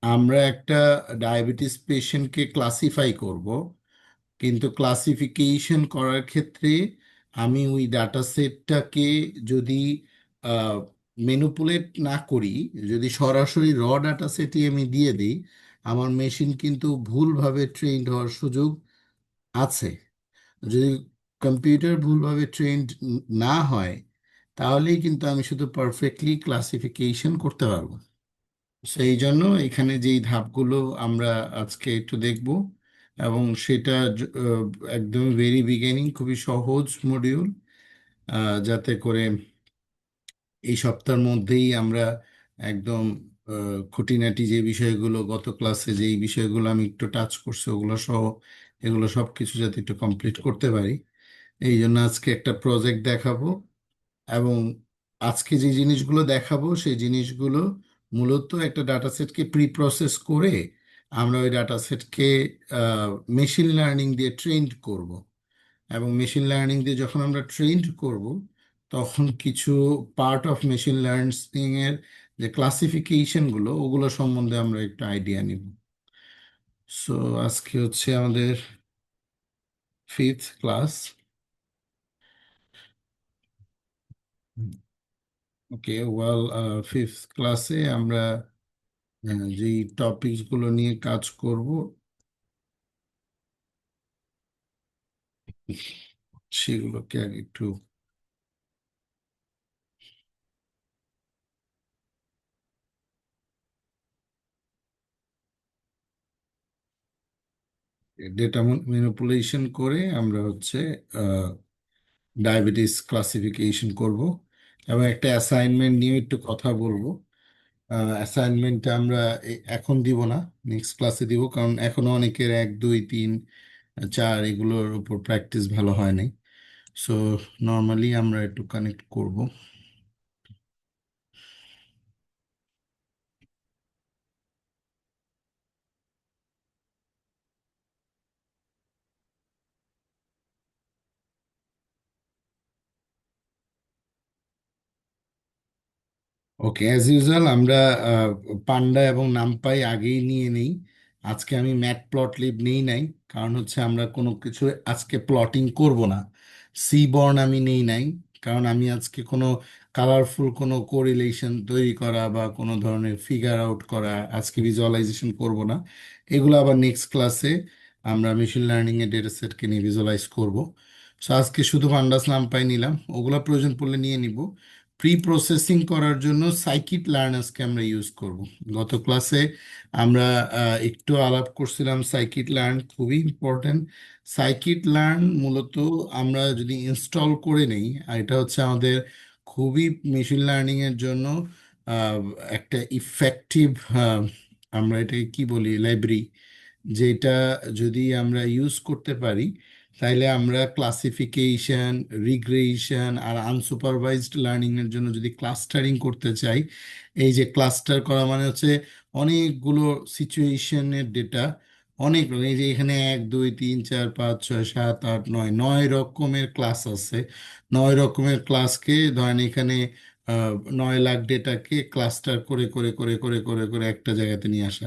আমরা একটা ডায়াবেটিস পেশেন্টকে ক্লাসিফাই করব, কিন্তু ক্লাসিফিকেশন করার ক্ষেত্রে আমি ওই ডাটা সেটটাকে যদি ম্যানিপুলেট না করি, যদি সরাসরি র ডাটা সেটই আমি দিয়ে দিই, আমার মেশিন কিন্তু ভুলভাবে ট্রেন্ড হওয়ার সুযোগ আছে। যদি কম্পিউটার ভুলভাবে ট্রেন্ড না হয়, তাহলেই কিন্তু আমি শুধু পারফেক্টলি ক্লাসিফিকেশন করতে পারবো। সেই জন্য এখানে যেই ধাপগুলো আমরা আজকে একটু দেখব, এবং সেটা একদম ভেরি বিগিনিং, খুবই সহজ মডিউল, যাতে করে এই সপ্তাহের মধ্যেই আমরা একদম খুঁটিনাটি যে বিষয়গুলো গত ক্লাসে যেই বিষয়গুলো আমি একটু টাচ করছি ওগুলো সহ এগুলো সব কিছু যাতে একটু কমপ্লিট করতে পারি। এই জন্য আজকে একটা প্রজেক্ট দেখাবো, এবং আজকে যে জিনিসগুলো দেখাবো সেই জিনিসগুলো মূলত একটা ডাটা সেটকে প্রি প্রসেস করে আমরা ওই ডাটা সেটকে মেশিন লার্নিং দিয়ে ট্রেন্ড করব। এবং মেশিন লার্নিং দিয়ে যখন আমরা ট্রেন্ড করব, তখন কিছু পার্ট অফ মেশিন লার্নিং এর যে ক্লাসিফিকেশনগুলো ওগুলো সম্বন্ধে আমরা একটু আইডিয়া নিব। সো আজকে হচ্ছে আমাদের 5th ক্লাস। ওকে, ওয়েল, 5th ক্লাসে আমরা যেই টপিকসগুলো নিয়ে কাজ করব সেগুলোকে আগে একটু ডেটা ম্যানিপুলেশন করে আমরা হচ্ছে ডায়াবেটিস ক্লাসিফিকেশন করব, এবং একটা অ্যাসাইনমেন্ট নিয়ে একটু কথা বলবো। অ্যাসাইনমেন্টটা আমরা এখন দিব না, নেক্সট ক্লাসে দিব, কারণ এখনো অনেকের 1 2 3 4 এগুলোর উপর প্র্যাকটিস ভালো হয় নাই। সো নর্মালি আমরা একটু কানেক্ট করব। ওকে, অ্যাজ ইউজুয়াল আমরা পান্ডা এবং নামপাই আগেই নিয়ে নেই। আজকে আমি ম্যাট প্লট লিব নেই নাই, কারণ হচ্ছে আমরা কোনো কিছু আজকে প্লটিং করব না। সি বর্ন আমি নেই নাই, কারণ আমি আজকে কোনো কালারফুল কোনো কোরিলেশন তৈরি করা বা কোনো ধরনের ফিগার আউট করা, আজকে ভিজুয়ালাইজেশন করব না। এগুলো আবার নেক্সট ক্লাসে আমরা মেশিন লার্নিং এর ডেটা সেটকে নিয়ে ভিজুয়ালাইজ করব। সো আজকে শুধু পান্ডাস নামপাই নিলাম, ওগুলা প্রয়োজন পড়লে নিয়ে নিব। প্রি প্রসেসিং করার জন্য সাইকিট লার্নার্সকে আমরা ইউজ করব। গত ক্লাসে আমরা একটু আলাপ করছিলাম সাইকিট লার্ন, খুবই ইম্পর্ট্যান্ট। সাইকিট লার্ন মূলত আমরা যদি ইনস্টল করে নেই, আর এটা হচ্ছে আমাদের খুবই মেশিন লার্নিং এর জন্য আহ, একটা ইফেক্টিভ, আমরা এটাকে কি বলি, লাইব্রেরি, যেটা যদি আমরা ইউজ করতে পারি, তাইলে আমরা ক্লাসিফিকেশন, রিগ্রেশন আর আনসুপারভাইজড লার্নিং এর জন্য যদি ক্লাস্টারিং করতে চাই, এই যে ক্লাস্টার করা মানে হচ্ছে অনেকগুলো সিচুয়েশনের ডেটা, অনেক, এই যে এখানে 1 2 3 4 5 6 7 8 9 9 রকমের ক্লাস আছে। 9 রকমের ক্লাসকে ধরেন এখানে 9 লাখ ডেটাকে ক্লাস্টার করে করে করে করে করে করে একটা জায়গাতে নিয়ে আসা।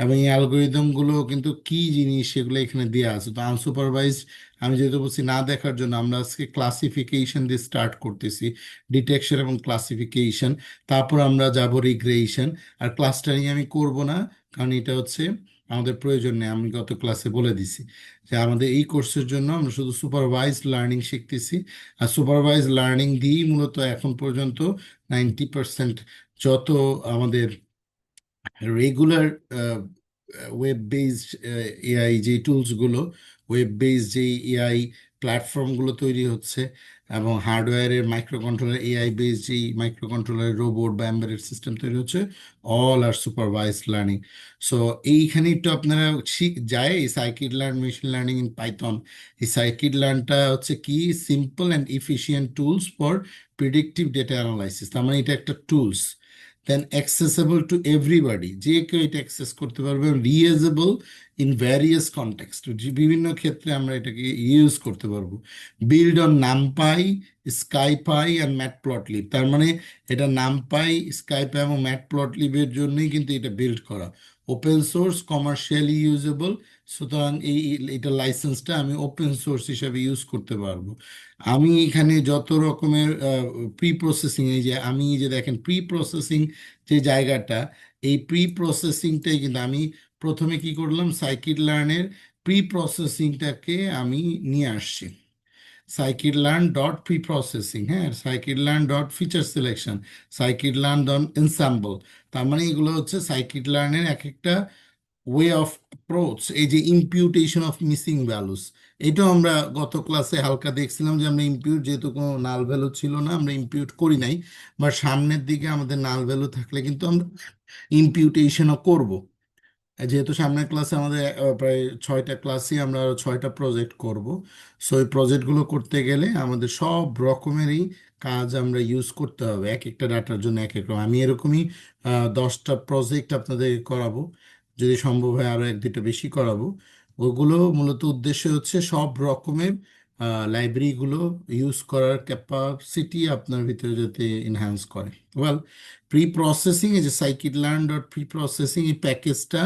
এবং এই অ্যালগোরিদমগুলো কিন্তু কি জিনিস সেগুলো এখানে দেওয়া আছে। তো আনসুপারভাইজড আমি যেহেতু বলছি না দেখার জন্য, আমরা আজকে ক্লাসিফিকেশন দিয়ে স্টার্ট করতেছি, ডিটেকশন এবং ক্লাসিফিকেশন, তারপর আমরা যাব রিগ্রেশন। আর ক্লাস্টারিং আমি করব না, কারণ এটা হচ্ছে আমাদের প্রয়োজন নেই, আমি গত ক্লাসে বলে দিছি যে আমাদের এই কোর্সের জন্য আমরা শুধু সুপারভাইজড লার্নিং শিখতেছি। আর সুপারভাইজড লার্নিং দিয়েই মূলত এখন পর্যন্ত 90% যত আমাদের রেগুলার ওয়েব বেসড এআই যে টুলসগুলো, ওয়েব বেসড যে এআই প্ল্যাটফর্মগুলো তৈরি হচ্ছে, এবং হার্ডওয়্যারের মাইক্রো কন্ট্রোলার, এআই বেসড যেই মাইক্রো কন্ট্রোলার রোবট বা এমবেডেড সিস্টেম তৈরি হচ্ছে, all are supervised learning. So এইখানে একটু আপনারা যায় এই scikit learn machine learning in Python. এই সাইকিড লার্নটা হচ্ছে কি, simple and efficient tools for predictive data analysis. তার মানে এটা একটা tools, then accessible to everybody, যে কেউ এটা অ্যাক্সেস করতে পারবে, রিউজেবল ইন ভ্যারিয়াস কনটেক্সট, বিভিন্ন ক্ষেত্রে আমরা এটাকে ইউজ করতে পারবো। Build on NumPy, SciPy and Matplotlib. তার মানে এটা নামপাই, স্কাইপাই এবং ম্যাটপ্লটলিবের জন্যই কিন্তু এটা বিল্ড করা। ওপেন সোর্স, কমার্শিয়ালি ইউজেবল, সুতরাং এটা লাইসেন্সটা আমি ওপেন সোর্স হিসাবে ইউজ করতে পারবো। আমি এখানে যত রকমের প্রি প্রসেসিং, এই যে আমি যে দেখেন প্রি প্রসেসিং যে জায়গাটা, এই প্রি প্রসেসিংটাই কিন্তু আমি প্রথমে কি করলাম, সাইকিট লার্নের প্রি প্রসেসিংটাকে আমি নিয়ে আসছি। Scikit learn dot preprocessing, হ্যাঁ, scikit learn dot feature selection, scikit learn dot ensemble. তার মানে এগুলো হচ্ছে সাইকিট লার্নের এক একটা ওয়ে অফ অ্যাপ্রোচ। এই যে ইম্পিউটেশন অফ মিসিং ভ্যালুস, এটাও আমরা গত ক্লাসে হালকা দেখছিলাম যে আমরা ইম্পিউট, যেহেতু কোনো নাল ভ্যালু ছিল না, আমরা ইম্পিউট করি নাই, বা সামনের দিকে আমাদের নাল ভ্যালু থাকলে কিন্তু আমরা ইম্পিউটেশনও করব। যেহেতু সামনের ক্লাসে আমাদের প্রায় 6টা ক্লাসই আমরা আরো 6টা প্রজেক্ট করব। সো এই প্রজেক্টগুলো করতে গেলে আমাদের সব রকমেরই কাজ আমরা ইউজ করতে হবে, এক একটা ডাটার জন্য এক এক রকম। আমি এরকমই 10টা প্রজেক্ট আপনাদের করাবো, যদি সম্ভব হয় আরো এক দুটো বেশি করাবো। ওগুলো মূলত উদ্দেশ্য হচ্ছে সব রকমের লাইব্রেরিগুলো ইউজ করার ক্যাপাসিটি আপনার ভিতরে যাতে এনহ্যান্স করে। ওয়েল, প্রি প্রসেসিং, এই যে scikit learn dot pre processing, এই প্যাকেজটা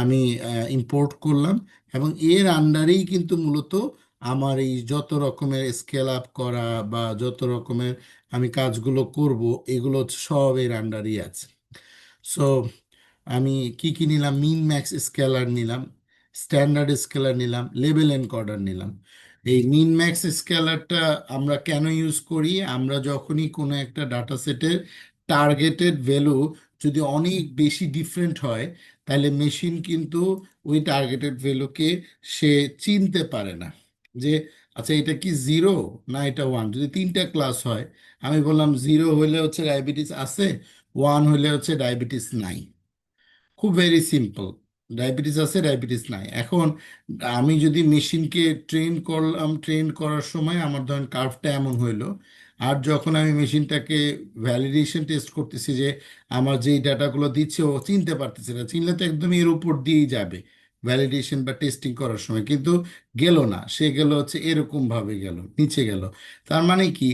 আমি ইম্পোর্ট করলাম, এবং এর আন্ডারেই কিন্তু মূলত আমার এই যত রকমের স্কেল আপ করা বা যত রকমের আমি কাজগুলো করব, এগুলো হচ্ছে সব এর আন্ডারই আছে। সো আমি কি কি নিলাম, মিন ম্যাক্স স্কেলার নিলাম, স্ট্যান্ডার্ড স্কেলার নিলাম, লেভেল এনকোডার নিলাম। এই মিন ম্যাক্স স্কেলারটা আমরা কেন ইউজ করি, আমরা যখনই কোনো একটা ডাটা সেটের টার্গেটেড ভ্যালু যদি অনেক বেশি ডিফারেন্ট হয়, তাহলে মেশিন কিন্তু ওই টার্গেটেড ভ্যালুকে সে চিনতে পারে না যে আচ্ছা এটা কি জিরো না এটা ওয়ান। যদি 3টা ক্লাস হয়, আমি বললাম জিরো হইলে হচ্ছে ডায়াবেটিস আছে, ওয়ান হইলে হচ্ছে ডায়াবেটিস নাই। খুব ভেরি সিম্পল, ডায়াবেটিস আছে ডায়াবেটিস নাই। এখন আমি যদি মেশিনকে ট্রেন করলাম, ট্রেন করার সময় আমার ধরেন কার্ভটা এমন হইলো, আর যখন আমি মেশিনটাকে ভ্যালিডেশন টেস্ট করতেছি যে আমার যেই ডাটাগুলো দিচ্ছে ও চিনতে পারতেছে না, চিনলে তো একদমই এর উপর দিয়েই যাবে ভ্যালিডেশন বা টেস্টিং করার সময়, কিন্তু গেল না, সে গেল হচ্ছে এরকম ভাবে গেল, নিচে গেল। তার মানে কি,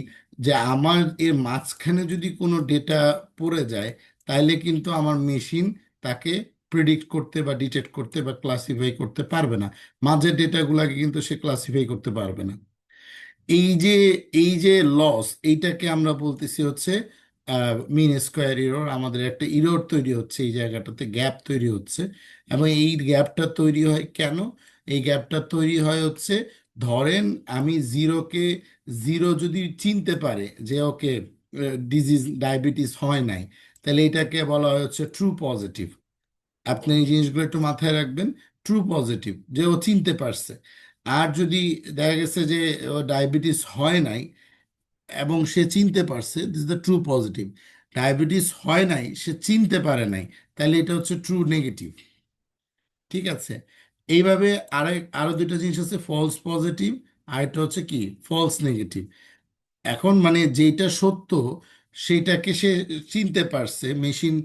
যে আমার এর মাঝখানে যদি কোনো ডেটা পড়ে যায়, তাইলে কিন্তু আমার মেশিন তাকে প্রেডিক্ট করতে বা ডিটেক্ট করতে বা ক্লাসিফাই করতে পারবে না। মাঝের ডেটাগুলোকে কিন্তু সে ক্লাসিফাই করতে পারবে না। এই যে এই যে লস, এইটাকে আমরা বলতেছি হচ্ছে মিন স্কোয়ার ইরর। আমাদের একটা ইরর তৈরি হচ্ছে এই জায়গাটাতে, গ্যাপ তৈরি হচ্ছে। এবং এই গ্যাপটা তৈরি হয় কেন? এই গ্যাপটা তৈরি হয় হচ্ছে, ধরেন আমি জিরোকে, জিরো যদি চিনতে পারে যে ওকে ডিজিজ ডায়াবেটিস হয় নাই, তাহলে এটাকে বলা হয় হচ্ছে ট্রু পজিটিভ। আপনি এই জিনিসগুলো একটু মাথায় রাখবেন, ট্রু পজিটিভ যে ও চিনতে পারছে। আর যদি দেখা গেছে যে ও ডায়াবেটিস হয় নাই এবং সে চিনতে পারছে, this the true positive. Diabetes হয় নাই, সে চিনতে পারে নাই, তাহলে এটা হচ্ছে ট্রু নেগেটিভ। ঠিক আছে? এইভাবে আরো দুটো জিনিস আছে, ফলস পজিটিভ, আর এটা হচ্ছে কি, ফলস নেগেটিভ। এখন মানে যেটা সত্য সেটাকে সে চিনতে পারছে, মেশিন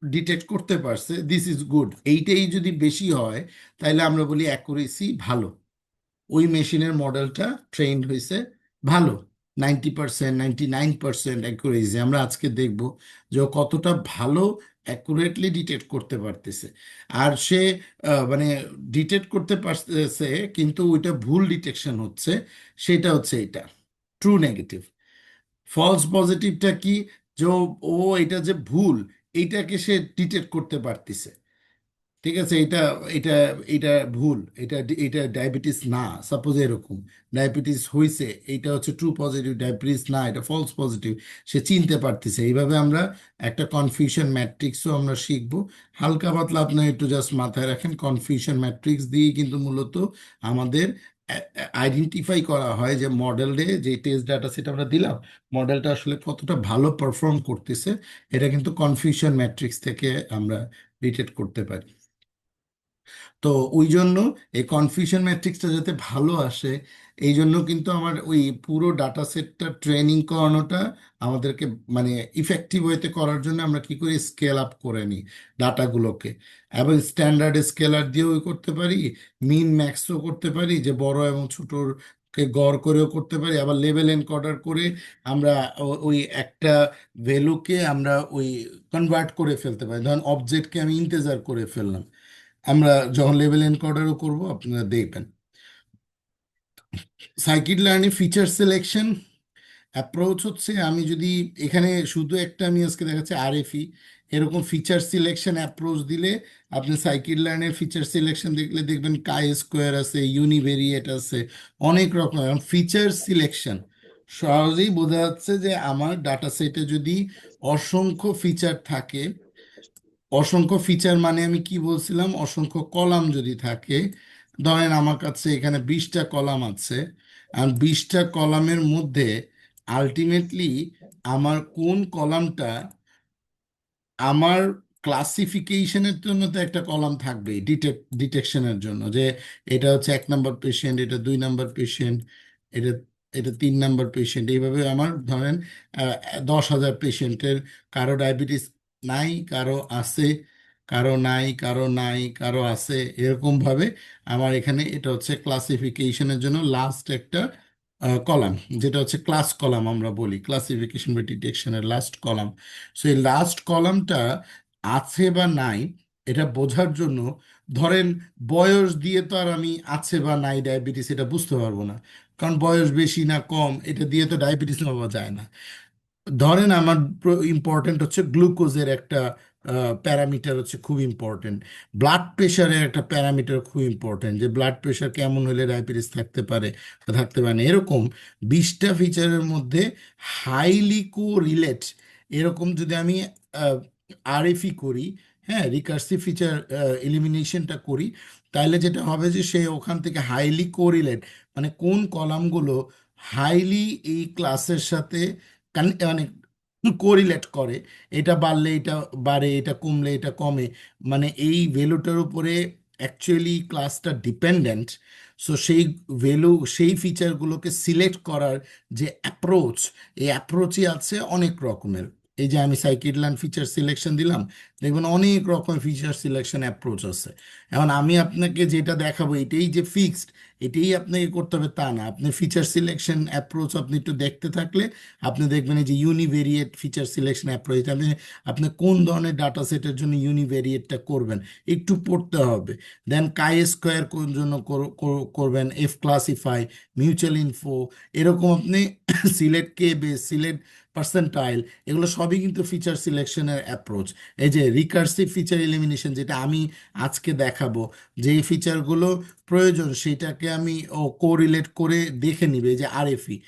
ডিটেক্ট করতে পারছে, দিস ইজ গুড। এইটাই যদি বেশি হয়, তাহলে আমরা বলি অ্যাকুরেসি ভালো, ওই মেশিনের মডেলটা ট্রেন্ড হয়েছে ভালো। 90%, 99% অ্যাকুরেসি। আমরা আজকে দেখব যে ও কতটা ভালো অ্যাকুরেটলি ডিটেক্ট করতে পারতেছে। আর সে মানে ডিটেক্ট করতে পারতেছে, কিন্তু ওইটা ভুল ডিটেকশন হচ্ছে, সেটা হচ্ছে এটা ট্রু নেগেটিভ। ফলস পজিটিভটা কি, যে ও এটা যে ভুল, এইটাকে সে ডিটেক্ট করতে পারতেছে। ঠিক আছে, এটা এটা এটা ভুল, এটা এটা ডায়াবেটিস না, সাপোজ এরকম ডায়াবেটিস হয়েছে, এটা হচ্ছে ট্রু পজিটিভ, ডায়াবেটিস না, এটা ফলস পজিটিভ, সে চিনতে পারতেছে। এইভাবে আমরা একটা কনফিউশন ম্যাট্রিক্সও আমরা শিখবো। হালকা পাতলা আপনার একটু জাস্ট মাথায় রাখেন, কনফিউশন ম্যাট্রিক্স দিয়ে কিন্তু মূলত আমাদের আইডেন্টিফাই করা হয় যে মডেলে যে টেস্ট ডাটা সেটা আমরা দিলাম, মডেলটা আসলে কতটা ভালো পারফর্ম করতেছে। এটা কিন্তু কনফিউশন ম্যাট্রিক্স থেকে আমরা ডিটেক্ট করতে পারি। তো ওই জন্য এই কনফিউশন ম্যাট্রিক্সটা যাতে ভালো আসে, এই জন্য কিন্তু আমার ওই পুরো ডাটা সেটটা ট্রেনিং করানোটা আমাদেরকে মানে ইফেক্টিভ ওয়েতে করার জন্য আমরা কি করি, স্কেল আপ করে নিই ডাটাগুলোকে। এবং স্ট্যান্ডার্ড স্কেলার দিয়েও করতে পারি, মিন ম্যাক্সও করতে পারি, যে বড় এবং ছোটোর কে গড় করেও করতে পারি, আবার লেভেল এনকোডার করে আমরা ওই একটা ভ্যালুকে আমরা ওই কনভার্ট করে ফেলতে পারি। ধরেন অবজেক্টকে আমি ইন্টিজার করে ফেললাম, আমরা যখন লেভেল এনকোডারও করব আপনারা দেখবেন। সাইকিড লার্নিং ফিচার সিলেকশন অ্যাপ্রোচ হচ্ছে, আমি যদি এখানে শুধু একটা আমি আজকে দেখাচ্ছি আরএফই, এরকম ফিচার সিলেকশন অ্যাপ্রোচ দিলে আপনি সাইকিড লার্নের ফিচার সিলেকশন দেখলে দেখবেন কাই স্কোয়ার আছে, ইউনিভেরিয়েট আছে, অনেক রকম ফিচার সিলেকশন। সহজেই বোঝা যাচ্ছে যে আমার ডাটা সেটে যদি অসংখ্য ফিচার থাকে, অসংখ্য ফিচার মানে আমি কি বলছিলাম, অসংখ্য কলাম যদি থাকে, ধরেন আমার কাছে এখানে 20টা কলাম আছে, আর 20টা কলামের মধ্যে আলটিমেটলি আমার কোন কলামটা আমার ক্লাসিফিকেশনের জন্য তো একটা কলাম থাকবে, ডিটেকশনের জন্য, যে এটা হচ্ছে 1 নম্বর পেশেন্ট, এটা 2 নম্বর পেশেন্ট, এটা এটা 3 নম্বর পেশেন্ট, এইভাবে আমার ধরেন 10,000 পেশেন্টের, কারো ডায়াবেটিস নাই, কারো আছে, কারো নাই, কারো নাই, কারো আছে, এরকম ভাবে আমার এখানে এটা হচ্ছে ক্লাসিফিকেশনের জন্য লাস্ট একটা কলাম, যেটা হচ্ছে ক্লাস কলাম আমরা বলি, ক্লাসিফিকেশন বা ডিটেকশনের লাস্ট কলাম। সো এই লাস্ট কলামটা আছে বা নাই এটা বোঝার জন্য, ধরেন বয়স দিয়ে তো আর আমি আছে বা নাই ডায়াবেটিস এটা বুঝতে পারবো না, কারণ বয়স বেশি না কম এটা দিয়ে তো ডায়াবেটিস পাওয়া যায় না। ধরেন আমার ইম্পর্টেন্ট হচ্ছে গ্লুকোজের একটা প্যারামিটার হচ্ছে খুব ইম্পর্টেন্ট, ব্লাড প্রেশারের একটা প্যারামিটার খুব ইম্পর্টেন্ট, যে ব্লাড প্রেশার কেমন হলে ডায়াবেটিস থাকতে পারে বা থাকতে পারে না, এরকম 20টা ফিচারের মধ্যে হাইলি কো রিলেট, এরকম যদি আমি আরএফই করি, হ্যাঁ রিকার্সিভ ফিচার এলিমিনেশনটা করি, তাহলে যেটা হবে যে সে ওখান থেকে হাইলি কোরিলেট, মানে কোন কলামগুলো হাইলি এই ক্লাসের সাথে মানে কোরিলেট করে, এটা বাড়লে এটা বাড়ে, এটা কমলে এটা কমে, মানে এই ভ্যালুটার উপরে অ্যাকচুয়ালি ক্লাসটা ডিপেন্ডেন্ট। সো সেই ভ্যালু, সেই ফিচারগুলোকে সিলেক্ট করার যে অ্যাপ্রোচ, এই অ্যাপ্রোচই আছে অনেক রকমের। এই যে আমি সাইকিডলান ফিচার সিলেকশন দিলাম, দেখবেন অনেক রকম ফিচার সিলেকশন অ্যাপ্রোচ আছে। এখন আমি আপনাকে যেটা দেখাবো এটাই যে ফিক্সড, এটাই আপনাকে করতে হবে তা না, আপনি ফিচার সিলেকশন অ্যাপ্রোচ আপনি একটু দেখতে থাকলে আপনি দেখবেন এই যে ইউনিভেরিয়েট ফিচার সিলেকশন অ্যাপ্রোচ, আপনি আপনি কোন ধরনের ডাটা সেটের জন্য ইউনিভেরিয়েটটা করবেন একটু পড়তে হবে। দেন কাই স্কোয়ার কোন জন্য করবেন, এফ ক্লাসিফাই, মিউচুয়াল ইনফো, এরকম আপনি সিলেক্ট কে বেস, সিলেক্ট পার্সেন্টাইল, এগুলো সবই কিন্তু ফিচার সিলেকশনের অ্যাপ্রোচ। এই যে রিকার্সিভ ফিচার এলিমিনেশন যেটা আমি আজকে দেখাবো, যে ফিচারগুলো প্রয়োজন সেটাকে আমি কোরিলেট করে দেখে নিবে, এই যে আরএফই,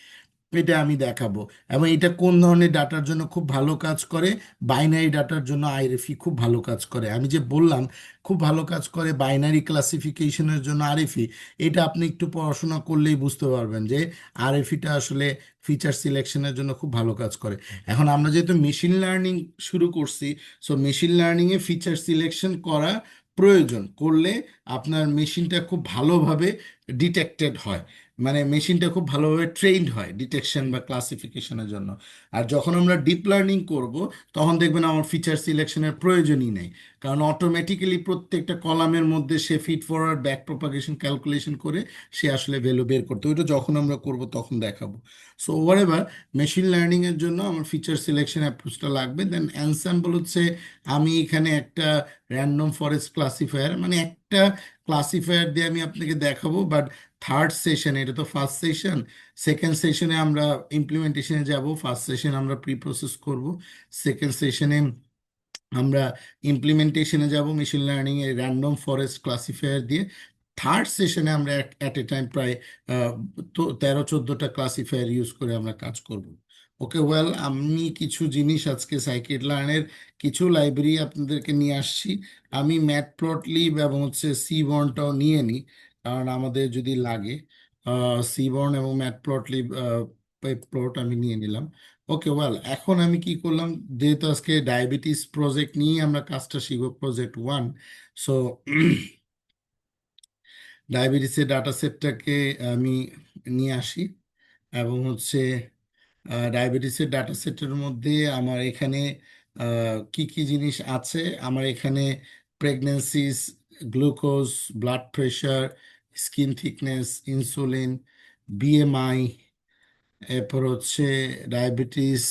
এটা আমি দেখাবো। এবং এটা কোন ধরনের ডাটার জন্য খুব ভালো কাজ করে, বাইনারি ডাটার জন্য আরএফই খুব ভালো কাজ করে, আমি যে বললাম খুব ভালো কাজ করে বাইনারি ক্লাসিফিকেশনের জন্য আরএফই, এটা আপনি একটু পড়াশোনা করলেই বুঝতে পারবেন যে আরএফইটা আসলে ফিচার সিলেকশনের জন্য খুব ভালো কাজ করে। এখন আমরা যেহেতু মেশিন লার্নিং শুরু করছি, সো মেশিন লার্নিংয়ে ফিচার সিলেকশন করা প্রয়োজন, করলে আপনার মেশিনটা খুব ভালোভাবে ডিটেক্টেড হয়, মানে মেশিনটা খুব ভালোভাবে ট্রেইনড হয় ডিটেকশন বা ক্লাসিফিকেশনের জন্য। আর যখন আমরা ডিপ লার্নিং করব তখন দেখবেন আমার ফিচার সিলেকশনের প্রয়োজনই নেই, কারণ অটোমেটিক্যালি প্রত্যেকটা কলামের মধ্যে সে feed forward back propagation calculation করে সে আসলে ভ্যালু বের করতে, ওইটা যখন আমরা করব তখন দেখাবো। সো ওভার এভার মেশিন লার্নিংয়ের জন্য আমার ফিচার সিলেকশন অ্যাপ্রোচটা লাগবে। দেন অ্যানসাম্বল হচ্ছে, আমি এখানে একটা র্যান্ডম ফরেস্ট ক্লাসিফায়ার, মানে একটা ক্লাসিফায়ার দিয়ে আমি আপনাকে দেখাবো, বাট থার্ড সেশন, এটা তো ফার্স্ট সেশন, সেকেন্ড সেশনে আমরা ইমপ্লিমেন্টেশনে যাব, ফার্স্ট সেশন আমরা প্রি প্রসেস করব, সেকেন্ড সেশনে আমরা ইমপ্লিমেন্টেশনে যাব মেশিন লার্নিং এর র্যান্ডম ফরেস্ট ক্লাসিফায়ার দিয়ে, থার্ড সেশনে আমরা অ্যাট এ টাইম প্রায় আহ, 13-14টা ক্লাসিফায়ার ইউজ করে আমরা কাজ করব। ওকে ওয়েল, আমি কিছু জিনিস আজকে সাইকিড লার্নের কিছু লাইব্রেরি আপনাদেরকে নিয়ে আসছি। আমি ম্যাট প্লটলিব এবং হচ্ছে সিবর্নটাও নিয়ে নিই, কারণ আমাদের যদি লাগে, সিবর্ন এবং ম্যাট প্লটলিব প্লট আমি নিয়ে নিলাম। ওকে ওয়েল, এখন আমি কি করলাম, যেহেতু আজকে ডায়াবেটিস প্রজেক্ট নিয়ে আমরা কাজটা শিখব, প্রজেক্ট 1, সো ডায়াবেটিসের ডাটা সেটটাকে আমি নিয়ে আসি, এবং হচ্ছে ডায়াবেটিসের ডাটা সেটের মধ্যে আমার এখানে কি কি জিনিস আছে, আমার এখানে pregnancies, glucose, blood pressure, skin thickness, insulin, BMI, এরপর হচ্ছে ডায়াবেটিস,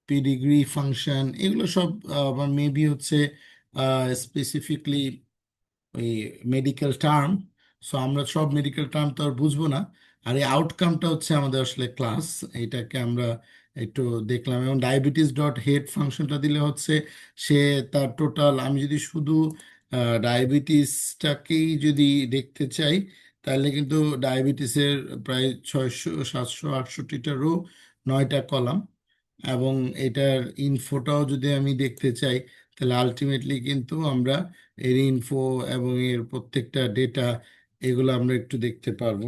পেডিগ্রি ফাংশন, এগুলো সব আবার মেবি হচ্ছে স্পেসিফিকলি ওই মেডিকেল টার্ম। সো আমরা সব মেডিকেল টার্ম তো আর বুঝবো না। আর এই আউটকামটা হচ্ছে আমাদের আসলে ক্লাস, এটাকে আমরা একটু দেখলাম। এবং ডায়াবেটিস ডট হেড ফাংশনটা দিলে হচ্ছে সে তার টোটাল, আমি যদি শুধু ডায়াবেটিসটাকেই যদি দেখতে চাই, তাহলে কিন্তু ডায়াবেটিসের প্রায় 600 768টা রো, 9টা কলাম। এবং এটার ইনফোটাও যদি আমি দেখতে চাই, তাহলে আলটিমেটলি কিন্তু আমরা এর ইনফো এবং এর প্রত্যেকটা ডেটা, এগুলো আমরা একটু দেখতে পারবো।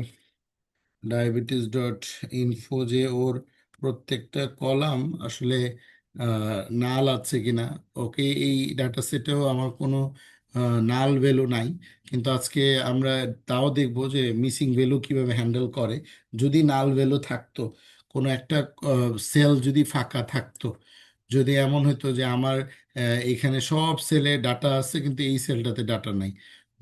ডায়াবেটিস ডট ইনফো যে ওর প্রত্যেকটা কলাম আসলে নাল আছে কিনা। ওকে, এই ডাটা সেটেও আমার কোনো নাল ভ্যালু নাই, কিন্তু আজকে আমরা তাও দেখবো যে মিসিং ভ্যালু কিভাবে হ্যান্ডেল করে। যদি নাল ভ্যালু থাকতো, কোনো একটা সেল যদি ফাঁকা থাকতো, যদি এমন হতো যে আমার এখানে সব সেলে ডাটা আছে কিন্তু এই সেলটাতে ডাটা নাই,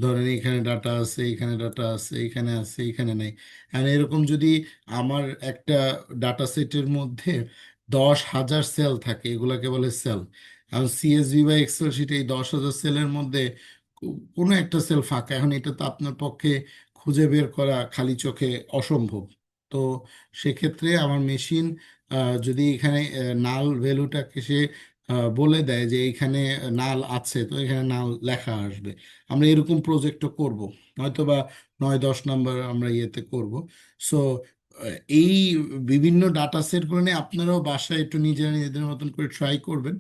ধরেন এখানে ডাটা আছে, এখানে ডাটা আছে, এখানে আছে, এখানে নেই, আর এরকম যদি আমার একটা ডাটা সেটের মধ্যে 10,000 সেল থাকে, এগুলাকে বলে সেল। এখন সিএসভি বা এক্সেল শিটে এই 10,000 সেলের মধ্যে কোনো একটা সেল ফাঁকা, এখন এটা তো আপনার পক্ষে খুঁজে বের করা খালি চোখে অসম্ভব। তো সেক্ষেত্রে আমার মেশিন যদি এখানে নাল ভ্যালুটাকে সে বলে দেয় যে এখানে নাল আছে, তো এখানে নাল লেখা আসবে। আমরা এরকম প্রজেক্টও করব, হয়তো বা 9 10 নাম্বার আমরা ইয়েতে করব। সো এই বিভিন্ন ডাটা সেটগুলো নিয়ে আপনারাও বাসায় একটু নিজেরা নিজেদের মতন করে ট্রাই করবেন।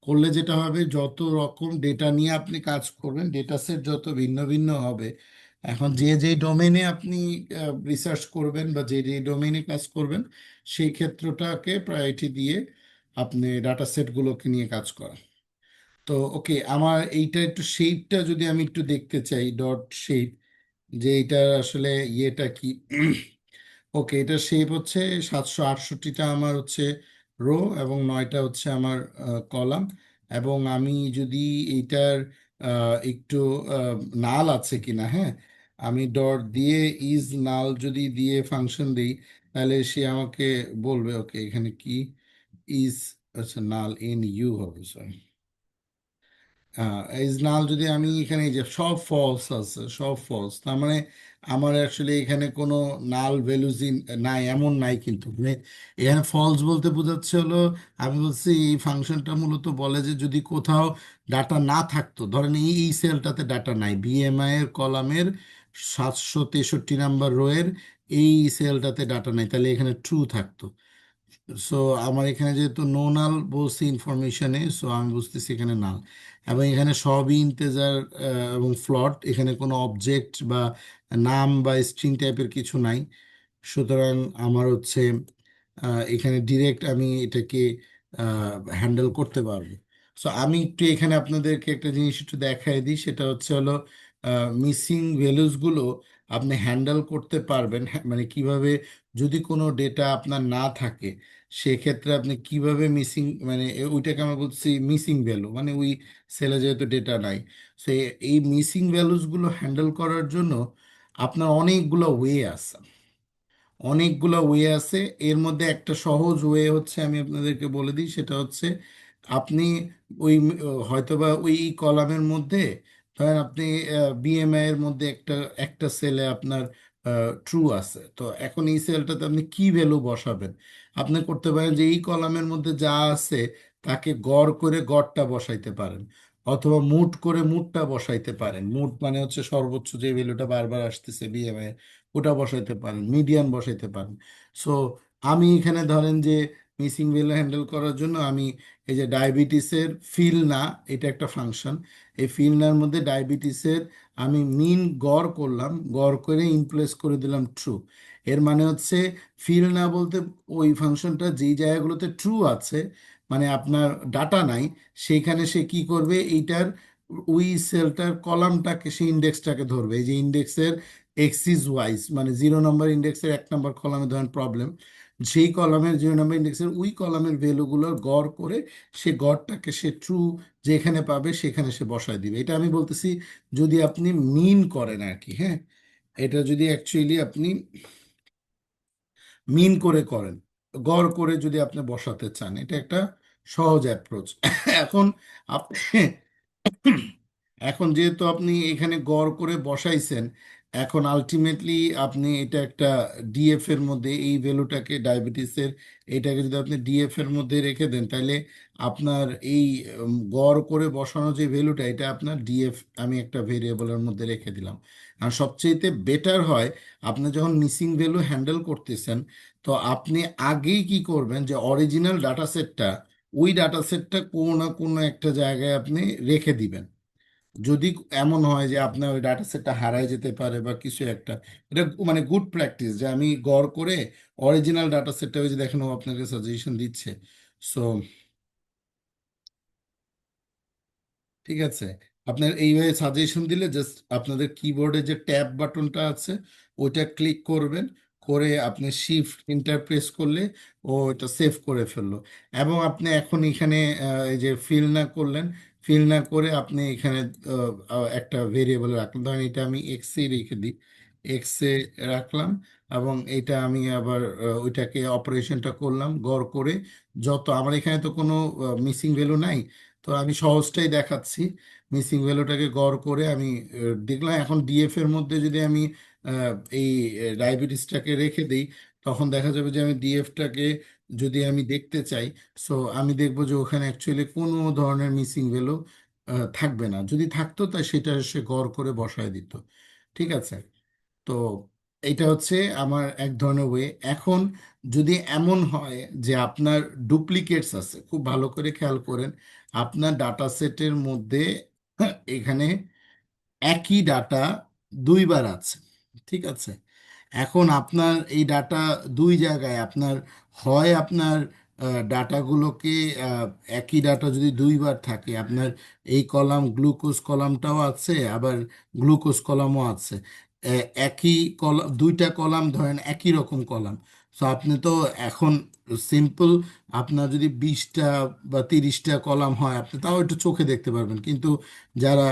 করলে যেটা হবে, যত রকম ডেটা নিয়ে আপনি কাজ করবেন, ডেটা সেট যত ভিন্ন ভিন্ন হবে, এখন যে যে ডোমেনে আপনি রিসার্চ করবেন বা যে যে ডোমেনে কাজ করবেন, সেই ক্ষেত্রটাকে প্রায়োরিটি দিয়ে আপনি ডাটা সেটগুলোকে নিয়ে কাজ করেন। তো ওকে, আমার এইটা একটু শেপটা যদি আমি একটু দেখতে চাই, ডট শেপ, যে এটা আসলে ইয়েটা কি। ওকে, এটা শেপ হচ্ছে 768টা আমার হচ্ছে রো, এবং 9টা হচ্ছে আমার কলাম। এবং আমি যদি এইটার একটু নাল আছে কিনা, হ্যাঁ, আমি ডট দিয়ে ইজ নাল যদি দিয়ে ফাংশন দিই, তাহলে সে আমাকে বলবে ওকে এখানে কি ইজ, আচ্ছা নাল এন ইউ হবে, সরি। ইজ নাল যদি আমি এখানে, এই যে সব ফলস আছে, সব ফলস, তার মানে আমার আসলে এখানে কোনো নাল ভ্যালুজ নাই, এমন নাই কিন্তু, মানে এখানে ফলস বলতে বোঝাচ্ছে হলো, আমি বলছি এই ফাংশনটা মূলত বলে যে যদি কোথাও ডাটা না থাকতো, ধরেন এই এই সেলটাতে ডাটা নাই, বিএমআই এর কলামের 763 নাম্বার রোয়ের এই সেলটাতে ডাটা নাই, তাহলে এখানে ট্রু থাকতো। সো আমার এখানে যেহেতু নো নাল বলছি ইনফরমেশনে, সো আমি বুঝতেছি এখানে নাল। এবং এখানে সবই ইন্টেজার এবং ফ্লট, এখানে কোনো অবজেক্ট বা নাম বা স্ট্রিং টাইপের কিছু নাই। সুতরাং আমার হচ্ছে এখানে ডিরেক্ট আমি এটাকে হ্যান্ডেল করতে পারবো। সো আমি একটু এখানে আপনাদেরকে একটা জিনিস একটু দেখাই দিই, সেটা হচ্ছে হলো মিসিং ভ্যালুসগুলো আপনি হ্যান্ডেল করতে পারবেন, হ্যাঁ, মানে কিভাবে, যদি কোনো ডেটা আপনার না থাকে, সেক্ষেত্রে আপনি কিভাবে মিসিং, মানে ওইটাকে আমরা বলছি মিসিং ভ্যালু, মানে ওই সেলে যেহেতু ডেটা নাই। সো এই মিসিং ভ্যালুসগুলো হ্যান্ডেল করার জন্য আপনার অনেকগুলো ওয়ে আছে, অনেকগুলো ওয়ে আছে। এর মধ্যে একটা সহজ ওয়ে হচ্ছে, আমি আপনাদেরকে বলে দিই, সেটা হচ্ছে আপনি ওই হয়তোবা ওই কলামের মধ্যে, ধরেন আপনি বিএমআই এর মধ্যে একটা একটা সেলে আপনার ট্রু আছে, তো এখন এই সেলটাতে আপনি কি ভ্যালু বসাবেন। আপনি করতে পারেন যে এই কলামের মধ্যে যা আছে তাকে গড় করে গড়টা বসাইতে পারেন, অথবা মুট করে মুটটা বসাইতে পারেন। মুট মানে হচ্ছে সর্বোচ্চ যে ভ্যালুটা বারবার আসতেছে বিএমআই, ওটা বসাইতে পারেন, মিডিয়ান বসাইতে পারেন। সো আমি এখানে ধরেন যে মিসিং ভ্যালু হ্যান্ডেল করার জন্য আমি এই যে ডায়াবেটিসের ফিল না, এটা একটা ফাংশন, এই ফিল নার মধ্যে ডায়াবেটিসের আমি মিন গড় করলাম, গড় করে ইনপ্লেস করে দিলাম ট্রু। এর মানে হচ্ছে ফিল না বলতে ওই ফাংশনটা যেই জায়গাগুলোতে ট্রু আছে, মানে আপনার ডাটা নাই, সেইখানে সে কি করবে, এইটার ওই সেলটার কলামটাকে, সেই ইন্ডেক্সটাকে ধরবে, এই যে ইন্ডেক্সের এক্সিস ওয়াইজ, মানে 0 নম্বর ইন্ডেক্সের 1 নম্বর কলামে ধরেন প্রবলেম, সেই কলামের 0 নম্বর ইন্ডেক্সের ওই কলামের ভ্যালুগুলোর গড় করে সে গড়টাকে সে ট্রু যেখানে পাবে সেখানে সে বসায় দিবে। এটা আমি বলতেছি যদি আপনি মিন করেন আর কি, হ্যাঁ। এটা যদি অ্যাকচুয়ালি আপনি মিন করে করেন, গড় করে যদি আপনি বসাতে চান, এটা একটা সহজ অ্যাপ্রোচ। এখন আপনি এখন যেহেতু আপনি এখানে গড় করে বসাইছেন, এখন আলটিমেটলি আপনি এটা একটা ডিএফ এর মধ্যে এই ভ্যালুটাকে, ডায়াবেটিসের এটাকে যদি আপনি ডিএফ এর মধ্যে রেখে দেন, তাহলে আপনার এই গড় করে বসানো যে ভ্যালুটা, এটা আপনার ডিএফ আমি একটা ভেরিয়েবলের মধ্যে রেখে দিলাম। আর সবচেয়েতে বেটার হয় আপনি যখন মিসিং ভ্যালু হ্যান্ডেল করতেছেন, তো আপনি আগেই কি করবেন যে অরিজিনাল ডাটা সেটটা, ওই ডাটা সেটটা কোনো না কোনো একটা জায়গায় আপনি রেখে দিবেন। যদি এমন হয় যে আপনার ওই ডাটা সেটটা হারায় যেতে পারে বা কিছু একটা, এটা মানে গুড প্র্যাকটিস যে আমি গড় করে অরিজিনাল ডাটা সেটটা, ওই যে দেখেন ও আপনাকে সাজেশন দিচ্ছে। সো ঠিক আছে, আপনার এইভাবে সাজেশন দিলে জাস্ট আপনাদের কিবোর্ডে যে ট্যাব বাটনটা আছে ওইটা ক্লিক করবেন, করে আপনি শিফট ইন্টার প্রেস করলে ও এটা সেভ করে ফেললো। এবং আপনি এখন এখানে এই যে ফিল না করলেন, ফিল না করে আপনি এখানে একটা ভেরিয়েবল রাখলেন, ধরেন এটা আমি এক্স এ রেখে দিই, এক্স এ রাখলাম। এবং এটা আমি আবার ওইটাকে অপারেশনটা করলাম গড় করে, যত আমার এখানে তো কোনো মিসিং ভ্যালু নাই, তো আমি সহজটাই দেখাচ্ছি। মিসিং ভ্যালুটাকে গড় করে আমি দেখলাম। এখন ডিএফ এর মধ্যে যদি আমি এই ডায়াবেটিসটাকে রেখে দিই, তখন দেখা যাবে যে আমি ডিএফটাকে যদি আমি দেখতে চাই, সো আমি দেখবো যে ওখানে অ্যাকচুয়ালি কোনো ধরনের মিসিং ভ্যালু থাকবে না। যদি থাকতো তাই সেটা সে গড় করে বসায় দিত। ঠিক আছে, তো এইটা হচ্ছে আমার এক ধরনের ওয়ে। এখন যদি এমন হয় যে আপনার ডুপ্লিকেটস আছে, খুব ভালো করে খেয়াল করেন, আপনার ডাটা সেটের মধ্যে এখানে একই ডাটা দুইবার আছে। ঠিক আছে, এখন আপনার এই ডাটা দুই জায়গায় আপনার, হয় আপনার ডাটাগুলোকে একই ডাটা যদি দুইবার থাকে, আপনার এই কলাম গ্লুকোজ কলামটাও আছে, আবার গ্লুকোজ কলামও আছে। একই কলাম, দুইটা কলাম ধরেন একই রকম কলাম। সো আপনি তো এখন সিম্পল, আপনার যদি 20টা বা 30টা কলাম হয়, আপনি তাও একটু চোখে দেখতে পারবেন, কিন্তু যারা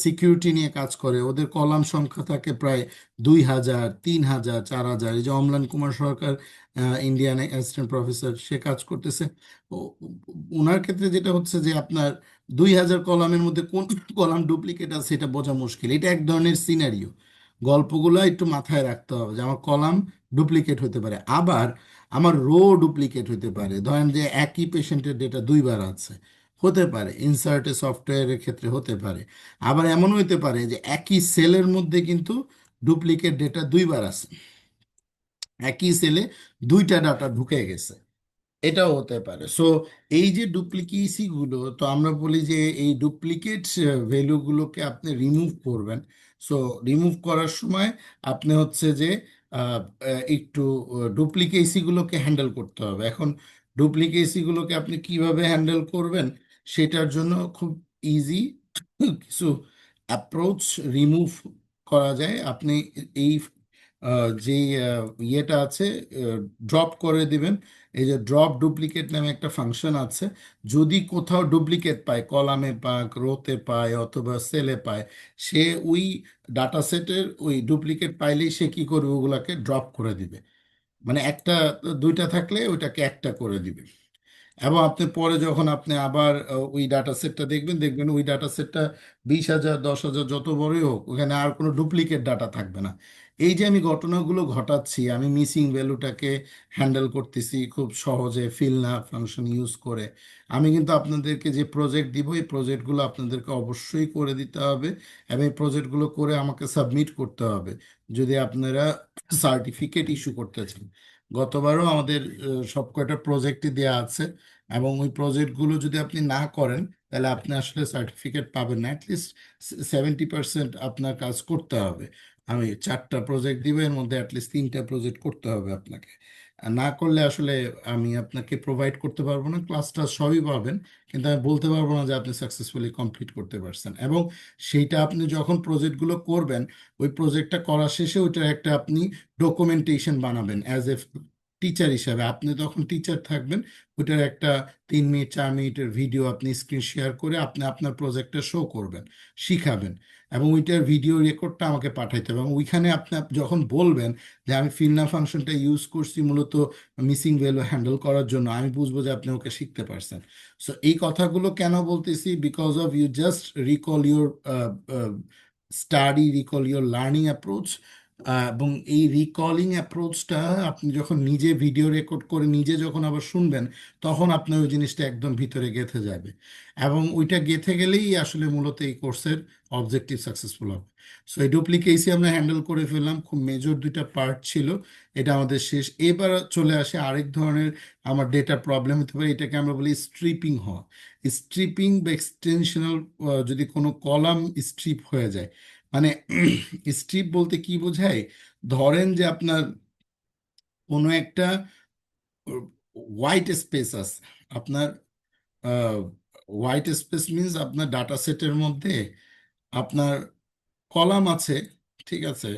সিকিউরিটি নিয়ে কাজ করে ওদের কলাম সংখ্যা থাকে প্রায় 2,000, 3,000, 4,000। এই যে অম্লান কুমার সরকার, ইন্ডিয়ান অ্যাসিস্ট্যান্ট প্রফেসর, সে কাজ করতেছে। ওনার ক্ষেত্রে যেটা হচ্ছে যে আপনার 2,000 কলামের মধ্যে কোন কলাম ডুপ্লিকেট আছে সেটা বোঝা মুশকিল। এটা এক ধরনের সিনারিও, গল্পগুলো একটু মাথায় রাখতে হবে যে আমার কলাম ডুপ্লিকেট হতে পারে, আবার আমার রো ডুপ্লিকেট হতে পারে। ধরেন যে একই পেশেন্টের ডেটা দুইবার আছে, হতে পারে ইনসার্টে সফটওয়্যারের ক্ষেত্রে হতে পারে। আবার এমনও হতে পারে যে একই সেলের মধ্যে কিন্তু ডুপ্লিকেট ডেটা দুইবার আছে, একই সেলে দুইটা ডাটা ঢুকে গেছে, এটাও হতে পারে। সো এই যে ডুপ্লিকেসি গুলো, তো আমরা বলি যে এই ডুপ্লিকেট ভ্যালুগুলোকে আপনি রিমুভ করবেন। সো রিমুভ করার সময় আপনি হচ্ছে যে একটু ডুপ্লিকেসি গুলোকে হ্যান্ডেল করতে হবে। এখন ডুপ্লিকেসি গুলোকে আপনি কিভাবে হ্যান্ডেল করবেন, সেটার জন্য খুব ইজি কিছু অ্যাপ্রোচ রিমুভ করা যায়। আপনি এই যে ইয়েটা আছে, ড্রপ করে দিবেন। এই যে ড্রপ ডুপ্লিকেট নামে একটা ফাংশন আছে, যদি কোথাও ডুপ্লিকেট পায়, কলামে পাক, রোতে পায় অথবা সেলে পায়, সে ওই ডাটা সেটের ওই ডুপ্লিকেট পাইলেই সে কি করবে, ওগুলাকে ড্রপ করে দিবে। মানে একটা, দুইটা থাকলে ওইটাকে একটা করে দিবে। এবং আপনি পরে যখন আপনি আবার ওই ডাটা সেটটা দেখবেন, দেখবেন ওই ডাটা সেটটা 20,000, 10,000 যত বড়ই হোক, ওখানে আর কোনো ডুপ্লিকেট ডাটা থাকবে না। এই যে আমি ঘটনাগুলো ঘটাচ্ছি, আমি মিসিং ভ্যালুটাকে হ্যান্ডেল করতেছি খুব সহজে ফিল না ফাংশন ইউজ করে। আমি কিন্তু আপনাদেরকে যে প্রজেক্ট দিব, এই প্রজেক্টগুলো আপনাদেরকে অবশ্যই করে দিতে হবে, এবং এই প্রজেক্টগুলো করে আমাকে সাবমিট করতে হবে যদি আপনারা সার্টিফিকেট ইস্যু করতে চান। গতবারও আমাদের সব কয়টা প্রজেক্টই দেওয়া আছে, এবং ওই প্রজেক্টগুলো যদি আপনি না করেন, তাহলে আপনি আসলে সার্টিফিকেট পাবেন না। অ্যাটলিস্ট 70% আপনার কাজ করতে হবে। আমি 4টা প্রজেক্ট দিব, এর মধ্যে অ্যাটলিস্ট 3টা প্রজেক্ট করতে হবে আপনাকে। আর না করলে আসলে আমি আপনাকে প্রোভাইড করতে পারবো না, ক্লাসটা সবই পাবেন, কিন্তু আমি বলতে পারবো না যে আপনি সাকসেসফুলি কমপ্লিট করতে পারছেন। এবং সেইটা আপনি যখন প্রজেক্টগুলো করবেন, ওই প্রজেক্টটা করা শেষে ওইটার একটা আপনি ডকুমেন্টেশন বানাবেন, অ্যাজ এ টিচার হিসাবে, আপনি তখন টিচার থাকবেন, ওইটার একটা 3 মিনিট 4 মিনিটের ভিডিও আপনি স্ক্রিন শেয়ার করে আপনি আপনার প্রজেক্টটা শো করবেন, শিখাবেন, এবং ওইটার ভিডিও রেকর্ডটা আমাকে পাঠাইতে হবে। এবং ওইখানে আপনি যখন বলবেন যে আমি ফিল্ডনা ফাংশনটা ইউজ করছি মূলত মিসিং ভ্যালু হ্যান্ডেল করার জন্য, আমি বুঝবো যে আপনি ওকে শিখতে পারছেন। সো এই কথাগুলো কেন বলতেছি, because of you just recall your study, recall your learning approach. এবং এই রিকলিং অ্যাপ্রোচটা আপনি যখন নিজে ভিডিও রেকর্ড করে নিজে যখন আবার শুনবেন, তখন আপনার ওই জিনিসটা একদম ভিতরে গেঁথে যাবে, এবং ওইটা গেঁথে গেলেই আসলে মূলত এই কোর্সের অবজেক্টিভ সাকসেসফুল হবে। সো এই ডুপ্লিকেসি আমরা হ্যান্ডেল করে ফেললাম, খুব মেজর দুইটা পার্ট ছিল, এটা আমাদের শেষ। এবার চলে আসে আরেক ধরনের আমার ডেটা প্রবলেম হতে পারে, এটাকে আমরা বলি স্ট্রিপিং হওয়া। স্ট্রিপিং বা এক্সটেনশনাল, যদি কোনো কলাম স্ট্রিপ হয়ে যায়, মানে স্ট্রিপ বলতে কি বোঝায়, ধরেন যে আপনার কোনো একটা হোয়াইট স্পেস আছে, আপনার হোয়াইট স্পেস মিনস আপনার ডাটা সেটের মধ্যে আপনার কলাম আছে, ঠিক আছে।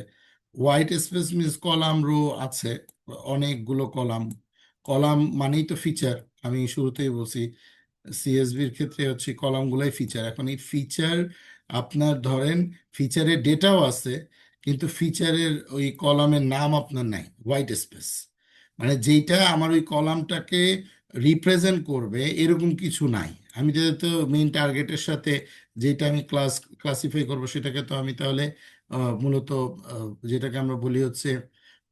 White space means column rho আছে, অনেকগুলো কলাম। কলাম মানেই তো ফিচার, আমি শুরুতেই বলছি সিএসবির ক্ষেত্রে হচ্ছে কলামগুলাই ফিচার। এখন এই ফিচার আপনার ধরেন ফিচারের ডেটাও আছে, কিন্তু ফিচারের ওই কলামের নাম আপনার নাই, হোয়াইট স্পেস। মানে যেটা আমার ওই কলামটাকে রিপ্রেজেন্ট করবে এরকম কিছু নাই। আমি যেহেতু মেইন টার্গেটের সাথে যেটা আমি ক্লাসিফাই করব সেটাকে তো আমি তাহলে মূলত যেটাকে আমরা বলি হচ্ছে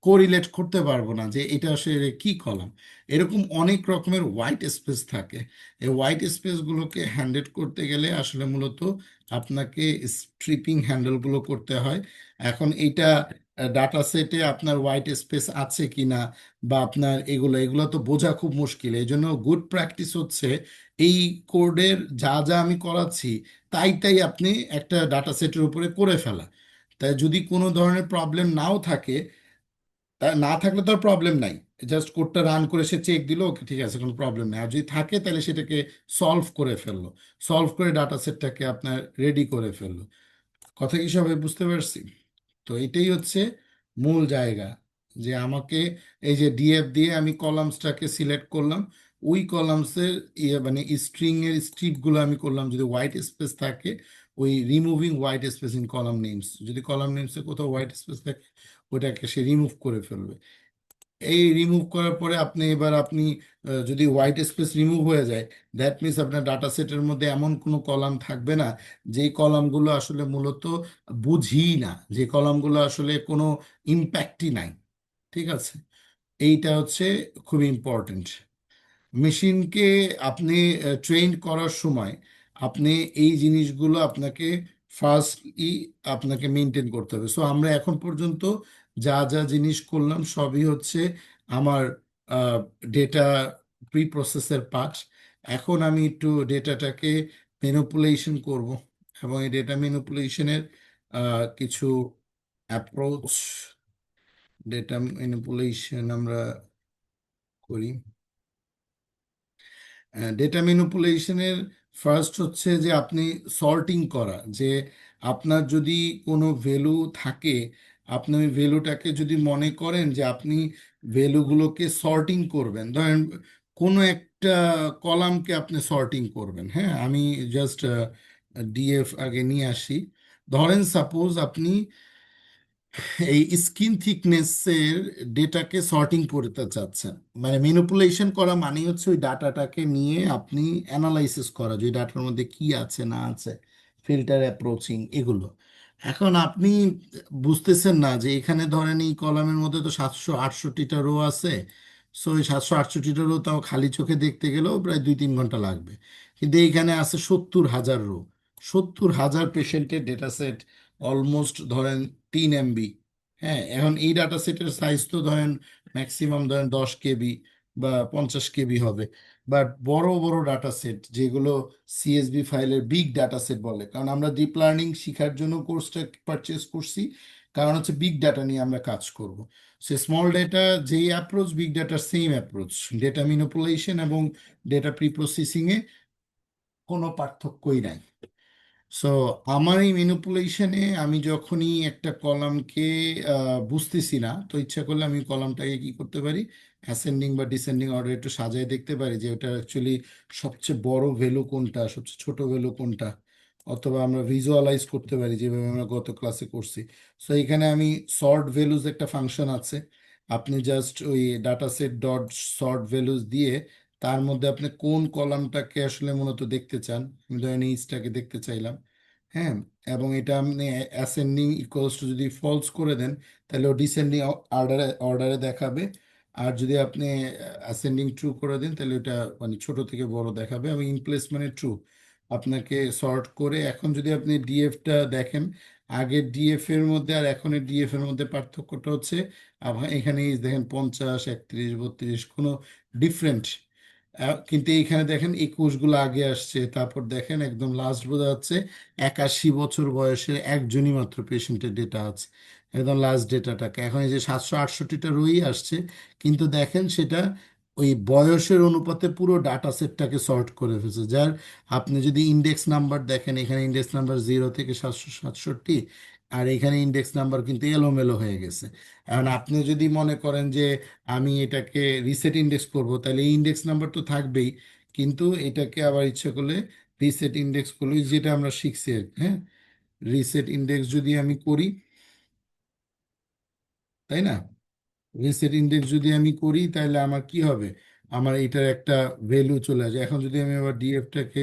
কোরিলেট করতে পারবো না যে এটা আসলে কি কলাম। এরকম অনেক রকমের হোয়াইট স্পেস থাকে। এই হোয়াইট স্পেসগুলোকে হ্যান্ডেল করতে গেলে আসলে মূলত আপনাকে স্ট্রিপিং হ্যান্ডেলগুলো করতে হয়। এখন এইটা ডাটা সেটে আপনার হোয়াইট স্পেস আছে কিনা, বা আপনার এগুলো এগুলো তো বোঝা খুব মুশকিল। এই জন্য গুড প্র্যাকটিস হচ্ছে এই কোডের যা যা আমি করাচ্ছি তাই তাই আপনি একটা ডাটা সেটের উপরে করে ফেলা। তাই যদি কোনো ধরনের প্রবলেম নাও থাকে, তা না থাকলে তো আর প্রবলেম নাই, জাস্ট কোডটা রান করে সে চেক দিল, ওকে ঠিক আছে কোনো প্রবলেম নেই। আর যদি থাকে তাহলে সেটাকে সলভ করে ফেললো, সলভ করে ডাটা সেটটাকে আপনার রেডি করে ফেললো। কথা কি সবাই বুঝতে পারছি? তো এটাই হচ্ছে মূল জায়গা, যে আমাকে এই যে ডিএফ দিয়ে আমি কলামসটাকে সিলেক্ট করলাম, ওই কলামসের মানে স্ট্রিং এর স্ট্রিপগুলো আমি করলাম যদি হোয়াইট স্পেস থাকে, ওই removing white space in column names, যদি কলাম নেমসে কোথাও হোয়াইট স্পেস থাকে ওইটাকে সে রিমুভ করে ফেলবে। এই রিমুভ করার পরে আপনি যদি হোয়াইট স্পেস রিমুভ হয়ে যায়, দ্যাট মিনস আপনার ডাটা সেটের মধ্যে এমন কোনো কলাম থাকবে না যেই কলামগুলো আসলে মূলত বুঝি না, যে কলামগুলো আসলে কোনো ইম্প্যাক্টই নাই। ঠিক আছে, এইটা হচ্ছে খুবই ইম্পর্টেন্ট। মেশিনকে আপনি ট্রেন করার সময় আপনি এই জিনিসগুলো আপনাকে ফার্স্টলি আপনাকে মেনটেন করতে হবে। সো আমরা এখন পর্যন্ত যা যা জিনিস করলাম সবই হচ্ছে আমার ডেটা প্রি প্রসেসের পার্ট। এখন আমি একটু ডেটাটাকে ম্যানিপুলেশন করব, এবং এই ডেটা ম্যানিপুলেশনের কিছু অ্যাপ্রোচ, ডেটা ম্যানিপুলেশন আমরা করি। ডেটা ম্যানিপুলেশনের ফার্স্ট হচ্ছে যে আপনি সর্টিং করা, যে আপনার যদি কোনো ভ্যালু থাকে, আপনি ওই ভ্যালুটাকে যদি মনে করেন যে আপনি ভ্যালুগুলোকে সর্টিং করবেন, ধরেন কোনো একটা কলামকে আপনি সর্টিং করবেন। হ্যাঁ, আমি জাস্ট ডিএফ আগে নিয়ে আসি। ধরেন সাপোজ আপনি এই স্কিন থিকনেসের ডেটাকে সর্টিং করতে চাচ্ছেন, মানে ম্যানিপুলেশন করা মানে হচ্ছে ওই ডাটাটাকে নিয়ে আপনি অ্যানালাইসিস করা, যে ডাটার মধ্যে কি আছে না আছে, ফিল্টার অ্যাপ্রোচিং এগুলো। এখন আপনি বুঝতেছেন না যে এখানে ধরেন এই কলামের মধ্যে তো 768টা রো আছে। সো এই 768টা রো তাও খালি চোখে দেখতে গেলেও প্রায় 2-3 ঘন্টা লাগবে, কিন্তু এইখানে আছে 70,000 রো, 70,000 পেশেন্টের ডেটা সেট, অলমোস্ট ধরেন 3 MB। হ্যাঁ, এখন এই ডাটা সেটের সাইজ তো ধরেন ম্যাক্সিমাম ধরেন 10 KB বা 50 KB হবে। বাট বড় বড় ডাটা সেট যেগুলো সিএসবি ফাইলের বিগ ডাটা সেট বলে, কারণ আমরা ডিপ লার্নিং শেখার জন্য কোর্সটা পারচেস করছি, কারণ হচ্ছে বিগ ডাটা নিয়ে আমরা কাজ করব। সে স্মল ডেটা যেই অ্যাপ্রোচ, বিগ ডাটার সেম অ্যাপ্রোচ, ডেটা ম্যানিপুলেশন এবং ডেটা প্রি প্রসেসিংয়ে কোনো পার্থক্যই নাই। সো আমার এই ম্যানিপুলেশনে আমি যখনই একটা কলামকে বুঝতেছি না, তো ইচ্ছা করলে আমি কলামটাকে কি করতে পারি, অ্যাসেন্ডিং বা ডিসেন্ডিং অর্ডার একটু সাজায় দেখতে পারি যে ওটা অ্যাকচুয়ালি সবচেয়ে বড় ভ্যালু কোনটা, সবচেয়ে ছোট ভ্যালু কোনটা। অথবা আমরা ভিজুয়ালাইজ করতে পারি যেভাবে আমরা গত ক্লাসে করছি। সো এখানে আমি সর্ট ভ্যালুজ একটা ফাংশন আছে, আপনি জাস্ট ওই data set dot sort values দিয়ে তার মধ্যে আপনি কোন কলামটাকে আসলে মূলত দেখতে চান, আমি ধরেন এইচটাকে দেখতে চাইলাম। হ্যাঁ, এবং এটা আপনি অ্যাসেন্ডিং ইকুয়ালস টু যদি ফলস করে দেন, তাহলে ও ডিসেন্ডিং অর্ডারে অর্ডারে দেখাবে। আর যদি আপনি অ্যাসেন্ডিং ট্রু করে দেন, তাহলে ওটা মানে ছোট থেকে বড় দেখাবে, এবং ইন প্লেস মানে ট্রু। আপনাকে সর্ট করে এখন যদি আপনি ডিএফটা দেখেন, আগের ডিএফ এর মধ্যে আর এখনের ডিএফ এর মধ্যে পার্থক্যটা হচ্ছে আবার এখানে এই দেখেন 50, 31, 32 কোনো ডিফারেন্ট। কিন্তু এইখানে দেখেন 21 গুলো আগে আসছে, তারপর দেখেন একদম লাস্ট বোঝা যাচ্ছে 81 বছর বয়সের একজনই মাত্র পেশেন্টের ডেটা আছে, একদম লাস্ট ডেটাটাকে। এখন এই যে 768টা রোই আসছে, কিন্তু দেখেন সেটা ওই বয়সের অনুপাতে পুরো ডাটা সেটটাকে সর্ট করে ফেলছে। যার আপনি যদি ইন্ডেক্স নাম্বার দেখেন, এখানে ইন্ডেক্স নাম্বার 0 থেকে 767, আর এখানে ইন্ডেক্স নাম্বার কিন্তু এলোমেলো হয়ে গেছে। এখন আপনি যদি মনে করেন যে আমি এটাকে রিসেট ইন্ডেক্স করব, তাহলে এই ইন্ডেক্স নাম্বার তো থাকবেই, কিন্তু এটাকে আবার ইচ্ছে করলে রিসেট ইন্ডেক্স করলে, যেটা আমরা শিখছি আর কি, হ্যাঁ, রিসেট ইন্ডেক্স যদি আমি করি, তাই না, রিসেট ইন্ডেক্স যদি আমি করি তাহলে আমার কি হবে, আমার এটার একটা ভ্যালু চলে আসে। এখন যদি আমি আবার ডিএফটাকে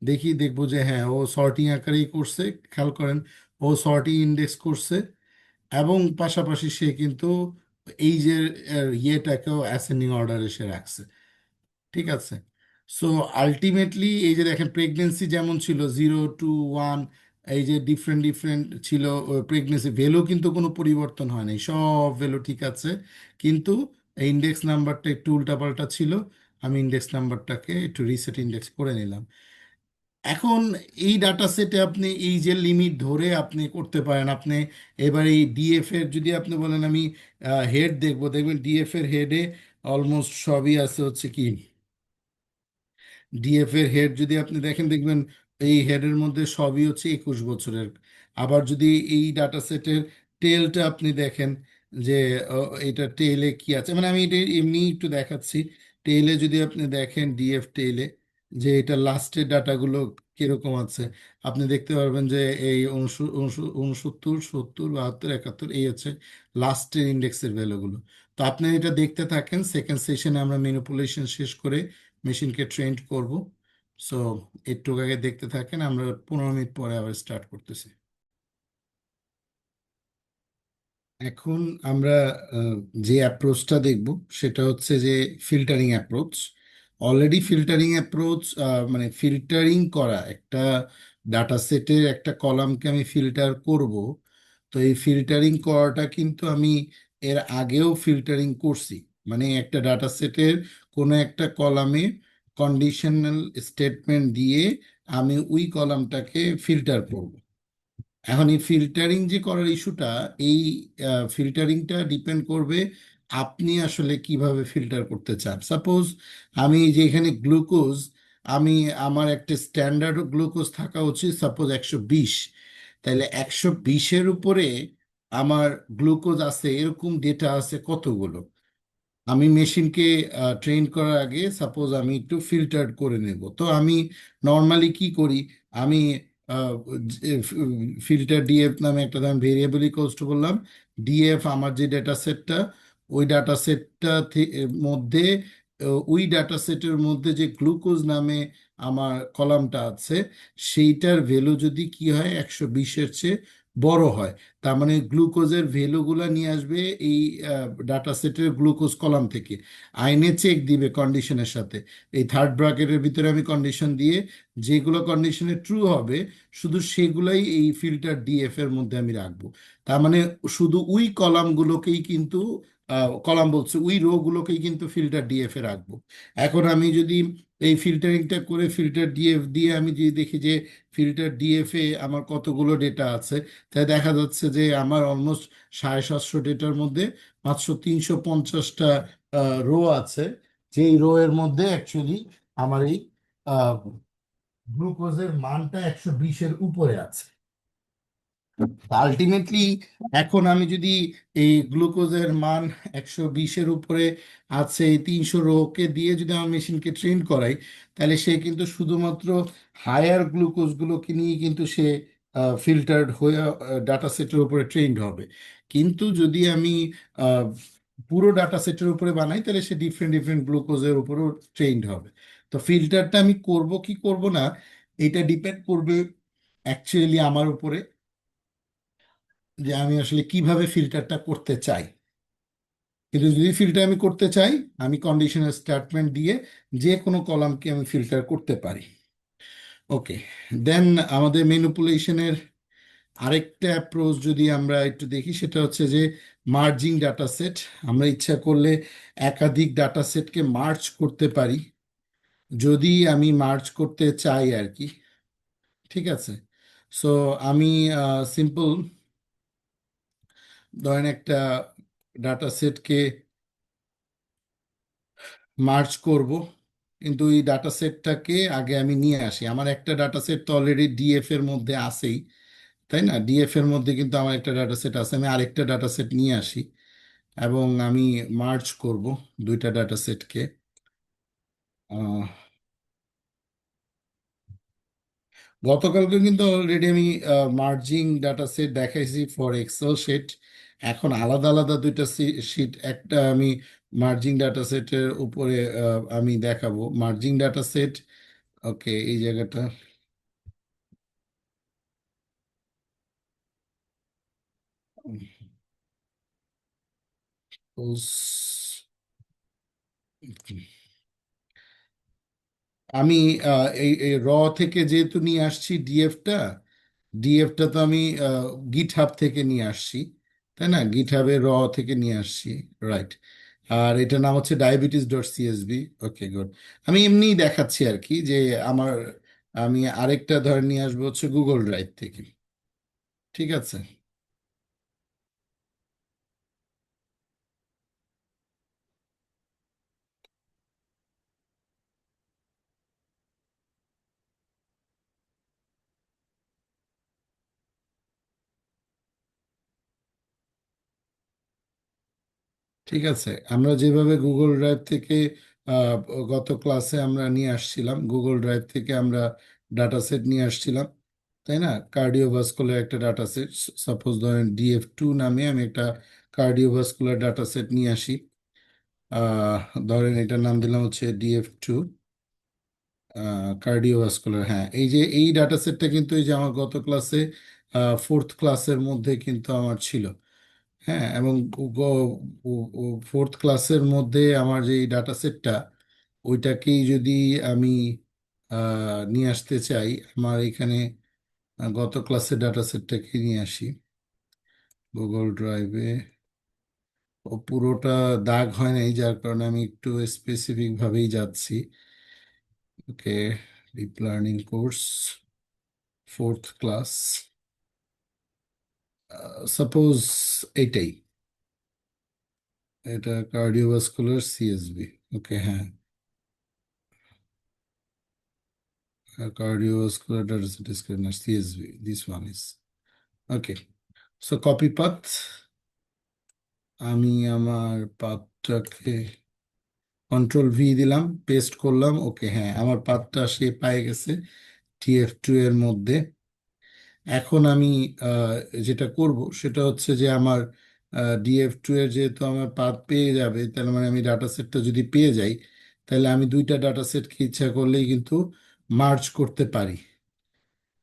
দেখি, দেখবো যে হ্যাঁ, ও সর্টিং আকারেই করছে, খেয়াল করেন, ও সর্টিং ইন্ডেক্স করছে, এবং পাশাপাশি সে কিন্তু এই যে ইয়েটাকেও অ্যাসেন্ডিং অর্ডারে সে রাখছে। ঠিক আছে। সো আলটিমেটলি এই যে দেখেন প্রেগনেন্সি যেমন ছিল 0 to 1, এই যে ডিফারেন্ট ডিফারেন্ট ছিল প্রেগনেন্সি ভ্যালু, কিন্তু কোনো পরিবর্তন হয় নাই, সব ভ্যালু ঠিক আছে। কিন্তু ইন্ডেক্স নাম্বারটা একটু উল্টাপাল্টা ছিল, আমি ইন্ডেক্স নাম্বারটাকে একটু রিসেট ইন্ডেক্স করে নিলাম। এখন এই ডাটা সেটে আপনি এই যে লিমিট ধরে আপনি করতে পারেন। আপনি এবার এই ডিএফ এর যদি আপনি বলেন আমি হেড দেখবো, দেখবেন ডিএফ এর হেডে অলমোস্ট সবই আছে হচ্ছে কি, ডিএফ এর হেড যদি আপনি দেখেন, দেখবেন এই হেডের মধ্যে সবই হচ্ছে 21 বছরের। আবার যদি এই ডাটা সেটের টেলটা আপনি দেখেন, যে এটা টেলে কি আছে, মানে আমি এটা এমনি একটু দেখাচ্ছি। টেলে যদি আপনি দেখেন ডিএফ টেলে, যে এটা লাস্টের ডাটাগুলো কিরকম আছে, আপনি দেখতে পারবেন যে এই 69, 70, 72, 71 এই হচ্ছে লাস্টের ইন্ডেক্সের ভ্যালুগুলো। তো আপনি এটা দেখতে থাকেন, সেকেন্ড সেশনে আমরা ম্যানিপুলেশন শেষ করে মেশিনকে ট্রেন্ড করব। সো একটু আগে দেখতে থাকেন, আমরা 15 মিনিট পরে আবার স্টার্ট করতেছি। এখন আমরা আহ, যে অ্যাপ্রোচটা দেখব সেটা হচ্ছে যে filtering approach. Already filtering approach মানে ফিল্টারিং করা একটা ডাটা সেটের একটা কলামকে আমি ফিল্টার করব। তো এই ফিল্টারিং করাটা কিন্তু আমি এর আগেও ফিল্টারিং করছি, মানে একটা ডাটা সেটের কোনো একটা কলামে কন্ডিশনাল স্টেটমেন্ট দিয়ে আমি ওই কলামটাকে ফিল্টার করব। এখন এই ফিল্টারিং যে করার ইস্যুটা, এই ফিল্টারিংটা ডিপেন্ড করবে আপনি আসলে কিভাবে ফিল্টার করতে চান। সাপোজ আমি যে এখানে গ্লুকোজ, আমি আমার একটা স্ট্যান্ডার্ড গ্লুকোজ থাকা উচিত সাপোজ 120, তাহলে 120-এর উপরে আমার গ্লুকোজ আছে এরকম ডেটা আছে কতগুলো। আমি মেশিনকে ট্রেন করার আগে সাপোজ আমি একটু ফিল্টার করে নেব, তো আমি নর্মালি কি করি, আমি ফিল্টার ডিএফ নামে একটা ভেরিয়েবল ইকুয়ালস টু বললাম, ডিএফ আমার যে ডেটা সেটটা, ওই ডাটা সেটটা মধ্যে ওই ডাটা সেটের মধ্যে যে গ্লুকোজ নামে আমার কলামটা আছে, সেইটার ভ্যালু যদি কি হয় 120-এর চেয়ে বড় হয়, তার মানে গ্লুকোজের ভ্যালুগুলো নিয়ে আসবে এই ডাটা সেটের গ্লুকোজ কলাম থেকে, আইনে চেক দিবে কন্ডিশনের সাথে। এই থার্ড ব্র্যাকেটের ভিতরে আমি কন্ডিশন দিয়ে যেগুলো কন্ডিশনে ট্রু হবে, শুধু সেগুলাই এই ফিল্টার ডিএফ এর মধ্যে আমি রাখবো। তার মানে শুধু ওই কলামগুলোকেই কিন্তু, কলাম বলছে ওই রো গুলোকেই কিন্তু ফিল্টার ডিএফ এ রাখবো। এখন আমি যদি এই ফিল্টারিংটা করে ফিল্টার ডিএফ দিয়ে আমি যদি দেখি যে ফিল্টার ডিএফ এ আমার কতগুলো ডেটা আছে, তাই দেখা যাচ্ছে যে আমার অলমোস্ট 750 ডেটার মধ্যে মাত্র 350টা রো আছে, যেই রো এর মধ্যে অ্যাকচুয়ালি আমার এই গ্লুকোজের মানটা 120-এর উপরে আছে। আলটিমেটলি এখন আমি যদি এই গ্লুকোজের মান 120-এর উপরে আছে, এই 300 রোকে দিয়ে যদি আমার মেশিনকে ট্রেন করাই, তাহলে সে কিন্তু শুধুমাত্র হায়ার গ্লুকোজগুলোকে নিয়ে কিন্তু সে ফিল্টার্ড হয়ে ডাটা সেটের উপরে ট্রেন্ড হবে। কিন্তু যদি আমি আহ, পুরো ডাটা সেটের উপরে বানাই, তাহলে সে ডিফারেন্ট ডিফারেন্ট গ্লুকোজের উপরেও ট্রেন্ড হবে। তো ফিল্টারটা আমি করব কি করব না, এটা ডিপেন্ড করবে অ্যাকচুয়ালি আমার উপরে, যে আমি আসলে কিভাবে ফিল্টারটা করতে চাই। কিন্তু যদি ফিল্টার আমি করতে চাই, আমি কন্ডিশনাল স্টেটমেন্ট দিয়ে যে কোনো কলামকে আমি ফিল্টার করতে পারি। ওকে, দেন আমাদের ম্যানিপুলেশনের আরেকটা অ্যাপ্রোচ যদি আমরা একটু দেখি, সেটা হচ্ছে যে মার্জিং ডাটা সেট। আমরা ইচ্ছা করলে একাধিক ডাটা সেটকে মার্জ করতে পারি, যদি আমি মার্জ করতে চাই আর কি। ঠিক আছে, সো আমি সিম্পল ধরেন একটা ডাটা সেটকে মার্জ করব, কিন্তু এই ডাটা সেটটাকে আগে আমি নিয়ে আসি। আমার একটা ডাটা সেট তো অলরেডি ডিএফ এর মধ্যে আছেই, তাই না? ডিএফ এর মধ্যে কিন্তু আমার একটা ডাটা সেট আছে, আমি আরেকটা ডাটা সেট নিয়ে আসি এবং আমি মার্জ করব দুইটা ডাটা সেটকে। গতকালকে কিন্তু অলরেডি আমি মার্জিং ডাটা সেট দেখাইছি ফর এক্সেল শিট। এখন আলাদা আলাদা দুইটা শিট, একটা আমি মার্জিং ডাটা সেটের উপরে আমি দেখাবো মার্জিং ডাটা সেট। ওকে, এই জায়গাটা আমি এই র থেকে যেহেতু নিয়ে আসছি ডিএফটা, ডিএফটা তো আমি গিট হাব থেকে নিয়ে আসছি, তাই না? গিট হাবে র থেকে নিয়ে আসছি, রাইট। আর এটার নাম হচ্ছে diabetes.csv। ওকে, গুড। আমি এমনি দেখাচ্ছি আর কি যে আমার, আমি আরেকটা ধরে নিয়ে আসবো হচ্ছে গুগল ড্রাইভ থেকে। ঠিক আছে, ঠিক আছে। আমরা যেভাবে গুগল ড্রাইভ থেকে আহ, গত ক্লাসে আমরা নিয়ে আসছিলাম, গুগল ড্রাইভ থেকে আমরা ডাটা সেট নিয়ে আসছিলাম, তাই না? কার্ডিওভাস্কুলার একটা ডাটা সেট, সাপোজ ধরেন ডিএফ2 নামে আমি একটা কার্ডিওভাস্কুলার ডাটা সেট নিয়ে আসি। আহ, ধরেন এটার নাম দিলাম হচ্ছে ডিএফ2 কার্ডিওভাস্কুলার। হ্যাঁ, এই যে এই ডাটা সেটটা কিন্তু এই যে আমার গত ক্লাসে ফোর্থ ক্লাসের মধ্যে কিন্তু আমার ছিল। হ্যাঁ, এবং ফোর্থ ক্লাসের মধ্যে আমার যে ডাটা সেটটা, ওইটাকেই যদি আমি নিয়ে আসতে চাই, আমার এখানে গত ক্লাসের ডাটা সেটটাকে নিয়ে আসি গুগল ড্রাইভে। ও পুরোটা দাগ হয় নাই, যার কারণে আমি একটু স্পেসিফিক ভাবেই যাচ্ছি। Okay, deep learning course, fourth class, suppose এইটাই, এটা কার্ডিওভাস্কুলার সিএসবি। ওকে, হ্যাঁ, cardiovascular data scanner CSV. This one is okay. So copy path, আমি আমার পাথটাকে কন্ট্রোল V দিলাম, পেস্ট করলাম। ওকে, হ্যাঁ, আমার পাথটা সে পায়ে গেছে TF2 এর মধ্যে। এখন আমি আহ, যেটা করব সেটা হচ্ছে যে আমার DF2 এর যেহেতু আমার পাথ পেয়ে যাবে, তাহলে মানে আমি ডাটা সেটটা যদি পেয়ে যাই, তাহলে আমি দুইটা ডাটা সেটকে ইচ্ছা করলেই কিন্তু মার্জ করতে পারি।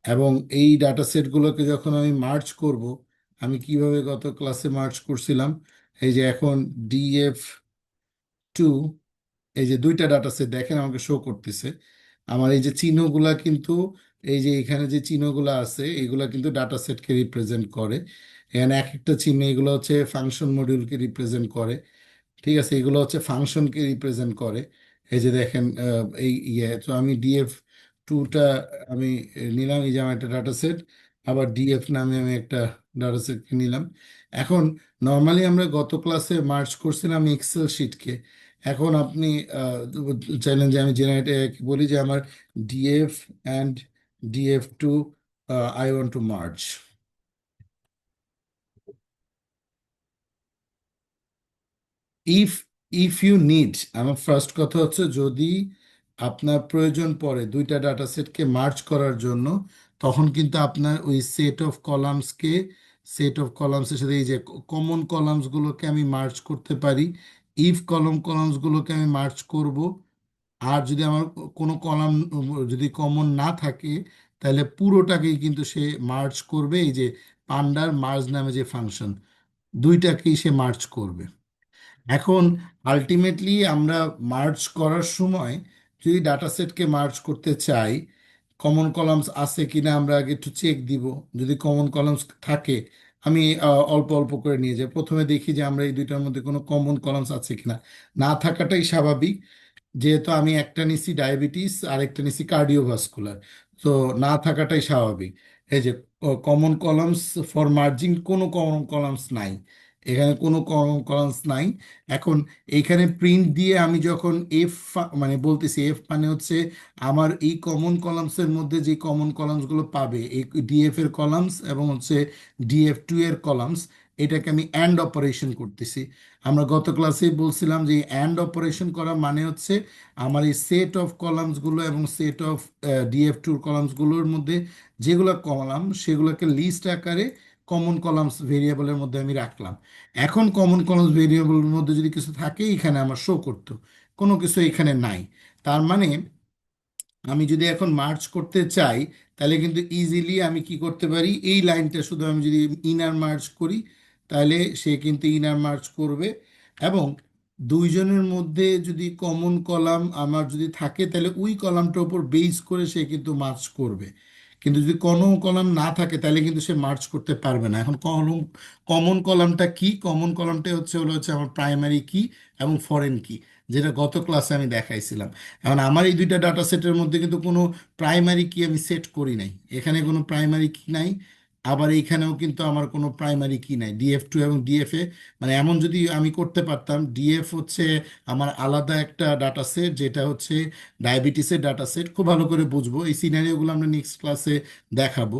এবং এই ডাটা সেটগুলোকে যখন আমি মার্জ করব, আমি কিভাবে গত ক্লাসে মার্জ করছিলাম, এই যে এখন DF2, এই যে দুইটা ডাটা সেট দেখেন আমাকে শো করতেছে। আমার এই যে চিহ্নগুলা কিন্তু, এই যে এখানে যে চিহ্নগুলো আছে, এগুলা কিন্তু ডাটা সেটকে রিপ্রেজেন্ট করে। এখানে এক একটা চিহ্ন, এগুলো হচ্ছে ফাংশন মডিউলকে রিপ্রেজেন্ট করে। ঠিক আছে, এগুলো হচ্ছে ফাংশনকে রিপ্রেজেন্ট করে। এই যে দেখেন এই ইয়ে, তো আমি DF2টা আমি নিলাম, এই যে আমার একটা ডাটা সেট। আবার ডিএফ নামে আমি একটা ডাটা সেটকে নিলাম। এখন নর্মালি আমরা গত ক্লাসে মার্চ করছিলাম এক্সেল শিটকে, এখন আপনি আহ, চাইলেন যে আমি জেনারেটে বলি যে আমার DF and DF two I want to merge. If if you need, আমার ফার্স্ট কথা হচ্ছে যদি আপনার প্রয়োজন পড়ে দুইটা ডাটা সেটকে মার্জ করার জন্য, তখন কিন্তু আপনার ওই সেট অফ কলামসের সাথে এই যে কমন কলামসগুলোকে আমি মার্জ করতে পারি। ইফ কলামসগুলোকে আমি মার্জ করব। আর যদি আমার কোনো কলাম যদি কমন না থাকে, তাহলে পুরোটাকেই কিন্তু সে মার্জ করবে, এই যে পান্ডার মার্জ নামে যে ফাংশন, দুইটাকেই সে মার্জ করবে। এখন আলটিমেটলি আমরা মার্জ করার সময় যদি ডাটা সেটকে মার্জ করতে চাই, কমন কলামস আছে কিনা আমরা আগে একটু চেক দিব। যদি কমন কলামস থাকে, আমি অল্প অল্প করে নিয়ে যাই, প্রথমে দেখি যে আমরা এই দুইটার মধ্যে কোনো কমন কলামস আছে কিনা। না থাকাটাই স্বাভাবিক, যেহেতু আমি একটা নিছি ডায়াবেটিস আর একটা নিছি কার্ডিওভাস্কুলার, তো না থাকাটাই স্বাভাবিক। এই যে কমন কলামস ফর মার্জিং, কোনো কমন কলামস নাই, এখানে কোনো কমন কলামস নাই। এখন এইখানে প্রিন্ট দিয়ে আমি যখন মানে বলতেছি, এফ মানে হচ্ছে আমার এই কমন কলামসের মধ্যে যে কমন কলামসগুলো পাবে, এই ডিএফ এর কলামস এবং হচ্ছে ডিএফ2 এর কলামস, এটাকে আমি অ্যান্ড অপারেশন করতেছি। আমরা গত ক্লাসে বলছিলাম যে অ্যান্ড অপারেশন করা মানে হচ্ছে আমার এই সেট অফ কলামসগুলো এবং সেট অফ ডিএফ2 কলামসগুলোর মধ্যে যেগুলো কলাম, সেগুলোকে লিস্ট আকারে কমন কলামস ভেরিয়েবলের মধ্যে আমি রাখলাম। এখন কমন কলামস ভেরিয়েবলের মধ্যে যদি কিছু থাকে, এখানে আমার শো করতো, কোনো কিছু এখানে নাই। তার মানে আমি যদি এখন মার্চ করতে চাই, তাহলে কিন্তু ইজিলি আমি কি করতে পারি, এই লাইনটা শুধু আমি যদি ইনার মার্চ করি, তাহলে সে কিন্তু ইনার মার্চ করবে। এবং দুইজনের মধ্যে যদি কমন কলাম আমার যদি থাকে, তাহলে ওই কলামটার উপর বেস করে সে কিন্তু মার্চ করবে। কিন্তু যদি কোনো কলাম না থাকে, তাহলে কিন্তু সে মার্চ করতে পারবে না। এখন কমন কলামটা কি? কমন কলামটা হচ্ছে আমার প্রাইমারি কি এবং ফরেন কি, যেটা গত ক্লাসে আমি দেখাইছিলাম। এখন আমার এই দুইটা ডাটা সেটের মধ্যে কিন্তু কোনো প্রাইমারি কি আমি সেট করি নাই, এখানে কোনো প্রাইমারি কি নাই। আবার এইখানেও কিন্তু আমার কোনো প্রাইমারি কি নাই, ডিএফ2 এবং ডিএফএ। মানে এমন যদি আমি করতে পারতাম, ডিএফ হচ্ছে আমার আলাদা একটা ডাটা সেট, যেটা হচ্ছে ডায়াবেটিসের ডাটা সেট, খুব ভালো করে বুঝবো, এই সিনারিওগুলো আমরা নেক্সট ক্লাসে দেখাবো।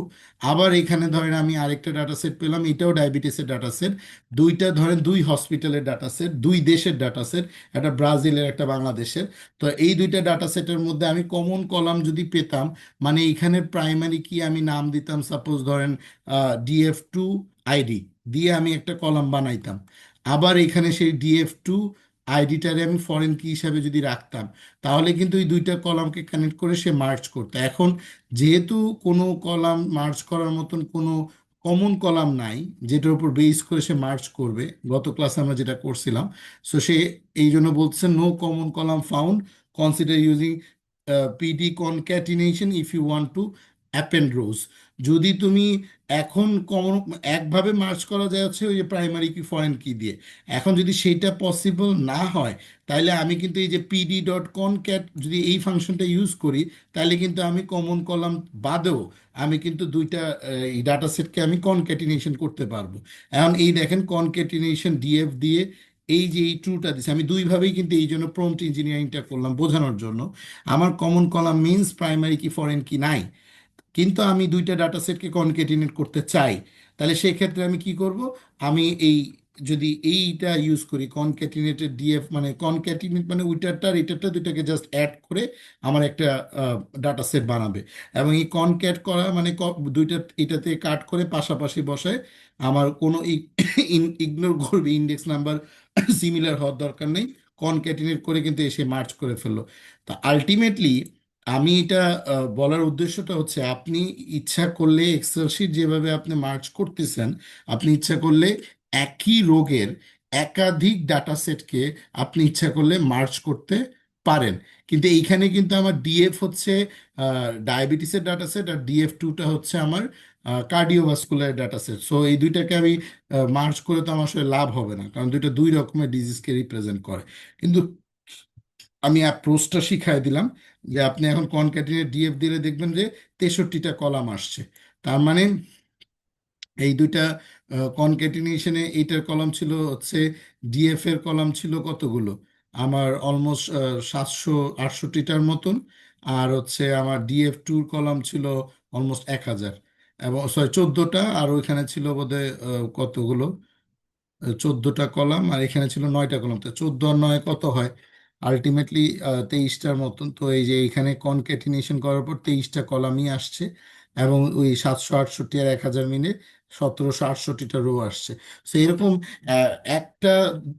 আবার এখানে ধরেন আমি আরেকটা ডাটা সেট পেলাম, এটাও ডায়াবেটিসের ডাটা সেট। দুইটা ধরেন দুই হসপিটালের ডাটা সেট, দুই দেশের ডাটা সেট, একটা ব্রাজিলের একটা বাংলাদেশের। তো এই দুইটা ডাটা সেটের মধ্যে আমি কমন কলাম যদি পেতাম, মানে এইখানে প্রাইমারি কি আমি নাম দিতাম, সাপোজ ধরেন ডিএফ2 আইডি দিয়ে আমি একটা কলাম বানাইতাম। আবার এখানে সেই ডিএফ2 আইডিটারে আমি ফরেন কি হিসাবে যদি রাখতাম, তাহলে কিন্তু এই দুইটা কলামকে কানেক্ট করে সে মার্চ করতো। এখন যেহেতু কোনো কলাম মার্চ করার মতন কোনো কমন কলাম নাই যেটার উপর বেস করে সে মার্চ করবে, গত ক্লাসে আমরা যেটা করছিলাম, সো সে এই জন্য বলছে no common column found, consider using PD concatenation if you want to append rows. যদি তুমি এখন কমন একভাবে মার্চ করা যায় হচ্ছে ওই যে প্রাইমারি কি ফরেন কি দিয়ে, এখন যদি সেইটা পসিবল না হয়, তাহলে আমি কিন্তু এই যে pd.concat যদি এই ফাংশনটা ইউজ করি, তাহলে কিন্তু আমি কমন কলাম বাদেও আমি কিন্তু দুইটা এই ডাটা সেটকে আমি কনক্যাটিনেশন করতে পারবো। এখন এই দেখেন কনক্যাটিনেশন ডিএফ দিয়ে এই যে এই ট্রুটা দিছে, আমি দুইভাবেই কিন্তু এই জন্য প্রম্পট ইঞ্জিনিয়ারিংটা করলাম বোঝানোর জন্য। আমার কমন কলাম মিন্স প্রাইমারি কি ফরেন কি নাই, কিন্তু আমি দুইটা ডাটা সেটকে কনকেটিনেট করতে চাই। তাহলে সেই ক্ষেত্রে আমি কি করব, আমি এই যদি এইটা ইউজ করি কনক্যাটিনেটেড ডিএফ, মানে কনক্যাটিনেট মানে ওইটারটা আর এটারটা দুইটাকে জাস্ট অ্যাড করে আমার একটা ডাটা সেট বানাবে। এবং এই কনক্যাট করা মানে দুইটা এটাতে কাট করে পাশাপাশি বসায়, আমার কোনো ইগনোর করবে, ইন্ডেক্স নাম্বার সিমিলার হওয়ার দরকার নেই, কনক্যাটিনেট করে কিন্তু এসে মার্চ করে ফেললো। তা আলটিমেটলি আমি এটা বলার উদ্দেশ্যটা হচ্ছে, আপনি ইচ্ছা করলে এক্সেল শিট যেভাবে আপনি মার্চ করতেছেন, আপনি ইচ্ছা করলে একই রোগের একাধিক ডাটা সেটকে আপনি ইচ্ছা করলে মার্চ করতে পারেন। কিন্তু এইখানে কিন্তু আমার ডিএফ হচ্ছে ডায়াবেটিসের ডাটা সেট, আর ডিএফ2টা হচ্ছে আমার কার্ডিওভাস্কুলার ডাটা সেট। সো এই দুইটাকে আমি মার্চ করে তো আমার আসলে লাভ হবে না, কারণ দুইটা দুই রকমের ডিজিজকে রিপ্রেজেন্ট করে। কিন্তু আমি অ্যাপ্রোচটা শিখাই দিলাম, যে আপনি এখন কনক্যাটিনেট ডিএফ দিলে দেখবেন যে 63টা কলাম আসছে। তার মানে এই দুইটা কনক্যাটিনেশনে এইটার কলাম ছিল হচ্ছে, ডিএফ এর কলাম ছিল কতগুলো, আমার অলমোস্ট 768টার মতন। আর হচ্ছে আমার DF2 কলাম ছিল অলমোস্ট 1000, এবং সরি 14টা, আর ওইখানে ছিল বোধহয় কতগুলো, 14টা কলাম, আর এখানে ছিল 9টা কলাম। তো 14 আর 9 কত হয়, আলটিমেটলি 23টার মতন। তো এই যে এখানে কনক্যাটিনেশন করার পর 23টা কলামই আসছে, এবং ওই 768 আর 1000 মিলে 1768টা রো আসছে। তো এরকম একটা,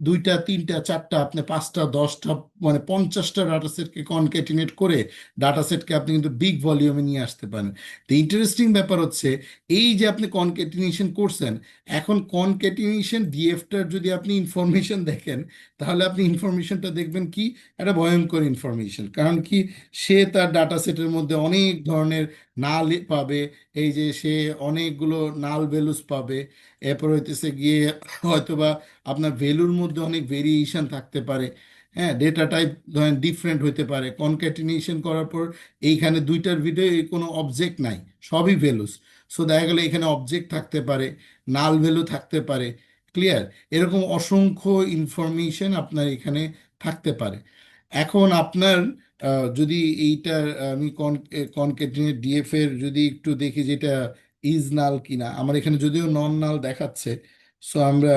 দুইটা, তিনটা, চারটা, আপনি পাঁচটা, 10টা, মানে 50টা ডাটা সেটকে কনক্যাটিনেট করে ডাটা সেটকে আপনি কিন্তু বিগ ভলিউমে নিয়ে আসতে পারেন। তো ইন্টারেস্টিং ব্যাপার হচ্ছে, এই যে আপনি কনক্যাটিনেশন করছেন, এখন কনক্যাটিনেশন ডিএফটার যদি আপনি ইনফরমেশন দেখেন, তাহলে আপনি ইনফরমেশনটা দেখবেন কি, একটা ভয়ঙ্কর ইনফরমেশন। কারণ কি, সে তার ডাটা সেটের মধ্যে অনেক ধরনের নাল পাবে। এই যে সে অনেকগুলো নাল ভ্যালুস পাবে। এরপর হইতেছে গিয়ে হয়তোবা আপনার ভ্যালুর মধ্যে অনেক ভেরিয়েশন থাকতে পারে। হ্যাঁ, ডেটা টাইপ ধরেন ডিফারেন্ট হতে পারে কনক্যাটিনেশন করার পর। এইখানে দুইটার ভিতরে কোনো অবজেক্ট নাই, সবই ভ্যালুস। সো দেখা গেলো এখানে অবজেক্ট থাকতে পারে, নাল ভ্যালু থাকতে পারে। ক্লিয়ার? এরকম অসংখ্য ইনফরমেশন আপনার এখানে থাকতে পারে। এখন আপনার যদি এইটার আমি কনকেটিনেট ডিএফ এর যদি একটু দেখি যেটা ইজ নাল কিনা, আমার এখানে যদিও নন নাল দেখাচ্ছে। সো আমরা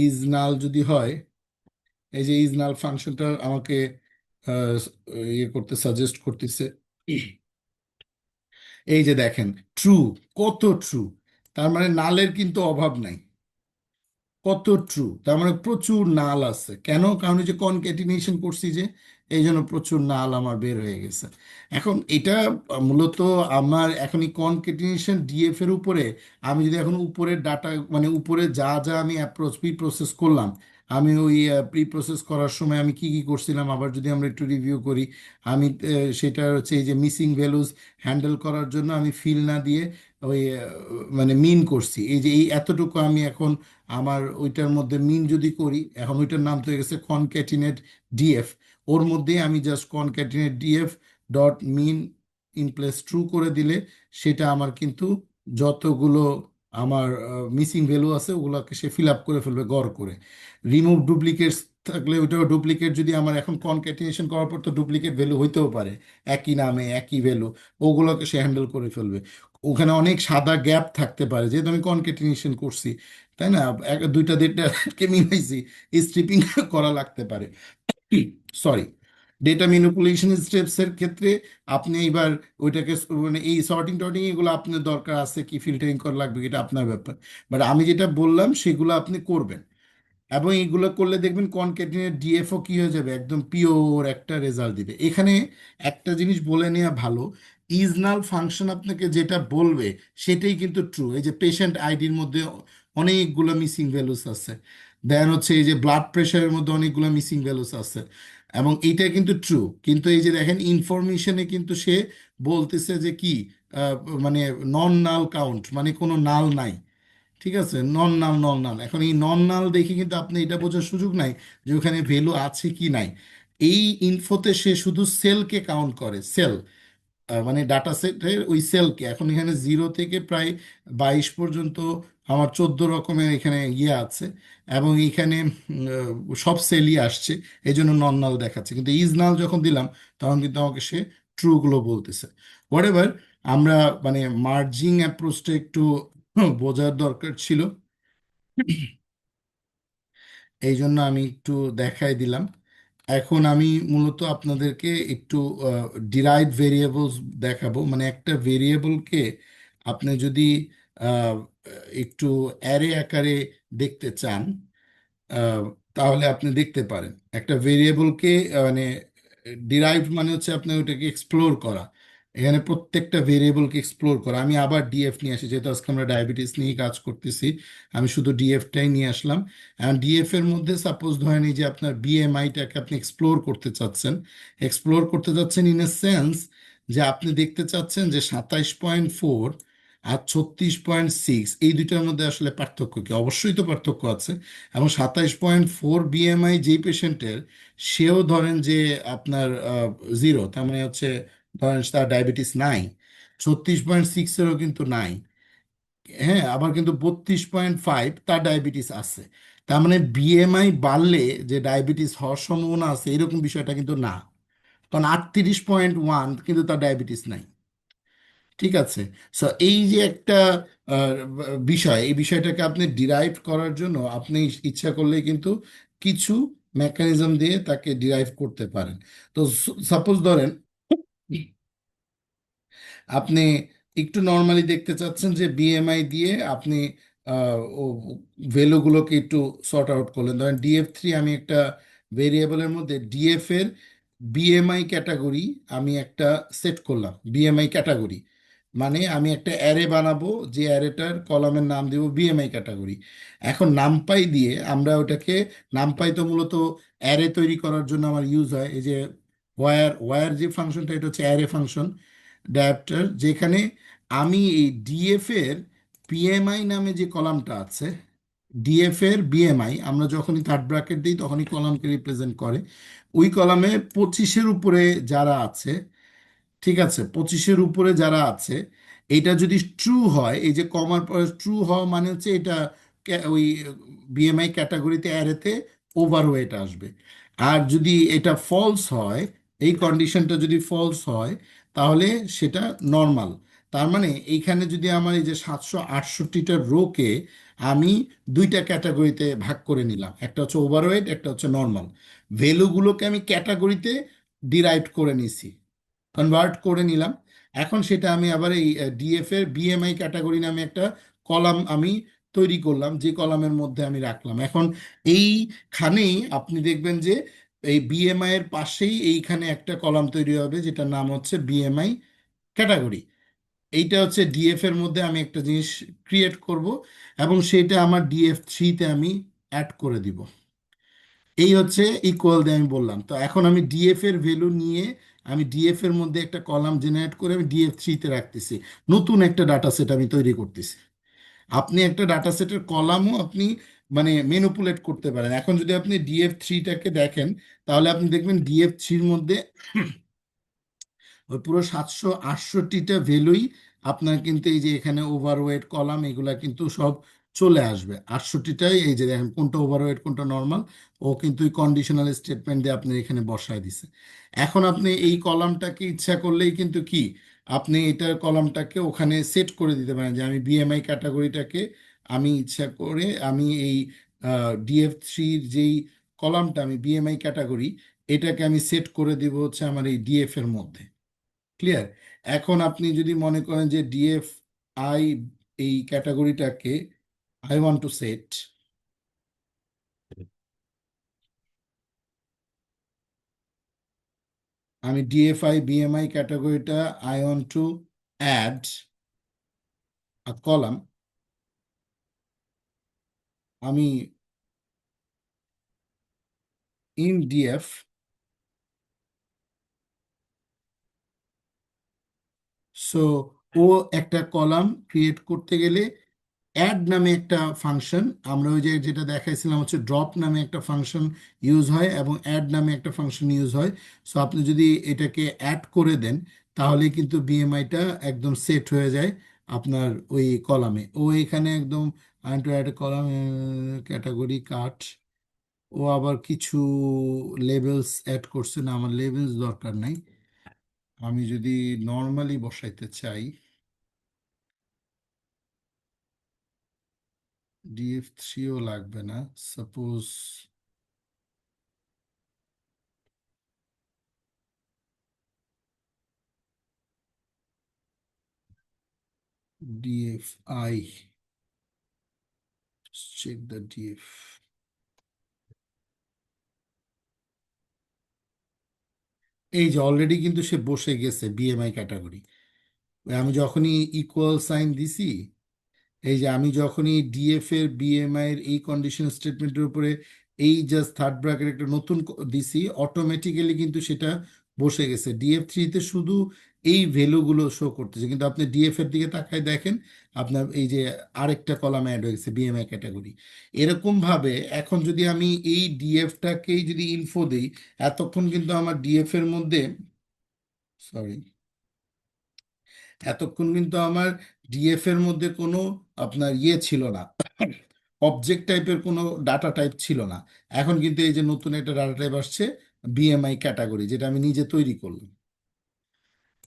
ইজ নাল যদি হয়, এই যে ইজ নাল ফাংশনটা আমাকে আহ, ইয়ে করতে সাজেস্ট করতেছে। এই যে দেখেন, ট্রু, কত ট্রু! তার মানে নালের কিন্তু অভাব নাই। কত ট্রু! তার মানে প্রচুর নাল আছে। কেন? কারণ এই যে কনক্যাটিনেশন করছি, যে এই জন্য প্রচুর নাল আমার বের হয়ে গেছে। এখন এটা মূলত আমার এখন এই কনক্যাটিনেশন ডিএফ এর উপরে, আমি যদি এখন উপরের ডাটা, মানে উপরে যা যা আমি অ্যাপ্রোচ প্রি প্রসেস করলাম, আমি ওই প্রি প্রসেস করার সময় আমি কি কি করছিলাম, আবার যদি আমরা একটু রিভিউ করি। আমি সেটা হচ্ছে এই যে মিসিং ভ্যালুজ হ্যান্ডেল করার জন্য আমি ফিল না দিয়ে ওই মানে মিন করছি। এই যে এই এতটুকু আমি এখন আমার ওইটার মধ্যে মিন যদি করি, এখন ওইটার নাম তো হয়ে গেছে কনক্যাটিনেট ডিএফ। ওর মধ্যে আমি just concatenate DF dot mean in place true করে দিলে, সেটা আমার কিন্তু যতগুলো আমার মিসিং ভ্যালু আছে ওগুলোকে সে ফিল আপ করে ফেলবে গড় করে। রিমুভ ডুপ্লিকেটস থাকলে ওইটাও ডুপ্লিকেট, যদি আমার এখন কনক্যাটিনেশন করার পর তো ডুপ্লিকেট ভ্যালু হইতেও পারে, একই নামে একই ভ্যালু, ওগুলোকে সে হ্যান্ডেল করে ফেলবে। ওখানে অনেক সাদা গ্যাপ থাকতে পারে, যেহেতু আমি কনক্যাটিনেশন করছি, তাই না? দুইটা দেড়টাকে মিলাইছি, স্ট্রিপিং করা লাগতে পারে। সরি, ডেটা ম্যানিপুলেশন স্টেপস এর ক্ষেত্রে আপনি এবার ওইটাকে মানে এই সর্টিং টর্টিং এগুলো আপনার দরকার আছে কি, ফিল্টারিং করা লাগবে, এটা আপনার ব্যাপার। বাট আমি যেটা বললাম সেগুলো আপনি করবেন, এবং এগুলো করলে দেখবেন কনক্যাটিনেট ডিএফও কি হয়ে যাবে, একদম পিওর একটা রেজাল্ট দিবে। এখানে একটা জিনিস বলে নেওয়া ভালো, ইজনাল ফাংশন আপনাকে যেটা বলবে সেটাই কিন্তু ট্রু। এই যে পেশেন্ট আইডির মধ্যে অনেকগুলো মিসিং ভ্যালুস আছে, দেন হচ্ছে এই যে ব্লাড প্রেশারের মধ্যে অনেকগুলো মিসিং ভ্যালুস আছে, এবং এইটা কিন্তু ট্রু। কিন্তু এই যে দেখেন ইনফরমেশনে কিন্তু সে বলতেছে যে কি, আহ, মানে নন নাল কাউন্ট, মানে কোনো নাল নাই। ঠিক আছে, নন নাল, নন নাল। এখন এই নন নাল দেখে কিন্তু আপনি এটা বোঝার সুযোগ নাই যে ওখানে ভ্যালু আছে কি নাই। এই ইনফোতে সে শুধু সেলকে কাউন্ট করে, সেল, মানে ডাটা সেটের ওই সেলকে। এখন এখানে 0 থেকে প্রায় 22 পর্যন্ত আমার 14 রকমের এখানে ইয়ে আছে, এবং এখানে সব সেলই আসছে, এই জন্য নন নাল দেখাচ্ছে। কিন্তু ইজ নাল যখন দিলাম, তখন কিন্তু আমাকে সে ট্রুগুলো বলতেছে। হোয়াট এভার, আমরা মানে মার্জিং অ্যাপ্রোচটা একটু বোঝার দরকার ছিল, এই জন্য আমি একটু দেখাই দিলাম। এখন আমি মূলত আপনাদেরকে একটু ডিরাইভড ভেরিয়েবলস দেখাবো। মানে একটা ভেরিয়েবলকে আপনি যদি আহ, একটু অ্যারে আকারে দেখতে চান, আহ, তাহলে আপনি দেখতে পারেন একটা ভেরিয়েবলকে, মানে ডিরাইভড মানে হচ্ছে আপনি ওটাকে এক্সপ্লোর করা। এখানে প্রত্যেকটা ভেরিয়েবলকে এক্সপ্লোর করা। আমি আবার ডিএফ নিয়ে আসি, যেহেতু আজকে আমরা ডায়াবেটিস নিয়ে কাজ করতেছি, আমি শুধু ডিএফটাই নিয়ে আসলাম। এখন ডিএফ এর মধ্যে সাপোজ ধরেন এই যে আপনার বিএমআইটাকে আপনি এক্সপ্লোর করতে চাচ্ছেন। এক্সপ্লোর করতে চাচ্ছেন ইন এ সেন্স যে আপনি দেখতে চাচ্ছেন যে 27.4 আর 36.6 এই দুইটার মধ্যে আসলে পার্থক্য কি। অবশ্যই তো পার্থক্য আছে। এবং 27.4 বিএমআই যেই পেশেন্টের, সেও ধরেন যে আপনার 0, তার মানে হচ্ছে ধরেন তার ডায়াবেটিস নাই। 36.6-এরও কিন্তু নাই। হ্যাঁ, আবার কিন্তু 32.5 তার ডায়াবেটিস আছে। তার মানে বিএমআই বাড়লে যে ডায়াবেটিস হওয়ার সম্ভাবনা আছে এরকম বিষয়টা কিন্তু না। কারণ 38.1 কিন্তু তার ডায়াবেটিস নাই। ঠিক আছে। সো এই যে একটা আহ, বিষয়, এই বিষয়টাকে আপনি ডিরাইভ করার জন্য আপনি ইচ্ছা করলে কিন্তু কিছু মেকানিজম দিয়ে তাকে ডিরাইভ করতে পারেন। তো সাপোজ ধরেন আপনি একটু নর্মালি দেখতে চাচ্ছেন যে বিএমআই দিয়ে আপনি ভ্যালুগুলোকে একটু সর্ট আউট করলেন। ধরেন ডিএফ 3, আমি একটা ভেরিয়েবলের মধ্যে ডিএফ এর বিএমআই ক্যাটাগরি আমি একটা সেট করলাম। বিএমআই ক্যাটাগরি মানে আমি একটা অ্যারে বানাবো, যে অ্যারেটার কলামের নাম দেব বিএমআই ক্যাটাগরি। এখন নামপাই দিয়ে আমরা ওটাকে, নামপাই তো মূলত অ্যারে তৈরি করার জন্য আমার ইউজ হয়। এই যে ওয়্যার ওয়্যার যে ফাংশনটা, এটা হচ্ছে অ্যারে ফাংশন ডায়াপ্টার, যেখানে আমি এই ডিএফ এর বিএমআই নামে যে কলামটা আছে, ডিএফ এর বিএমআই আমরা যখনই থার্ড ব্র্যাকেট দিই তখনই কলামকে রিপ্রেজেন্ট করে। ওই কলামে 25-এর উপরে যারা আছে, ঠিক আছে, 25-এর উপরে যারা আছে, এটা যদি ট্রু হয়, এই যে কমার পরে ট্রু হওয়া মানে হচ্ছে এটা ওই বিএমআই ক্যাটাগরিতে অ্যারেতে ওভারওয়েট আসবে। আর যদি এটা ফলস হয়, এই কন্ডিশনটা যদি ফলস হয়, তাহলে সেটা নর্মাল। তার মানে এইখানে যদি আমার এই যে 768টা রোকে আমি দুইটা ক্যাটাগরিতে ভাগ করে নিলাম, একটা হচ্ছে ওভারওয়েট, একটা হচ্ছে নর্মাল। ভ্যালুগুলোকে আমি ক্যাটাগরিতে ডিরাইভ করে নিছি, কনভার্ট করে নিলাম। এখন সেটা আমি আবার এই ডিএফ এর বিএমআই ক্যাটাগরি নামে একটা কলাম আমি তৈরি করলাম, যে কলামের মধ্যে আমি রাখলাম। এখন এইখানেই আপনি দেখবেন যে এই বিএমআই এর পাশেই এইখানে একটা কলাম তৈরি হবে যেটার নাম হচ্ছে বিএমআই ক্যাটাগরি। এইটা হচ্ছে ডিএফ এর মধ্যে আমি একটা জিনিস ক্রিয়েট করব, এবং সেটা আমার ডিএফ 3-তে আমি অ্যাড করে দিব। এই হচ্ছে ইকুয়াল দিয়ে আমি বললাম। তো এখন আমি ডিএফ এর ভ্যালু নিয়ে আমি ডিএফ এর মধ্যে একটা কলাম জেনারেট করে আমি ডিএফ 3-তে রাখতেছি। নতুন একটা ডাটা সেট আমি তৈরি করতেছি। আপনি একটা ডাটা সেটের কলামও আপনি মানে ম্যানিপুলেট করতে পারেন। এখন যদি আপনি ডিএফ 3টাকে দেখেন, তাহলে আপনি দেখবেন ডিএফ 3-র মধ্যে ওই পুরো 768টা ভ্যালুই আপনার কিন্তু এই যে এখানে ওভারওয়েট কলাম এগুলা কিন্তু সব চলে আসবে। 68টাই এই যে দেখেন কোনটা ওভারওয়েট কোনটা নর্মাল, ও কিন্তু কন্ডিশনাল স্টেটমেন্ট দিয়ে আপনি এখানে বসায় দিছে। এখন আপনি এই কলামটাকে ইচ্ছা করলেই কিন্তু কি, আপনি এটার কলামটাকে ওখানে সেট করে দিতে পারেন যে আমি বিএমআই ক্যাটাগরিটাকে আমি ইচ্ছা করে আমি এই ডিএফ 3-র যেই কলামটা আমি বিএমআই ক্যাটাগরি, এটাকে আমি সেট করে দিব হচ্ছে আমার এই ডিএফ এর মধ্যে। ক্লিয়ার? এখন আপনি যদি মনে করেন যে ডিএফ আই এই ক্যাটাগরিটাকে আই ওয়ান্ট টু সেট, আমি ডিএফআই বিএমআই ক্যাটাগরিটা I want to add a column, আমি ইন ডিএফ, সো ও একটা কলাম ক্রিয়েট করতে গেলে অ্যাড নামে একটা ফাংশন, আমরা ওই যে যেটা দেখাইছিলাম হচ্ছে ড্রপ নামে একটা ফাংশন ইউজ হয় এবং অ্যাড নামে একটা ফাংশন ইউজ হয়। সো আপনি যদি এটাকে অ্যাড করে দেন তাহলে কিন্তু বিএমআইটা একদম সেট হয়ে যায় আপনার ওই কলামে। ও এখানে একদম to add column category cut, ও আবার কিছু লেবেলস অ্যাড করছে না, আমার লেবেলস দরকার নাই। আমি যদি নর্মালি বসাইতে চাই, ডিএফ 3ও লাগবে না। Suppose DFI, check the DF, এই যে অলরেডি কিন্তু সে বসে গেছে বিএমআই ক্যাটাগরি। আমি যখনই ইকুয়াল সাইন দিছি, এই যে আমি যখনই ডিএফ এর বিএমআই এর এই কন্ডিশন স্টেটমেন্টের উপরে এই জাস্ট থার্ড ব্র্যাকেট একটা নতুন দিছি, অটোমেটিক্যালি কিন্তু সেটা বসে গেছে। ডিএফ 3-তে শুধু এই ভ্যালুগুলো শো করতেছে, কিন্তু আপনি ডিএফ এর দিকে তাকায় দেখেন আপনার এই যে আরেকটা কলাম অ্যাড হয়ে গেছে বিএমআই ক্যাটাগরি। এরকম ভাবে এখন যদি আমি এই ডিএফটাকেই যদি ইনফো দিই, এতক্ষণ কিন্তু আমার ডিএফ এর মধ্যে, সরি, এতক্ষণ কিন্তু আমার ডিএফ এর মধ্যে কোনো আপনার ইয়ে ছিল না, অবজেক্ট টাইপের কোনো ডাটা টাইপ ছিল না। এখন কিন্তু এই যে নতুন একটা ডাটা টাইপ আসছে, বিএমআই ক্যাটাগরি, যেটা আমি নিজে তৈরি করলাম।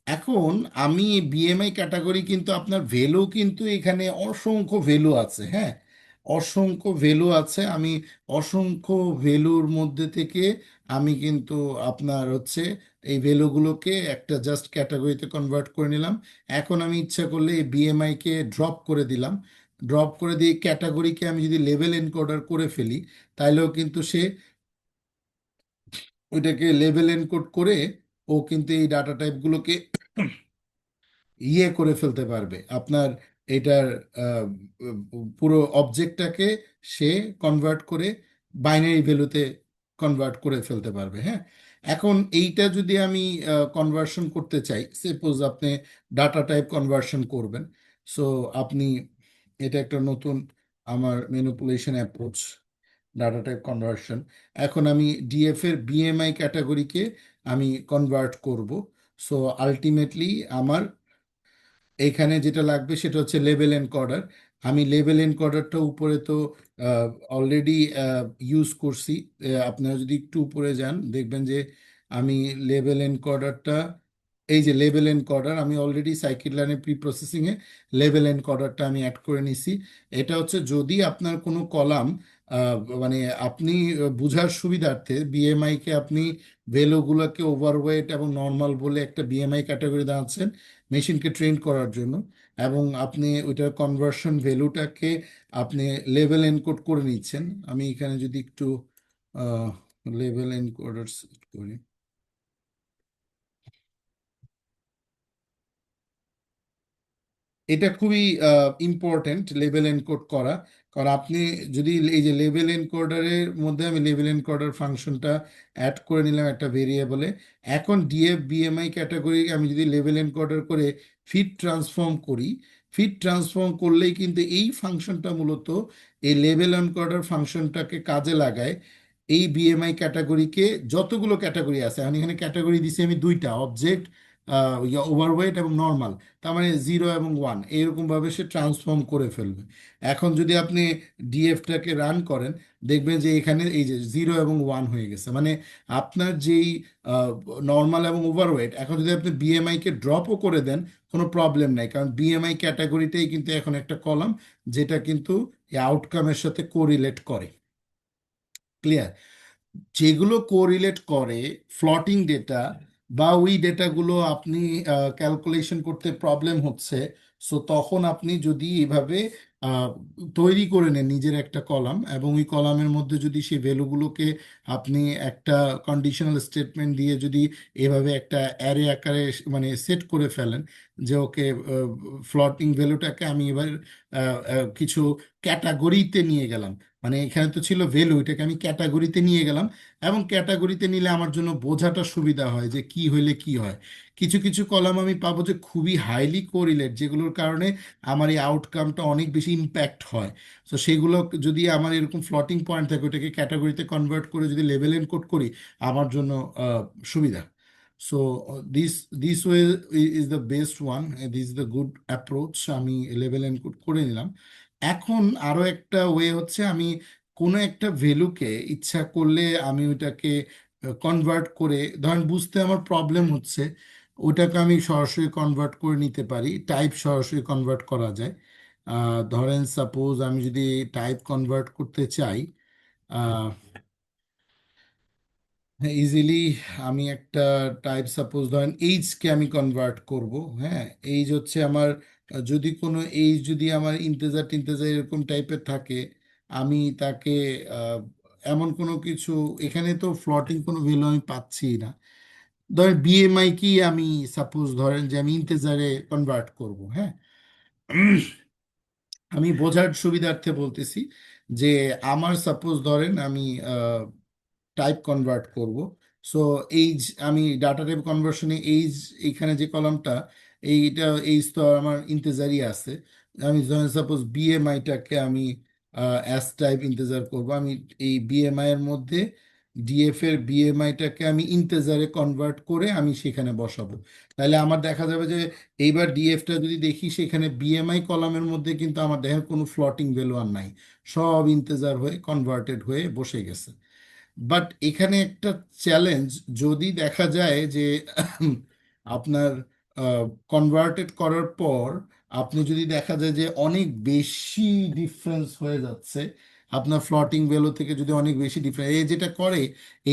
এখন আমি বিএমআই ক্যাটাগরি কিন্তু আপনার ভ্যালু কিন্তু এখানে অসংখ্য ভ্যালু আছে, হ্যাঁ, অসংখ্য ভ্যালু আছে। আমি অসংখ্য ভ্যালুর মধ্যে থেকে আমি কিন্তু আপনার হচ্ছে এই ভ্যালুগুলোকে একটা জাস্ট ক্যাটাগরিতে কনভার্ট করে নিলাম। এখন আমি ইচ্ছা করলে এই বিএমআইকে ড্রপ করে দিলাম। ড্রপ করে দিয়ে ক্যাটাগরিকে আমি যদি লেভেল এনকোডার করে ফেলি, তাইলেও কিন্তু সে ওইটাকে লেভেল এনকোড করে ও কিন্তু এই ডাটা টাইপগুলোকে করে ফেলতে পারবে আপনার এটার আহ, পুরো অবজেক্টটাকে সে কনভার্ট করে বাইনারি ভ্যালুতে কনভার্ট করে ফেলতে পারবে, হ্যাঁ। এখন এইটা যদি আমি কনভার্সন করতে চাই, সাপোজ আপনি ডাটা টাইপ কনভার্সন করবেন, সো আপনি এটা একটা নতুন আমার manipulation approach, data type conversion. এখন আমি ডিএফ এর বিএমআই ক্যাটাগরিকে আমি কনভার্ট করব। সো আলটিমেটলি আমার এইখানে যেটা লাগবে সেটা হচ্ছে লেবেল এনকোডার। আমি লেবেল এনকোডারটা উপরে তো অলরেডি ইউজ করছি। আপনারা যদি একটু উপরে যান দেখবেন যে আমি লেবেল এনকোডারটা, এই যে লেবেল এনকোডার, আমি অলরেডি সাইকিট লাইনে প্রি প্রসেসিংয়ে লেবেল এনকোডারটা আমি অ্যাড করে নিছি। এটা হচ্ছে যদি আপনার কোনো কলাম মানে আপনি বুঝার সুবিধার্থে বিএমআইকে আপনি ভ্যালুগুলোকে ওভারওয়েট এবং নর্মাল বলে একটা বিএমআই ক্যাটাগরি দেওয়াচ্ছেন মেশিনকে ট্রেন করার জন্য, এবং আপনি ওইটার কনভার্সন ভ্যালুটাকে আপনি লেভেল এনকোড করে নিচ্ছেন। আমি এখানে যদি একটু লেভেল এনকোডার সেট করি, এটা খুবই ইম্পর্টেন্ট লেভেল এনকোড করা। কারণ আপনি যদি এই যে লেভেল এনকোডারের মধ্যে আমি লেভেল এনকোডার ফাংশনটা অ্যাড করে নিলাম একটা ভেরিয়েবলে। এখন ডিএফ বিএমআই ক্যাটাগরি আমি যদি লেভেল এনকোডার করে ফিট ট্রান্সফর্ম করি, ফিট ট্রান্সফর্ম করলেই কিন্তু এই ফাংশনটা মূলত এই লেভেল এনকোডার ফাংশনটাকে কাজে লাগায় এই বিএমআই ক্যাটাগরিকে, যতগুলো ক্যাটাগরি আছে, আমি এখানে ক্যাটাগরি দিছি আমি দুইটা অবজেক্ট, ওভারওয়েট এবং নর্মাল, তার মানে 0 এবং 1 এরকমভাবে সে ট্রান্সফর্ম করে ফেলবে। এখন যদি আপনি ডিএফটাকে রান করেন, দেখবেন যে এখানে এই যে 0 এবং 1 হয়ে গেছে, মানে আপনার যেই নর্মাল এবং ওভারওয়েট, এখন যদি আপনি বিএমআইকে ড্রপও করে দেন কোনো প্রবলেম নাই, কারণ বিএমআই ক্যাটাগরিটাই কিন্তু এখন একটা কলাম যেটা কিন্তু এই আউটকামের সাথে কোরিলেট করে। ক্লিয়ার? যেগুলো কোরিলেট করে ফ্লটিং ডেটা বা ওই ডেটাগুলো আপনি ক্যালকুলেশন করতে প্রবলেম হচ্ছে, সো তখন আপনি যদি এইভাবে আহ, তৈরি করে নেন নিজের একটা কলাম, এবং ওই কলামের মধ্যে যদি সেই ভ্যালুগুলোকে আপনি একটা কন্ডিশনাল স্টেটমেন্ট দিয়ে যদি এভাবে একটা অ্যারে আকারে মানে সেট করে ফেলেন যে ওকে ফ্লটিং ভ্যালুটাকে আমি এবার কিছু ক্যাটাগরিতে নিয়ে গেলাম, মানে এখানে তো ছিল ভ্যালু, এটাকে আমি ক্যাটাগরিতে নিয়ে গেলাম, এবং ক্যাটাগরিতে নিলে আমার জন্য বোঝাটা সুবিধা হয় যে কি হইলে কি হয়। কিছু কিছু কলাম আমি পাবো যে খুবই হাইলি কোরিলেট, যেগুলোর কারণে আমার এই আউটকামটা অনেক বেশি ইম্প্যাক্ট হয়। তো সেগুলো যদি আমার এরকম ফ্লটিং পয়েন্ট থাকে, ওটাকে ক্যাটাগরিতে কনভার্ট করে যদি লেভেল এনকোড করি, আমার জন্য সুবিধা। So this this way is the best one, this is the good approach. আমি লেভেল এনকোড করে নিলাম। এখন আরো একটা ওয়ে হচ্ছে আমি কোনো একটা ভ্যালুকে ইচ্ছা করলে আমি ওইটাকে কনভার্ট করে, ধরেন বুঝতে আমার প্রবলেম হচ্ছে, ওটাকে আমি সরাসরি কনভার্ট করে নিতে পারি, টাইপ সরাসরি কনভার্ট করা যায়। ধরেন সাপোজ আমি যদি টাইপ কনভার্ট করতে চাই, হ্যাঁ ইজিলি আমি একটা টাইপ সাপোজ ধরেন এইজকে আমি কনভার্ট করব, হ্যাঁ। এইজ হচ্ছে আমার যদি কোনো এইজ যদি আমার ইন্টেজার টিন্টেজার এরকম টাইপের থাকে, আমি তাকে আহ, এমন কোনো কিছু, এখানে তো ফ্লটিং কোনো ভ্যালু আমি পাচ্ছি না। ধরেন বিএমআই কি আমি সাপোজ ধরেন যে আমি ইন্টেজারে কনভার্ট করব, হ্যাঁ। আমি বোঝার সুবিধার্থে বলতেছি যে আমার সাপোজ ধরেন আমি টাইপ কনভার্ট করব। সো এইজ, আমি ডাটা টাইপ কনভার্সনে এইজ, এইখানে যে কলামটা, এইটা এইজ তো আমার ইন্তেজারই আছে। আমি ধরেন সাপোজ বিএমআইটাকে আমি অ্যাস টাইপ ইন্তেজার করব। আমি এই বিএমআই এর মধ্যে ডিএফ এর বিএমআইটাকে আমি ইন্টেজারে কনভার্ট করে আমি সেখানে বসাবো। তাহলে আমার দেখা যাবে যে এইবার ডিএফটা যদি দেখি সেখানে বিএমআই কলামের মধ্যে কিন্তু আমার দেখেন কোনো ফ্লোটিং ভ্যালু আর নাই, সব ইন্টেজার হয়ে কনভার্টেড হয়ে বসে গেছে। বাট এখানে একটা চ্যালেঞ্জ, যদি দেখা যায় যে আপনার কনভার্টেড করার পর আপনি যদি দেখা যায় যে অনেক বেশি ডিফারেন্স হয়ে যাচ্ছে, আপনার ফ্লটিং ভ্যালু থেকে যদি অনেক বেশি ডিফারেন্স, এই যেটা করে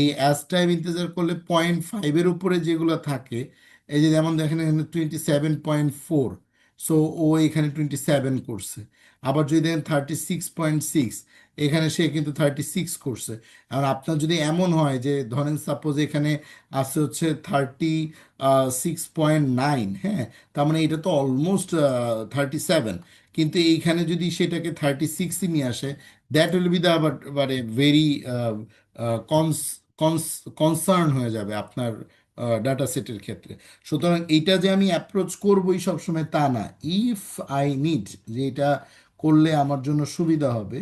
এই অ্যাজ টাইম ইন্তেজার করলে 0.5-এর উপরে যেগুলো থাকে, এই যে যেমন দেখেন এখানে 27.4, সো ও এখানে 27 করছে। আবার যদি দেখেন 36.6, এখানে সে কিন্তু 36 করছে। আর আপনার যদি এমন হয় যে ধরেন সাপোজ এখানে আছে হচ্ছে 36.9, হ্যাঁ, তার মানে এটা তো অলমোস্ট 37, কিন্তু এইখানে যদি সেটাকে 36ই নিয়ে আসে, দ্যাট উইল বি দ্য আবার মানে ভেরি কনসার্ন হয়ে যাবে আপনার ডাটা সেটের ক্ষেত্রে। সুতরাং এইটা যে আমি অ্যাপ্রোচ করবোই সবসময় তা না। ইফ আই নিড যে এটা করলে আমার জন্য সুবিধা হবে,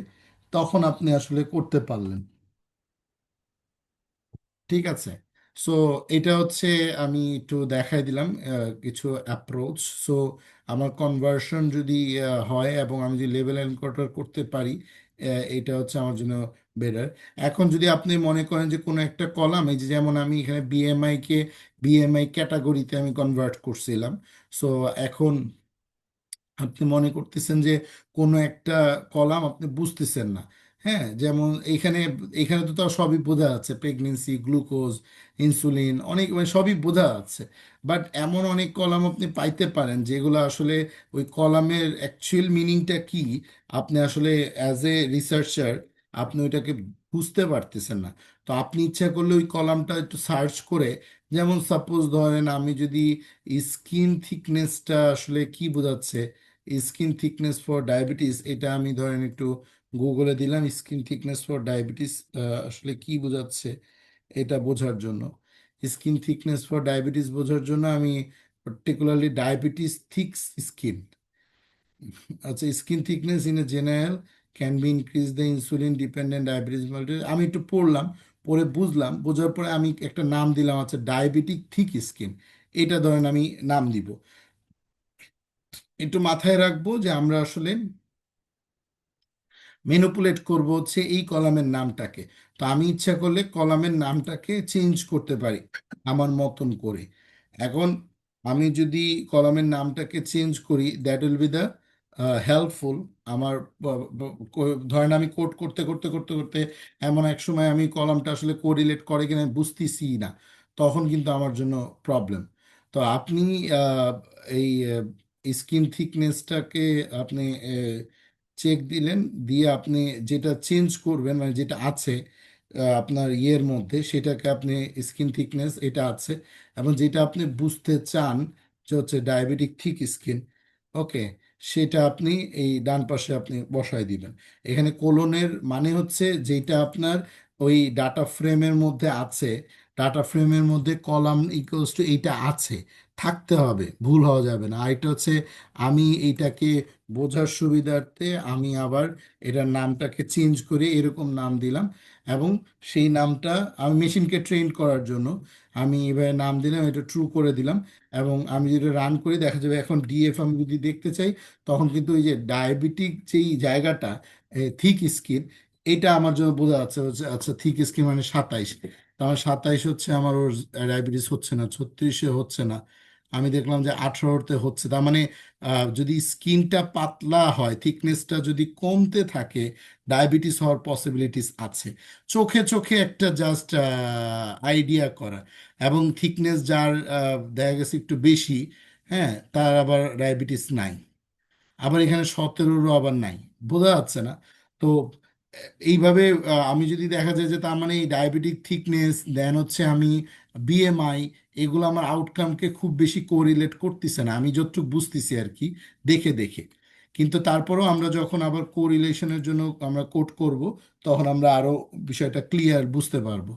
তখন আপনি আসলে করতে পারলেন। ঠিক আছে। সো এটা হচ্ছে আমি একটু দেখাই দিলাম কিছু অ্যাপ্রোচ। সো আমার কনভার্সন যদি হয় এবং আমি যদি লেভেল এনকোডার করতে পারি, এটা হচ্ছে আমার জন্য বেটার। এখন যদি আপনি মনে করেন যে কোনো একটা কলাম, এই যে যেমন আমি এখানে বিএমআই ক্যাটাগরিতে আমি কনভার্ট করছিলাম। সো এখন আপনি মনে করতেছেন যে কোনো একটা কলাম আপনি বুঝতেছেন না, হ্যাঁ, যেমন এইখানে এখানে তো তাও সবই বোঝা যাচ্ছে, প্রেগনেন্সি, গ্লুকোজ, ইনসুলিন, অনেক মানে সবই বোঝা যাচ্ছে। বাট এমন অনেক কলাম আপনি পাইতে পারেন যেগুলো আসলে ওই কলামের অ্যাকচুয়াল মিনিংটা কি, আপনি আসলে অ্যাজ এ রিসার্চার আপনি ওইটাকে বুঝতে পারতেছেন না। তো আপনি ইচ্ছা করলে ওই কলামটা একটু সার্চ করে, যেমন সাপোজ ধরেন আমি যদি স্কিন থিকনেসটা আসলে কি বোঝাচ্ছে, স্কিন থিকনেস ফর ডায়াবেটিস, এটা আমি ধরেন একটু গুগলে দিলাম স্কিন থিকনেস ফর ডায়াবেটিস আসলে কি বোঝাচ্ছে এটা বোঝার জন্য। স্কিন থিকনেস ফর ডায়াবেটিস বোঝার জন্য আমি পার্টিকুলারলি ডায়াবেটিস থিক স্কিন, আচ্ছা, skin thickness in a general can be increase the insulin dependent diabetes mellitus. আমি একটু পড়লাম, পড়ে বুঝলাম, বোঝার পরে আমি একটা নাম দিলাম, আচ্ছা ডায়াবেটিক থিক স্কিন, এটা ধরেন আমি নাম দিব। একটু মাথায় রাখবো যে আমরা আসলে ম্যানিপুলেট করব হচ্ছে এই কলামের নামটাকে। তো আমি ইচ্ছা করলে কলামের নামটাকে চেঞ্জ করতে পারি আমার মতন করে। এখন আমি যদি কলামের নামটাকে চেঞ্জ করি, that will be the helpful. আমার ধরেন আমি কোড করতে করতে করতে করতে এমন এক সময় আমি কলামটা আসলে কোরিলেট করে কিনা আমি বুঝতেছি না, তখন কিন্তু আমার জন্য প্রবলেম। তো আপনি আহ, এই স্কিন থিকনেসটাকে আপনি চেক দিলেন, দিয়ে আপনি যেটা চেঞ্জ করবেন মানে যেটা আছে আপনার ইয়ের মধ্যে, সেটাকে আপনি স্কিন থিকনেস এটা আছে, এবং যেটা আপনি বুঝতে চান যে হচ্ছে ডায়াবেটিক থিক স্কিন, ওকে, সেটা আপনি এই ডান পাশে আপনি বসায় দিবেন। এখানে কোলনের মানে হচ্ছে যেটা আপনার ওই ডাটা ফ্রেমের মধ্যে আছে, ডাটা ফ্রেমের মধ্যে কলাম ইকুয়ালস টু এইটা আছে, থাকতে হবে, ভুল হওয়া যাবে না। আর এটা হচ্ছে আমি এইটাকে বোঝার সুবিধার্থে আমি আবার এটার নামটাকে চেঞ্জ করে এরকম নাম দিলাম, এবং সেই নামটা আমি মেশিনকে ট্রেন করার জন্য আমি এভাবে নাম দিলাম, এটা ট্রু করে দিলাম। এবং আমি যদি রান করি দেখা যাবে এখন ডিএফ আমি যদি দেখতে চাই, তখন কিন্তু ওই যে ডায়াবেটিক যেই জায়গাটা থিক স্কিন, এটা আমার জন্য বোঝা যাচ্ছে হচ্ছে আচ্ছা থিক স্কিন মানে 27, আমার 27 হচ্ছে, আমার ওর ডায়াবেটিস হচ্ছে না, 36-এ হচ্ছে না, আমি দেখলাম যে 18-তে হচ্ছে। তার মানে যদি স্কিনটা পাতলা হয়, থিকনেসটা যদি কমতে থাকে, ডায়াবেটিস হওয়ার পসিবিলিটিস আছে। চোখে চোখে একটা জাস্ট আইডিয়া করা, এবং থিকনেস যার দেখা গেছে একটু বেশি, হ্যাঁ, তার আবার ডায়াবেটিস নাই, আবার এখানে 17-রও আবার নাই, বোঝা যাচ্ছে না। তো এইভাবে আমি যদি দেখা যায় যে তার মানে এই ডায়াবেটিক থিকনেস দেন হচ্ছে আমি বিএমআই, এগুলো আমার আউটকামকে খুব বেশি কোরিলেট করতেছে না, আমি যতটুকু বুঝতেছি আর কি, দেখে দেখে। কিন্তু তারপরেও আমরা যখন আবার কোরিলেশনের জন্য আমরা কোড করব, তখন আমরা আরো বিষয়টা ক্লিয়ার বুঝতে পারবো।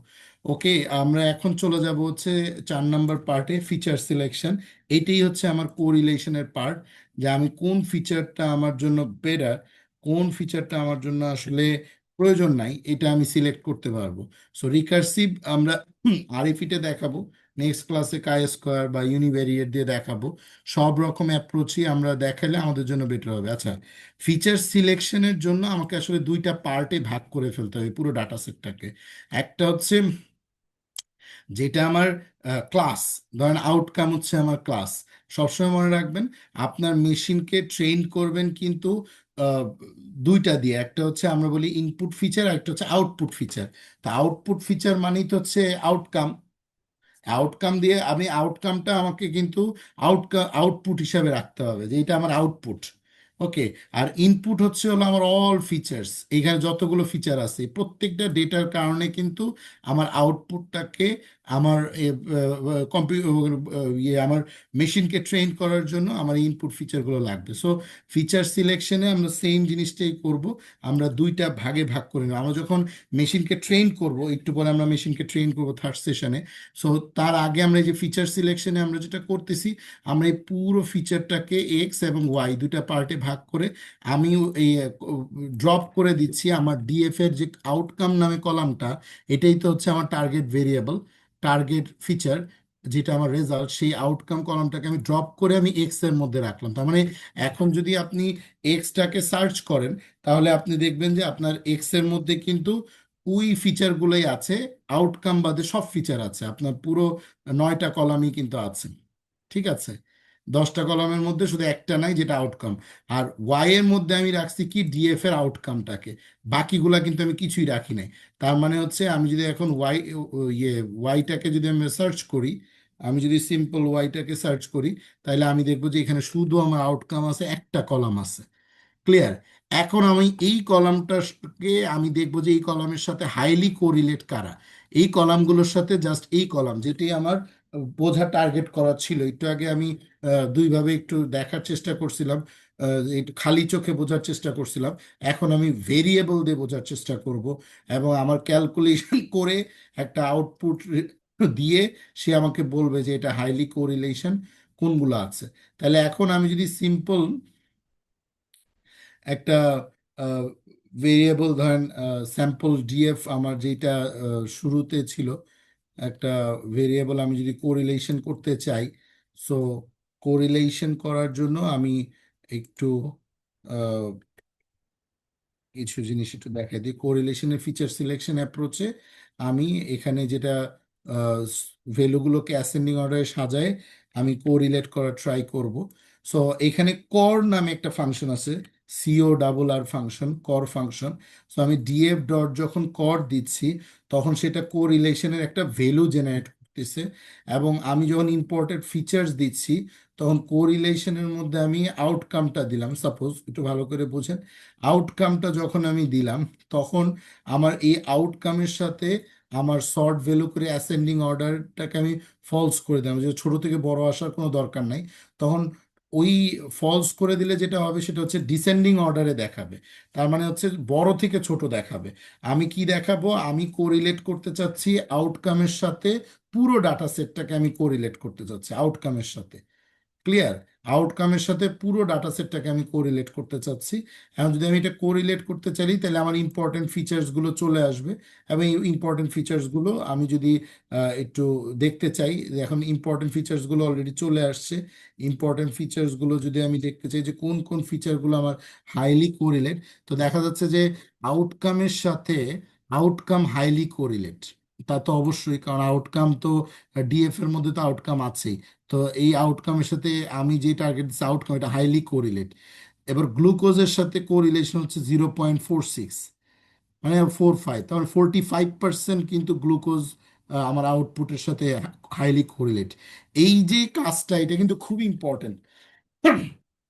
ওকে, আমরা এখন চলে যাব হচ্ছে 4 নম্বর পার্টে, ফিচার সিলেকশন। এইটাই হচ্ছে আমার কোরিলেশনের পার্ট, যে আমি কোন ফিচারটা আমার জন্য বেটার, কোন ফিচারটা আমার জন্য আসলে প্রয়োজন নাই, এটা আমি সিলেক্ট করতে পারবো। সো রিকার্সিভ আমরা আরএফইতে দেখাবো, নেক্সট ক্লাসে কাই স্কোয়ার বা ইউনিভেরিয়েট দিয়ে দেখাবো। সব রকম অ্যাপ্রোচই আমরা দেখালে আমাদের জন্য বেটার হবে। আচ্ছা, ফিচার সিলেকশনের জন্য আমাকে আসলে দুইটা পার্টে ভাগ করে ফেলতে হবে পুরো ডাটা সেটটাকে। একটা হচ্ছে যেটা আমার ক্লাস, ধরেন আউটকাম হচ্ছে আমার ক্লাস। সবসময় মনে রাখবেন আপনার মেশিনকে ট্রেন করবেন কিন্তু আহ, দুইটা দিয়ে, একটা হচ্ছে আমরা বলি ইনপুট ফিচার, আর একটা হচ্ছে আউটপুট ফিচার। তা আউটপুট ফিচার মানেই তো হচ্ছে আউটকাম। আউটকাম দিয়ে আমি আউটকামটা আমাকে কিন্তু আউটপুট হিসাবে রাখতে হবে যে এটা আমার আউটপুট। ওকে। আর ইনপুট হচ্ছে হলো আমার অল ফিচার্স, এখানে যতগুলো ফিচার আছে প্রত্যেকটা ডেটার কারণে কিন্তু আমার আউটপুটটাকে আমার আমার মেশিনকে ট্রেন করার জন্য আমার ইনপুট ফিচারগুলো লাগবে। সো ফিচার সিলেকশনে আমরা সেম জিনিসটাই করব। আমরা দুইটা ভাগে ভাগ করে নেব। আমরা যখন মেশিনকে ট্রেন করব, একটু পরে আমরা মেশিনকে ট্রেন করব থার্ড সেশনে। সো তার আগে আমরা এই যে ফিচার সিলেকশনে আমরা যেটা করতেছি, আমরা এই পুরো ফিচারটাকে এক্স এবং ওয়াই দুটা পার্টে ভাগ করে আমি এই ড্রপ করে দিচ্ছি আমার ডিএফ এর যে আউটকাম নামে কলামটা, এটাই তো হচ্ছে আমার টার্গেট ভেরিয়েবল, টার্গেট ফিচার, যেটা আমার রেজাল্ট। সেই আউটকাম কলামটাকে আমি ড্রপ করে আমি এক্স এর মধ্যে রাখলাম। তার মানে এখন যদি আপনি এক্সটাকে সার্চ করেন, তাহলে আপনি দেখবেন যে আপনার এক্স এর মধ্যে কিন্তু ওই ফিচারগুলোই আছে, আউটকাম বাদে সব ফিচার আছে, আপনার পুরো 9টা কলামই কিন্তু আছে। ঠিক আছে, 10টা কলামের মধ্যে শুধু একটা নাই যেটা আউটকাম। আর ওয়াই এর মধ্যে আমি রাখছি কি ডিএফ এর আউটকামটাকে, বাকিগুলা কিন্তু আমি কিছুই রাখি নাই। তার মানে হচ্ছে আমি যদি এখন ওয়াইটাকে যদি আমি সার্চ করি, আমি যদি সিম্পল ওয়াইটাকে সার্চ করি, তাহলে আমি দেখবো যে এখানে শুধু আমার আউটকাম আছে, একটা কলাম আছে। ক্লিয়ার? এখন আমি এই কলামটাকে আমি দেখবো যে এই কলামের সাথে হাইলি কোরিলেট কারা। এই কলামগুলোর সাথে জাস্ট এই কলাম যেটি আমার বোঝা টার্গেট করা ছিল, একটু আগে আমি দুইভাবে একটু দেখার চেষ্টা করছিলাম, একটু খালি চোখে বোঝার চেষ্টা করছিলাম। এখন আমি ভেরিয়েবল দিয়ে বোঝার চেষ্টা করব, এবং আমার ক্যালকুলেশন করে একটা আউটপুট দিয়ে সে আমাকে বলবে যে এটা হাইলি কোরিলেশন কোনগুলো আছে। তাহলে এখন আমি যদি সিম্পল একটা ভেরিয়েবল ধরেন স্যাম্পল ডিএফ আমার যেটা শুরুতে ছিল, একটা ভেরিয়েবল আমি যদি কোরিলেশন করতে চাই, সো কোরিলেশন করার জন্য আমি একটু কিছু জিনিস একটু দেখাই দিই। কোরিলেশনের ফিচার সিলেকশন অ্যাপ্রোচে আমি এখানে যেটা ভ্যালুগুলোকে অ্যাসেন্ডিং অর্ডারে সাজায় আমি কোরিলেট করার ট্রাই করব। সো এখানে কর নামে একটা ফাংশন আছে, সিও ডাবল আর ফাংশন, কর ফাংশন। সো আমি ডিএফ ডট যখন কর দিচ্ছি, তখন সেটা কোরিলেশনের একটা ভ্যালু জেনারেট করতেছে। এবং আমি যখন ইম্পোর্টেড ফিচার্স দিচ্ছি, তখন কোরিলেশনের মধ্যে আমি আউটকামটা দিলাম। সাপোজ একটু ভালো করে বোঝেন, আউটকামটা যখন আমি দিলাম, তখন আমার এই আউটকামের সাথে আমার সর্ট ভ্যালু করে অ্যাসেন্ডিং অর্ডারটাকে আমি ফলস করে দিলাম, যে ছোট থেকে বড় আসার কোনো দরকার নাই। তখন ওই ফলস করে দিলে যেটা হবে সেটা হচ্ছে ডিসেন্ডিং অর্ডারে দেখাবে। তার মানে হচ্ছে বড় থেকে ছোট দেখাবে। আমি কি দেখাবো, আমি কোরিলেট করতে চাচ্ছি আউটকামের সাথে, পুরো ডাটা সেটটাকে আমি কোরিলেট করতে চাচ্ছি আউটকামের সাথে। ক্লিয়ার? আউটকামের সাথে পুরো ডাটা সেটটাকে আমি কোরিলেট করতে চাচ্ছি। এখন যদি আমি এটা কোরিলেট করতে চাই, তাহলে আমার ইম্পর্টেন্ট ফিচার্সগুলো চলে আসবে। এবং এই ইম্পর্টেন্ট ফিচার্সগুলো আমি যদি একটু দেখতে চাই, এখন ইম্পর্টেন্ট ফিচার্সগুলো অলরেডি চলে আসছে। ইম্পর্টেন্ট ফিচার্সগুলো যদি আমি দেখতে চাই যে কোন কোন ফিচারগুলো আমার হাইলি কোরিলেট, তো দেখা যাচ্ছে যে আউটকামের সাথে আউটকাম হাইলি কোরিলেট। তা তো অবশ্যই, কারণ আউটকাম তো ডিএফ এর মধ্যে তো আউটকাম আছেই। তো এই আউটকামের সাথে আমি যে টার্গেট দিচ্ছি আউটকাম, এটা হাইলি কোরিলেট। এবার গ্লুকোজের সাথে কোরিলেশন হচ্ছে 0.46, মানে 45, তাহলে 45% কিন্তু গ্লুকোজ আমার আউটপুটের সাথে হাইলি কোরিলেট। এই যে কাজটা, এটা কিন্তু খুব ইম্পর্টেন্ট।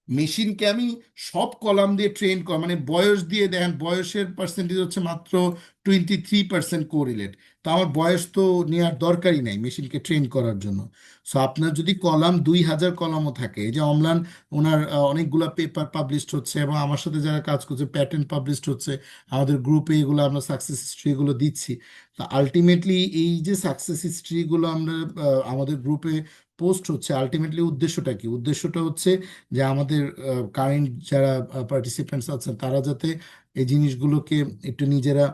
মেশিনকে আমি সব কলাম দিয়ে ট্রেন কর, মানে বয়স দিয়ে দেখেন, বয়সের পার্সেন্টেজ হচ্ছে মাত্র 23% কোরিলেট। তো আমার বয়স তো নেওয়ার দরকারই নাই মেশিনকে ট্রেন করার জন্য। সো আপনার যদি কলাম 2000 কলামও থাকে, এই যে অম্লান ওনার অনেকগুলা পেপার পাবলিশড হচ্ছে, এবং আমার সাথে যারা কাজ করছে প্যাটেন্ট পাবলিশড হচ্ছে, আমাদের গ্রুপে এগুলো আমরা সাকসেস হিস্ট্রিগুলো দিচ্ছি। তো আলটিমেটলি এই যে সাকসেস হিস্ট্রিগুলো আমরা আমাদের গ্রুপে পোস্ট হচ্ছে আলটিমেটলি উদ্দেশ্যটা কি? উদ্দেশ্যটা হচ্ছে যে আমাদের কারেন্ট যারা পার্টিসিপেন্টস আছেন তারা যাতে এই জিনিসগুলোকে একটু নিজেরা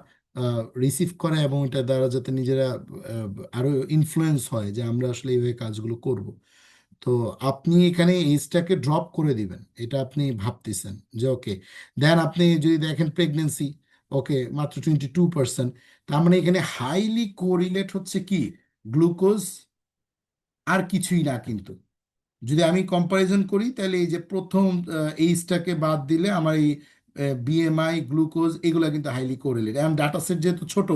রিসিভ করে এবং এটা দ্বারা যাতে নিজেরা আরো ইনফ্লুয়েন্স হয় যে আমরা আসলে এইভাবে কাজগুলো করব। তো আপনি এখানে এজটাকে ড্রপ করে দিবেন, এটা আপনি ভাবতেছেন যে ওকে। দেন আপনি যদি দেখেন প্রেগনেন্সি, ওকে মাত্র 22%। তার মানে এখানে হাইলি কোরিলেট হচ্ছে কি গ্লুকোজ, আর কিছুই না কিন্তু। যদি আমি কম্পারিজন করি তাহলে এই যে প্রথম এইজটাকে বাদ দিলে আমার এই বিএমআই গ্লুকোজ এগুলো কিন্তু হাইলি কোরিলেট। এখন ডাটা সেট যেহেতু ছোট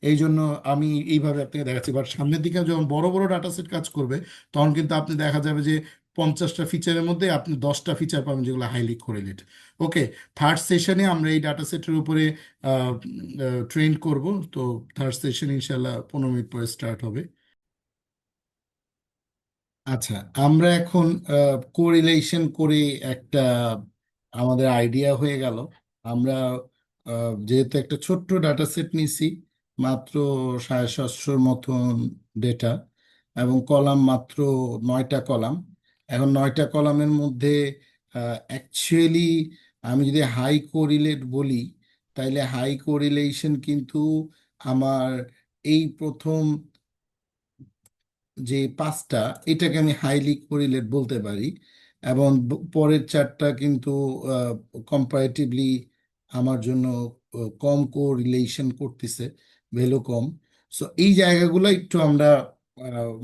এই জন্য আমি এইভাবে আপনাকে দেখাচ্ছি, বাট সামনের দিকে যখন বড় বড় ডাটা সেট কাজ করবে তখন কিন্তু আপনি দেখা যাবে যে 50টা ফিচারের মধ্যে আপনি 10টা ফিচার পাবেন যেগুলো হাইলি কোরিলেট। ওকে, থার্ড সেশনে আমরা এই ডাটা সেটের উপরে ট্রেন করব। তো থার্ড সেশন ইনশাল্লাহ 15 মিনিট পরে স্টার্ট হবে। আচ্ছা, আমরা এখন কোরিলেশন করে একটা আমাদের আইডিয়া হয়ে গেল। আমরা যেহেতু একটা ছোট্ট ডাটা সেট নিছি, মাত্র 750-র মতন ডেটা, এবং কলাম মাত্র 9টা কলাম। এখন 9টা কলামের মধ্যে অ্যাকচুয়ালি আমি যদি হাই কোরিলেট বলি, তাইলে হাই কোরিলেশন কিন্তু আমার এই প্রথম যে 5টা, এটাকে আমি হাইলি কোরিলেট বলতে পারি। এবং পরের 4টা কিন্তু কম্পারেটিভলি আমার জন্য কম কোরিলেশন করতেছে, ভ্যালু কম। সো এই জায়গাগুলো একটু আমরা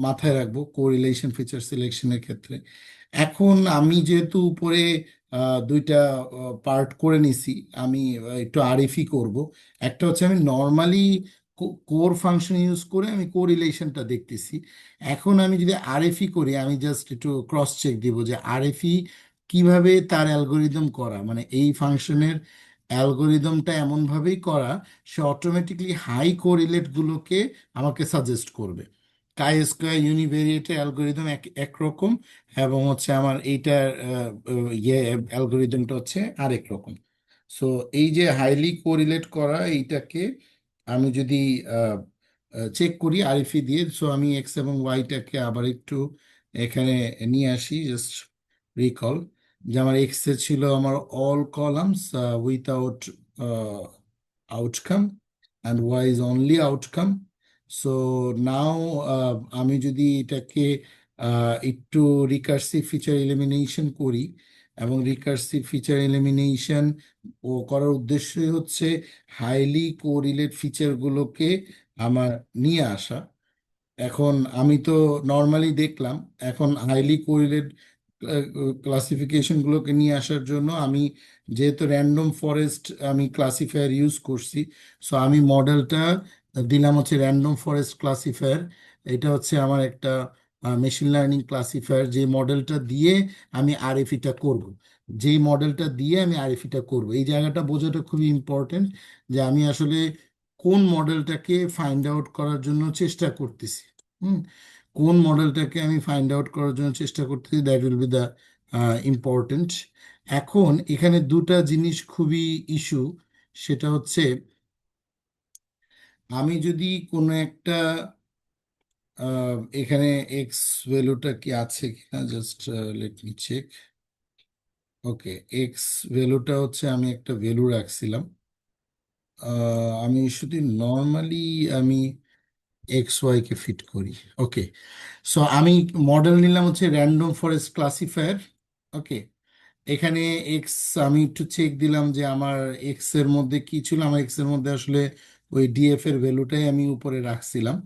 মাথায় রাখবো কোরিলেশন ফিচার সিলেকশনের ক্ষেত্রে। এখন আমি যেহেতু উপরে দুইটা পার্ট করে নিছি, আমি একটু আরএফই করব। একটা হচ্ছে আমি নর্মালি কোর ফাংশন ইউজ করে আমি কোরিলেশনটা দেখতেছি। এখন আমি যদি আরএফই করি, আমি জাস্ট একটু ক্রস চেক দিব যে আরএফই কিভাবে তার অ্যালগোরিদম করা, মানে এই ফাংশনের অ্যালগোরিদমটা এমনভাবেই করা সে অটোমেটিকলি হাই কোরিলেটগুলোকে আমাকে সাজেস্ট করবে। কাই স্কোয়ার ইউনিভেরিয়েটের অ্যালগোরিদম একরকম, এবং হচ্ছে আমার এইটার ইয়ে অ্যালগোরিদমটা হচ্ছে আরেক রকম। সো এই যে হাইলি কোরিলেট করা এইটাকে আমি যদি চেক করি আরএফই দিয়ে, সো আমি এক্স এবং ওয়াইটাকে আবার একটু এখানে নিয়ে আসি, জাস্ট রিকল যে আমার এক্স এ ছিল আমার all columns without outcome, and Y is only outcome. So now আমি যদি এটাকে একটু রিকার্সিভ ফিচার এলিমিনেশন করি, এবং রিকার্সিভ ফিচার এলিমিনেশন ও করার উদ্দেশ্যই হচ্ছে হাইলি কোরিলেট ফিচারগুলোকে আমার নিয়ে আসা। এখন আমি তো নর্মালি দেখলাম, এখন হাইলি কোরিলেট ক্লাসিফিকেশনগুলোকে নিয়ে আসার জন্য আমি যেহেতু র্যান্ডম ফরেস্ট আমি ক্লাসিফায়ার ইউজ করছি, সো আমি মডেলটা দিলাম হচ্ছে র্যান্ডম ফরেস্ট ক্লাসিফায়ার। এটা হচ্ছে আমার একটা মেশিন লার্নিং ক্লাসিফায়ার, যে মডেলটা দিয়ে আমি আরএফইটা করব। যেই মডেলটা দিয়ে আমি আরএফইটা করব, এই জায়গাটা বোঝাটা খুবই ইম্পর্টেন্ট যে আমি আসলে কোন মডেলটাকে ফাইন্ড আউট করার জন্য চেষ্টা করতেছি। হুম, কোন মডেলটাকে আমি ফাইন্ড আউট করার জন্য চেষ্টা করতেছি, that will be the important. এখন এখানে দুটা জিনিস খুবই ইস্যু, সেটা হচ্ছে আমি যদি কোনো একটা এখানে এক্স ভ্যালুটা কি আছে কিনা, জাস্ট লেট মি চেক। ওকে, এক্স ভ্যালুটা হচ্ছে আমি একটা ভ্যালু রাখছিলাম। আমি শুধু নর্মালি আমি এক্স ওয়াই কে ফিট করি। ওকে, সো আমি মডেল নিলাম হচ্ছে র্যান্ডম ফরেস্ট ক্লাসিফায়ার। ওকে, এখানে এক্স আমি একটু চেক দিলাম যে আমার এক্স এর মধ্যে কি ছিল। আমার এক্স এর মধ্যে আসলে ওই ডিএফ এর ভ্যালুটাই আমি উপরে রাখছিলাম।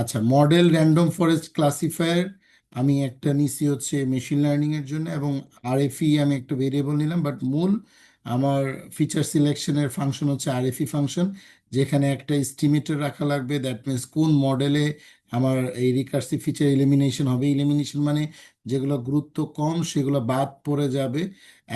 আচ্ছা, মডেল র্যান্ডম ফরেস্ট ক্লাসিফায়ার আমি একটা নিছি হচ্ছে মেশিন লার্নিং এর জন্য, এবং আরএফই আমি একটা ভেরিয়েবল নিলাম, বাট মূল আমার ফিচার সিলেকশনের ফাংশন হচ্ছে আরএফই ফাংশন, যেখানে একটা এস্টিমেটর রাখা লাগবে। দ্যাট মিনস কোন মডেলে আমার এই রিকার্সিভ ফিচার এলিমিনেশন হবে। এলিমিনেশন মানে যেগুলো গুরুত্ব কম সেগুলো বাদ পড়ে যাবে,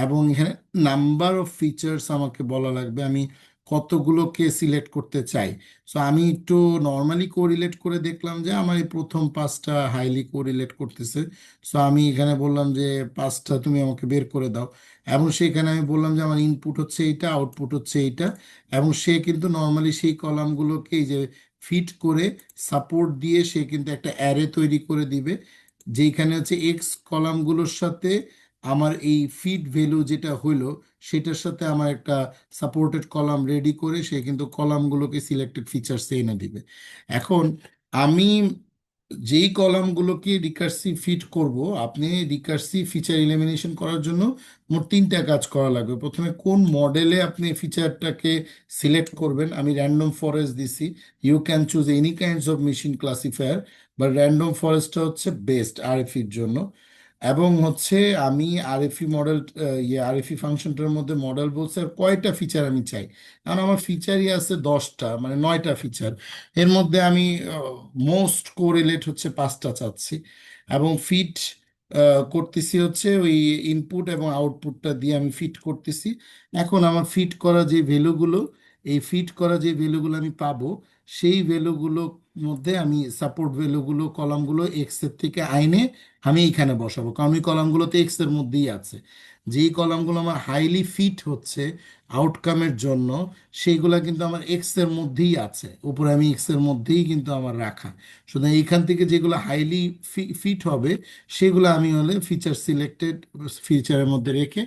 এবং এখানে নাম্বার অফ ফিচার্স আমাকে বলা লাগবে আমি কতগুলোকে সিলেক্ট করতে চাই। সো আমি একটু নর্মালি কোরিলেট করে দেখলাম যে আমার এই প্রথম 5টা হাইলি কোরিলেট করতেছে। সো আমি এখানে বললাম যে 5টা তুমি আমাকে বের করে দাও, এবং সেখানে আমি বললাম যে আমার ইনপুট হচ্ছে এইটা, আউটপুট হচ্ছে এইটা। এবং সে কিন্তু নর্মালি সেই কলামগুলোকে এই যে ফিট করে সাপোর্ট দিয়ে সে কিন্তু একটা অ্যারে তৈরি করে দিবে। যেখানে হচ্ছে এক্স কলামগুলোর সাথে আমার এই ফিট ভ্যালু যেটা হইলো সেটার সাথে আমার একটা সাপোর্টেড কলাম রেডি করে সে কিন্তু কলামগুলোকে সিলেক্টেড ফিচার্স এনে দিবে। এখন আমি যেই কলামগুলোকে রিকার্সিভ ফিট করব, আপনি রিকার্সিভ ফিচার এলিমিনেশন করার জন্য মোট তিনটা কাজ করা লাগবে। প্রথমে কোন মডেলে আপনি ফিচারটাকে সিলেক্ট করবেন, আমি র্যান্ডম ফরেস্ট দিছি। You can choose any kinds of machine classifier, বা র্যান্ডম ফরেস্টটা হচ্ছে বেস্ট আরএফির জন্য। এবং হচ্ছে আমি আরএফই মডেল, আরএফই ফাংশনটার মধ্যে মডেল বলছে আর কয়টা ফিচার আমি চাই। কারণ আমার ফিচারই আছে 10টা, মানে 9টা ফিচার। এর মধ্যে আমি মোস্ট কোরিলেট হচ্ছে 5টা চাচ্ছি, এবং ফিট করতেছি হচ্ছে ওই ইনপুট এবং আউটপুটটা দিয়ে আমি ফিট করতেছি। এখন আমার ফিট করা যে ভ্যালুগুলো, এই ফিট করা যে ভ্যালুগুলো আমি পাবো, সেই ভ্যালুগুলো মধ্যে আমি সাপোর্ট ভ্যালুগুলো কলামগুলো এক্স এর থেকে আইনে আমি এইখানে বসাবো, কারণ ওই কলামগুলোতে এক্স এর মধ্যেই আছে। যেই কলামগুলো আমার হাইলি ফিট হচ্ছে আউটকামের জন্য, সেইগুলা কিন্তু আমার এক্স এর মধ্যেই আছে, উপরে আমি এক্স এর মধ্যেই কিন্তু আমার রাখা। সুতরাং এইখান থেকে যেগুলো হাইলি ফিট হবে সেগুলো আমি হলে ফিচার সিলেক্টেড ফিচারের মধ্যে রেখে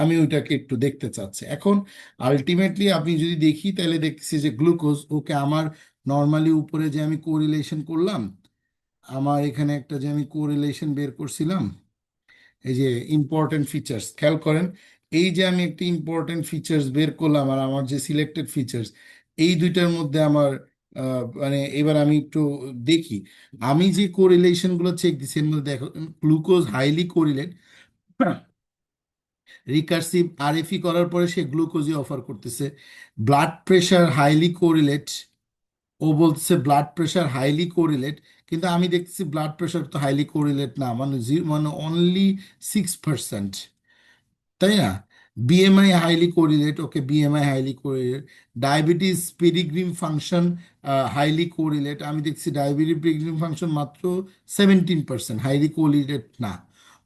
আমি ওইটাকে একটু দেখতে চাচ্ছি। এখন আলটিমেটলি আমি যদি দেখি তাহলে দেখছি যে গ্লুকোজ, ওকে আমার নর্মালি উপরে যে আমি কোরিলেশন করলাম, আমার এখানে একটা যে আমি কোরিলেশন বের করছিলাম, এই যে ইম্পর্টেন্ট ফিচার্স খেয়াল করেন, এই যে আমি একটা ইম্পর্টেন্ট ফিচার্স বের করলাম আর আমার যে সিলেক্টেড ফিচার্স, এই দুইটার মধ্যে আমার মানে এবার আমি একটু দেখি আমি যে কোরিলেশনগুলো চেক দিচ্ছি এর মধ্যে দেখো, glucose highly correlate, recursive RFE করার পরে সে গ্লুকোজই অফার করতেছে। ব্লাড প্রেশার হাইলি কোরিলেট, ও বলছে ব্লাড প্রেশার হাইলি কোরিলেট, কিন্তু আমি দেখতেছি ব্লাড প্রেশার তো হাইলি কোরিলেট না, মানে মানে অনলি 6%, তাই না? BMI highly correlate, okay BMI highly correlate. Diabetes pedigree function highly correlate, আমি দেখছি ডায়াবেটিস পিরিগ্রিম ফাংশন মাত্র 17%, হাইলি কোরিলেট না।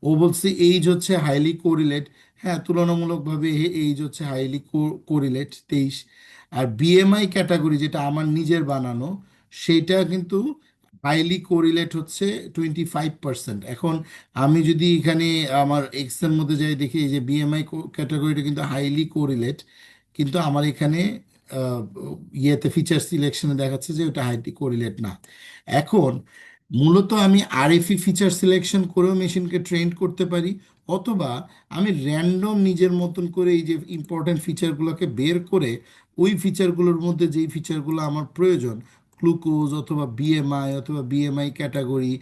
ও বলছে এইজ হচ্ছে হাইলি কোরিলেট, হ্যাঁ তুলনামূলকভাবে এইজ হচ্ছে হাইলি কোরিলেট 23। আর বিএমআই ক্যাটাগরি যেটা আমার নিজের বানানো, সেইটা কিন্তু হাইলি কোরিলেট হচ্ছে 25%। এখন আমি যদি এখানে আমার এক্স এর মধ্যে যাই দেখি এই যে বিএমআই ক্যাটাগরিটা কিন্তু হাইলি কোরিলেট, কিন্তু আমার এখানে আহ, ইয়েতে ফিচার সিলেকশনে দেখাচ্ছে যে ওটা হাইলি কোরিলেট না। এখন মূলত আমি আরএফই ফিচার সিলেকশন করেও মেশিনকে ট্রেন করতে পারি, অথবা আমি র্যান্ডম নিজের মতন করে এই যে ইম্পর্টেন্ট ফিচারগুলোকে বের করে ওই ফিচারগুলোর মধ্যে যেই ফিচারগুলো আমার প্রয়োজন, গ্লুকোজ অথবা বিএমআই অথবা বিএমআই ক্যাটাগরি,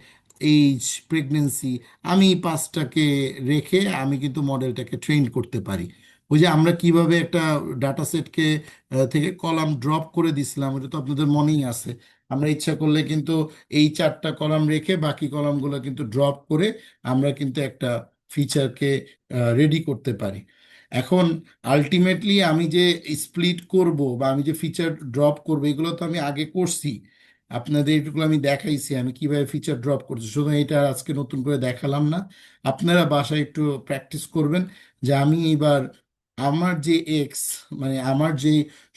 এইজ, প্রেগনেন্সি, আমি এই 5টাকে রেখে আমি কিন্তু মডেলটাকে ট্রেন করতে পারি। ওই যে আমরা কিভাবে একটা ডাটা সেটকে থেকে কলাম ড্রপ করে দিছিলাম, ওটা তো আপনাদের মনেই আছে। আমরা ইচ্ছা করলে কিন্তু এই 4টা কলাম রেখে বাকি কলামগুলো কিন্তু ড্রপ করে আমরা কিন্তু একটা ফিচারকে রেডি করতে পারি। এখন আলটিমেটলি আমি যে স্প্লিট করব বা আমি যে ফিচার ড্রপ করব, এগুলো তো আমি আগে করছি, আপনাদের এটুকু আমি দেখাইছি আমি কিভাবে ফিচার ড্রপ করছি, শুধু এটা আর আজকে নতুন করে দেখালাম না। আপনারা বাসায় একটু প্র্যাকটিস করবেন যে আমি এবার আমার যে এক্স, মানে আমার যে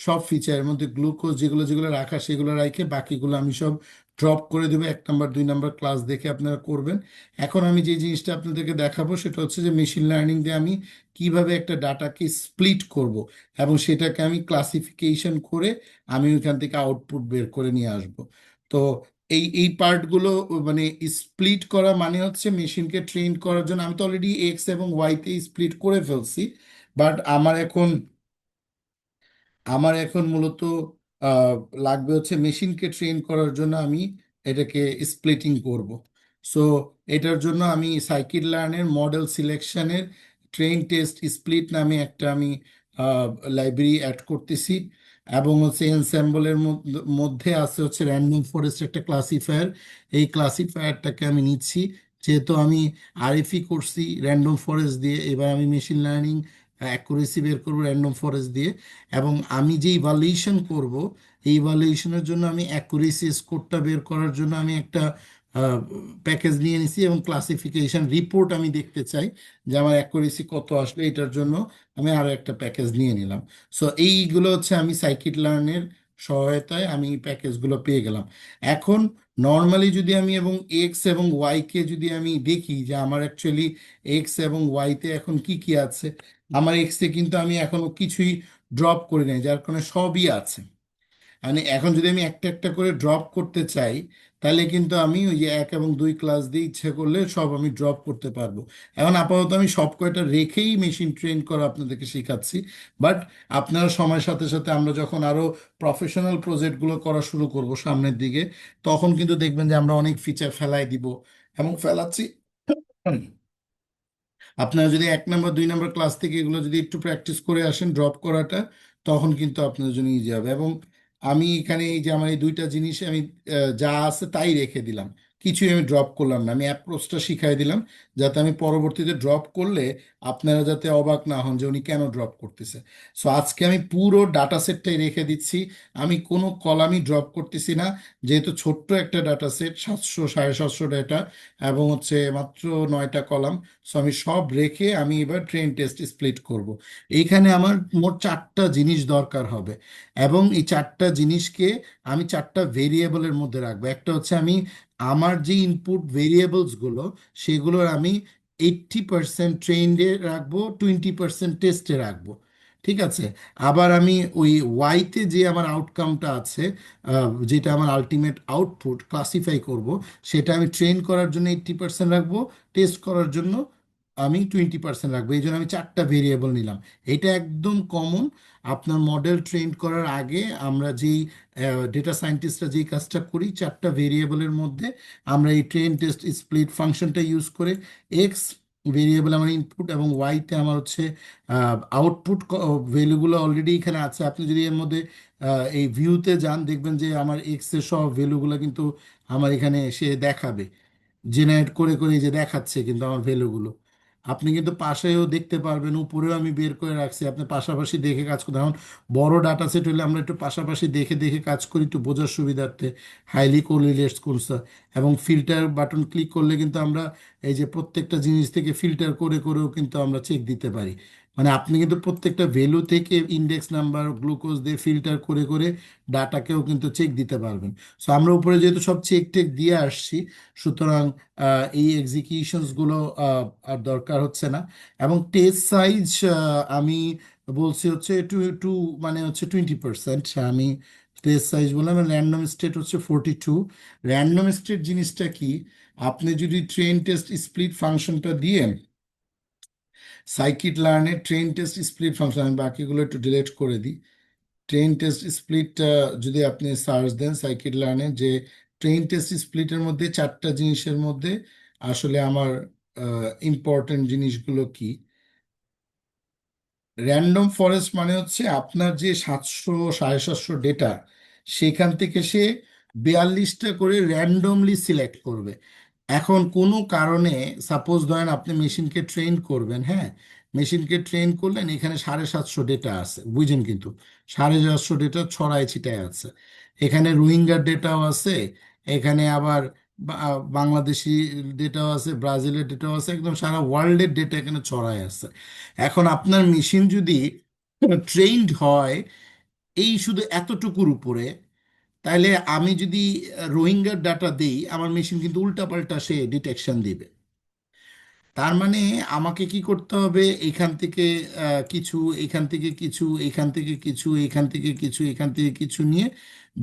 সব ফিচারের মধ্যে গ্লুকোজ যেগুলো যেগুলো রাখা সেগুলো রেখে বাকিগুলো আমি সব ড্রপ করে দেবো। 1 নাম্বার 2 নাম্বার ক্লাস দেখে আপনারা করবেন। এখন আমি যে জিনিসটা আপনাদেরকে দেখাবো সেটা হচ্ছে যে মেশিন লার্নিং দিয়ে আমি কিভাবে একটা ডাটাকে স্প্লিট করব এবং সেটাকে আমি ক্লাসিফিকেশন করে আমি ওইখান থেকে আউটপুট বের করে নিয়ে আসব। তো এই পার্টগুলো, মানে স্প্লিট করা মানে হচ্ছে মেশিনকে ট্রেন করার জন্য আমি তো অলরেডি এক্স এবং ওয়াইতে স্প্লিট করে ফেলছি, বাট আমার এখন মূলত আহ, লাগবে হচ্ছে মেশিনকে ট্রেন করার জন্য আমি এটাকে স্প্লিটিং করব। সো এটার জন্য আমি সাইকিট লার্নের মডেল সিলেকশনের ট্রেন টেস্ট স্প্লিট নামে একটা আমি লাইব্রেরি অ্যাড করতেছি, এবং হচ্ছে এনস্যাম্বলের মধ্যে আছে হচ্ছে র্যান্ডম ফরেস্ট একটা ক্লাসিফায়ার। এই ক্লাসিফায়ারটাকে আমি নিচ্ছি, যেহেতু আমি আরএফই করছি র্যান্ডম ফরেস্ট দিয়ে, এবার আমি মেশিন লার্নিং অ্যাকুরেসি বের করবো র্যান্ডম ফরেস্ট দিয়ে। এবং আমি যে ইভালুয়েশন করব, এই ইভালুয়েশনের জন্য আমি অ্যাকুরেসি স্কোরটা বের করার জন্য আমি একটা প্যাকেজ নিয়ে নিছি, এবং ক্লাসিফিকেশন রিপোর্ট আমি দেখতে চাই যে আমার অ্যাকুরেসি কত আসলে, এটার জন্য আমি আরও একটা প্যাকেজ নিয়ে নিলাম। সো এইগুলো হচ্ছে আমি সাইকিট লার্নের সহায়তায় আমি এই প্যাকেজগুলো পেয়ে গেলাম। এখন নর্মালি যদি আমি এবং এক্স এবং ওয়াইকে যদি আমি দেখি যে আমার অ্যাকচুয়ালি এক্স এবং ওয়াইতে এখন কি কি আছে, আমার এক্সে কিন্তু আমি এখনো কিছুই ড্রপ করি নাই, যার কারণে সবই আছে। মানে এখন যদি আমি একটা একটা করে ড্রপ করতে চাই, তাহলে কিন্তু আমি ওই যে 1 এবং 2 ক্লাস দিয়ে ইচ্ছে করলে সব আমি ড্রপ করতে পারবো। এখন আপাতত আমি সব কয়টা রেখেই মেশিন ট্রেন করা আপনাদেরকে শেখাচ্ছি। বাট আপনারা সময়ের সাথে সাথে আমরা যখন আরো প্রফেশনাল প্রজেক্টগুলো করা শুরু করব সামনের দিকে, তখন কিন্তু দেখবেন যে আমরা অনেক ফিচার ফেলাই দিব এবং ফেলাচ্ছি। আপনারা যদি 1 নম্বর 2 নম্বর ক্লাস থেকে এগুলো যদি একটু প্র্যাকটিস করে আসেন ড্রপ করাটা, তখন কিন্তু আপনাদের জন্য ইজি হবে। এবং আমি এখানে এই যে আমার এই দুইটা জিনিস আমি যা আছে তাই রেখে দিলাম, কিছুই আমি ড্রপ করলাম না, আমি অ্যাপ্রোচটা শিখাই দিলাম, যাতে আমি পরবর্তীতে ড্রপ করলে আপনারা যাতে অবাক না হন যে উনি কেন ড্রপ করতেছে। সো আজকে আমি পুরো ডাটা সেটটাই রেখে দিচ্ছি, আমি কোনো কলামই ড্রপ করতেছি না। যেহেতু ছোট্ট একটা ডাটা সেট, 700 750 ডেটা, এবং হচ্ছে মাত্র 9টা কলাম। সো আমি সব রেখে আমি এবার ট্রেন টেস্ট স্প্লিট করব। এইখানে আমার মোট 4টা জিনিস দরকার হবে, এবং এই 4টা জিনিসকে আমি 4টা ভেরিয়েবলের মধ্যে রাখবো। একটা হচ্ছে আমি আমার যে ইনপুট ভেরিয়েবলসগুলো, সেগুলোর আমি 80% ট্রেন্ডে রাখবো, 20% টেস্টে রাখবো। ঠিক আছে। আবার আমি ওই ওয়াইতে যে আমার আউটকামটা আছে, যেটা আমার আলটিমেট আউটপুট ক্লাসিফাই করব, সেটা আমি ট্রেন করার জন্য 80% রাখবো, টেস্ট করার জন্য আমি 20% রাখবো। এই জন্য আমি 4টা ভেরিয়েবল নিলাম। এটা একদম কমন। আপনার মডেল ট্রেন করার আগে আমরা যেই ডেটা সায়েন্টিস্টরা যেই কাজটা করি, 4টা ভেরিয়েবলের মধ্যে আমরা এই ট্রেন টেস্ট স্প্লিট ফাংশনটা ইউজ করে, এক্স ভেরিয়েবল আমার ইনপুট এবং ওয়াইতে আমার হচ্ছে আউটপুট ভ্যালুগুলো অলরেডি এখানে আছে। আপনি যদি এর মধ্যে এই ভিউতে যান, দেখবেন যে আমার এক্স এর সব ভ্যালুগুলো কিন্তু আমার এখানে এসে দেখাবে, জেনারেট করে করে এই যে দেখাচ্ছে কিন্তু আমার ভ্যালুগুলো। আপনি কিন্তু পাশেও দেখতে পারবেন, উপরেও আমি বের করে রাখছি, আপনি পাশাপাশি দেখে কাজ করতে। এখন বড় ডাটা সেট হলে আমরা একটু পাশাপাশি দেখে দেখে কাজ করি, একটু বোঝার সুবিধার্থে। হাইলি কোরিলেটস কোনসা, এবং ফিল্টার বাটন ক্লিক করলে কিন্তু আমরা এই যে প্রত্যেকটা জিনিস থেকে ফিল্টার করে করেও কিন্তু আমরা চেক দিতে পারি। মানে আপনি কিন্তু প্রত্যেকটা ভ্যালু থেকে ইন্ডেক্স নাম্বার গ্লুকোজ দিয়ে ফিল্টার করে করে ডাটাকেও কিন্তু চেক দিতে পারবেন। সো আমরা উপরে যেহেতু সব চেক টেক দিয়ে আসছি, সুতরাং এই এক্সিকিউশনসগুলো আর দরকার হচ্ছে না। এবং টেস্ট সাইজ আমি বলছি হচ্ছে টু টু, মানে হচ্ছে 20%। আমি টেস্ট সাইজ বললাম। র্যান্ডম স্টেট হচ্ছে 42। র্যান্ডম স্টেট জিনিসটা কি, আপনি যদি ট্রেন টেস্ট স্প্লিট ফাংশনটা দিয়ে সাইকিট লার্নের ট্রেন টেস্ট স্প্লিট ফাংশন, আমি বাকিগুলো একটু ডিলিট করে দিই। ট্রেন টেস্ট স্প্লিট যদি আপনি সার্চ দেন সাইকিট লার্নে, যে ট্রেন টেস্ট স্প্লিটের মধ্যে 4টা জিনিসের মধ্যে আসলে আমার ইম্পর্টেন্ট জিনিসগুলো কি। র্যান্ডম ফরেস্ট মানে হচ্ছে আপনার যে 700 750 ডেটা, সেখান থেকে সে 42টা করে র্যান্ডমলি সিলেক্ট করবে। এখন কোনো কারণে, সাপোজ ধরেন আপনি মেশিনকে ট্রেন করবেন, হ্যাঁ, মেশিনকে ট্রেন করলেন, এখানে 750 ডেটা আছে, বুঝেন, কিন্তু 750 ডেটা ছড়ায় ছিটায় আছে। এখানে রোহিঙ্গার ডেটাও আছে, এখানে আবার বাংলাদেশি ডেটাও আছে, ব্রাজিলের ডেটাও আছে, একদম সারা ওয়ার্ল্ডের ডেটা এখানে ছড়ায় আছে। এখন আপনার মেশিন যদি ট্রেইনড হয় এই শুধু এতটুকুর উপরে, তাহলে আমি যদি রোহিঙ্গার ডাটা দেই, আমার মেশিন কিন্তু উল্টাপাল্টা সে ডিটেকশন দিবে। তার মানে আমাকে কি করতে হবে, এখান থেকে কিছু, এখান থেকে কিছু, এখান থেকে কিছু, এখান থেকে কিছু, এখান থেকে কিছু নিয়ে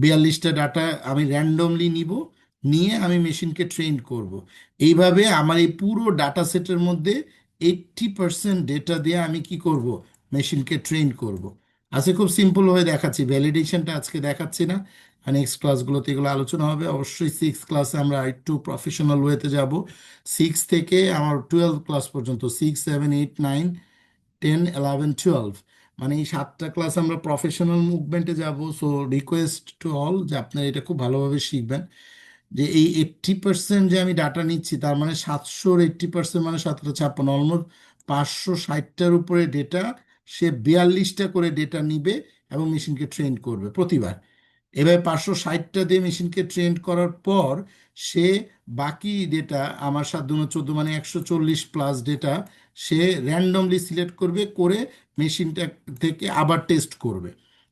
42টা ডাটা আমি র্যান্ডমলি নিব, নিয়ে আমি মেশিনকে ট্রেন করব। এইভাবে আমার এই পুরো ডাটা সেটের মধ্যে 80% ডেটা দিয়ে আমি কি করব, মেশিনকে ট্রেন করব। আজকে খুব সিম্পল হয়ে দেখাচ্ছি, ভ্যালিডেশনটা আজকে দেখাচ্ছি না, নেক্সট ক্লাসগুলোতে এগুলো আলোচনা হবে। অবশ্যই 6 ক্লাসে আমরা একটু প্রফেশনাল ওয়েতে যাব। 6 থেকে আমার 12 ক্লাস পর্যন্ত, 6 7 8 9 10 11 12, মানে এই 7টা ক্লাস আমরা প্রফেশনাল মুভমেন্টে যাব। সো রিকোয়েস্ট টু অল যে আপনারা এটা খুব ভালোভাবে শিখবেন, যে এই 80% যে আমি ডাটা নিচ্ছি, তার মানে 700-80% মানে 756, অলমোস্ট 560টার উপরে ডেটা সে 42টা করে ডেটা নিবে এবং মেশিনকে ট্রেন করবে প্রতিবার। এবার 560টা দিয়ে মেশিনকে ট্রেন করার পর সে বাকি ডেটা, আমার 7 × 14 মানে 140+ ডেটা সে র্যান্ডমলি সিলেক্ট করবে, করে মেশিনটা থেকে আবার টেস্ট করবে।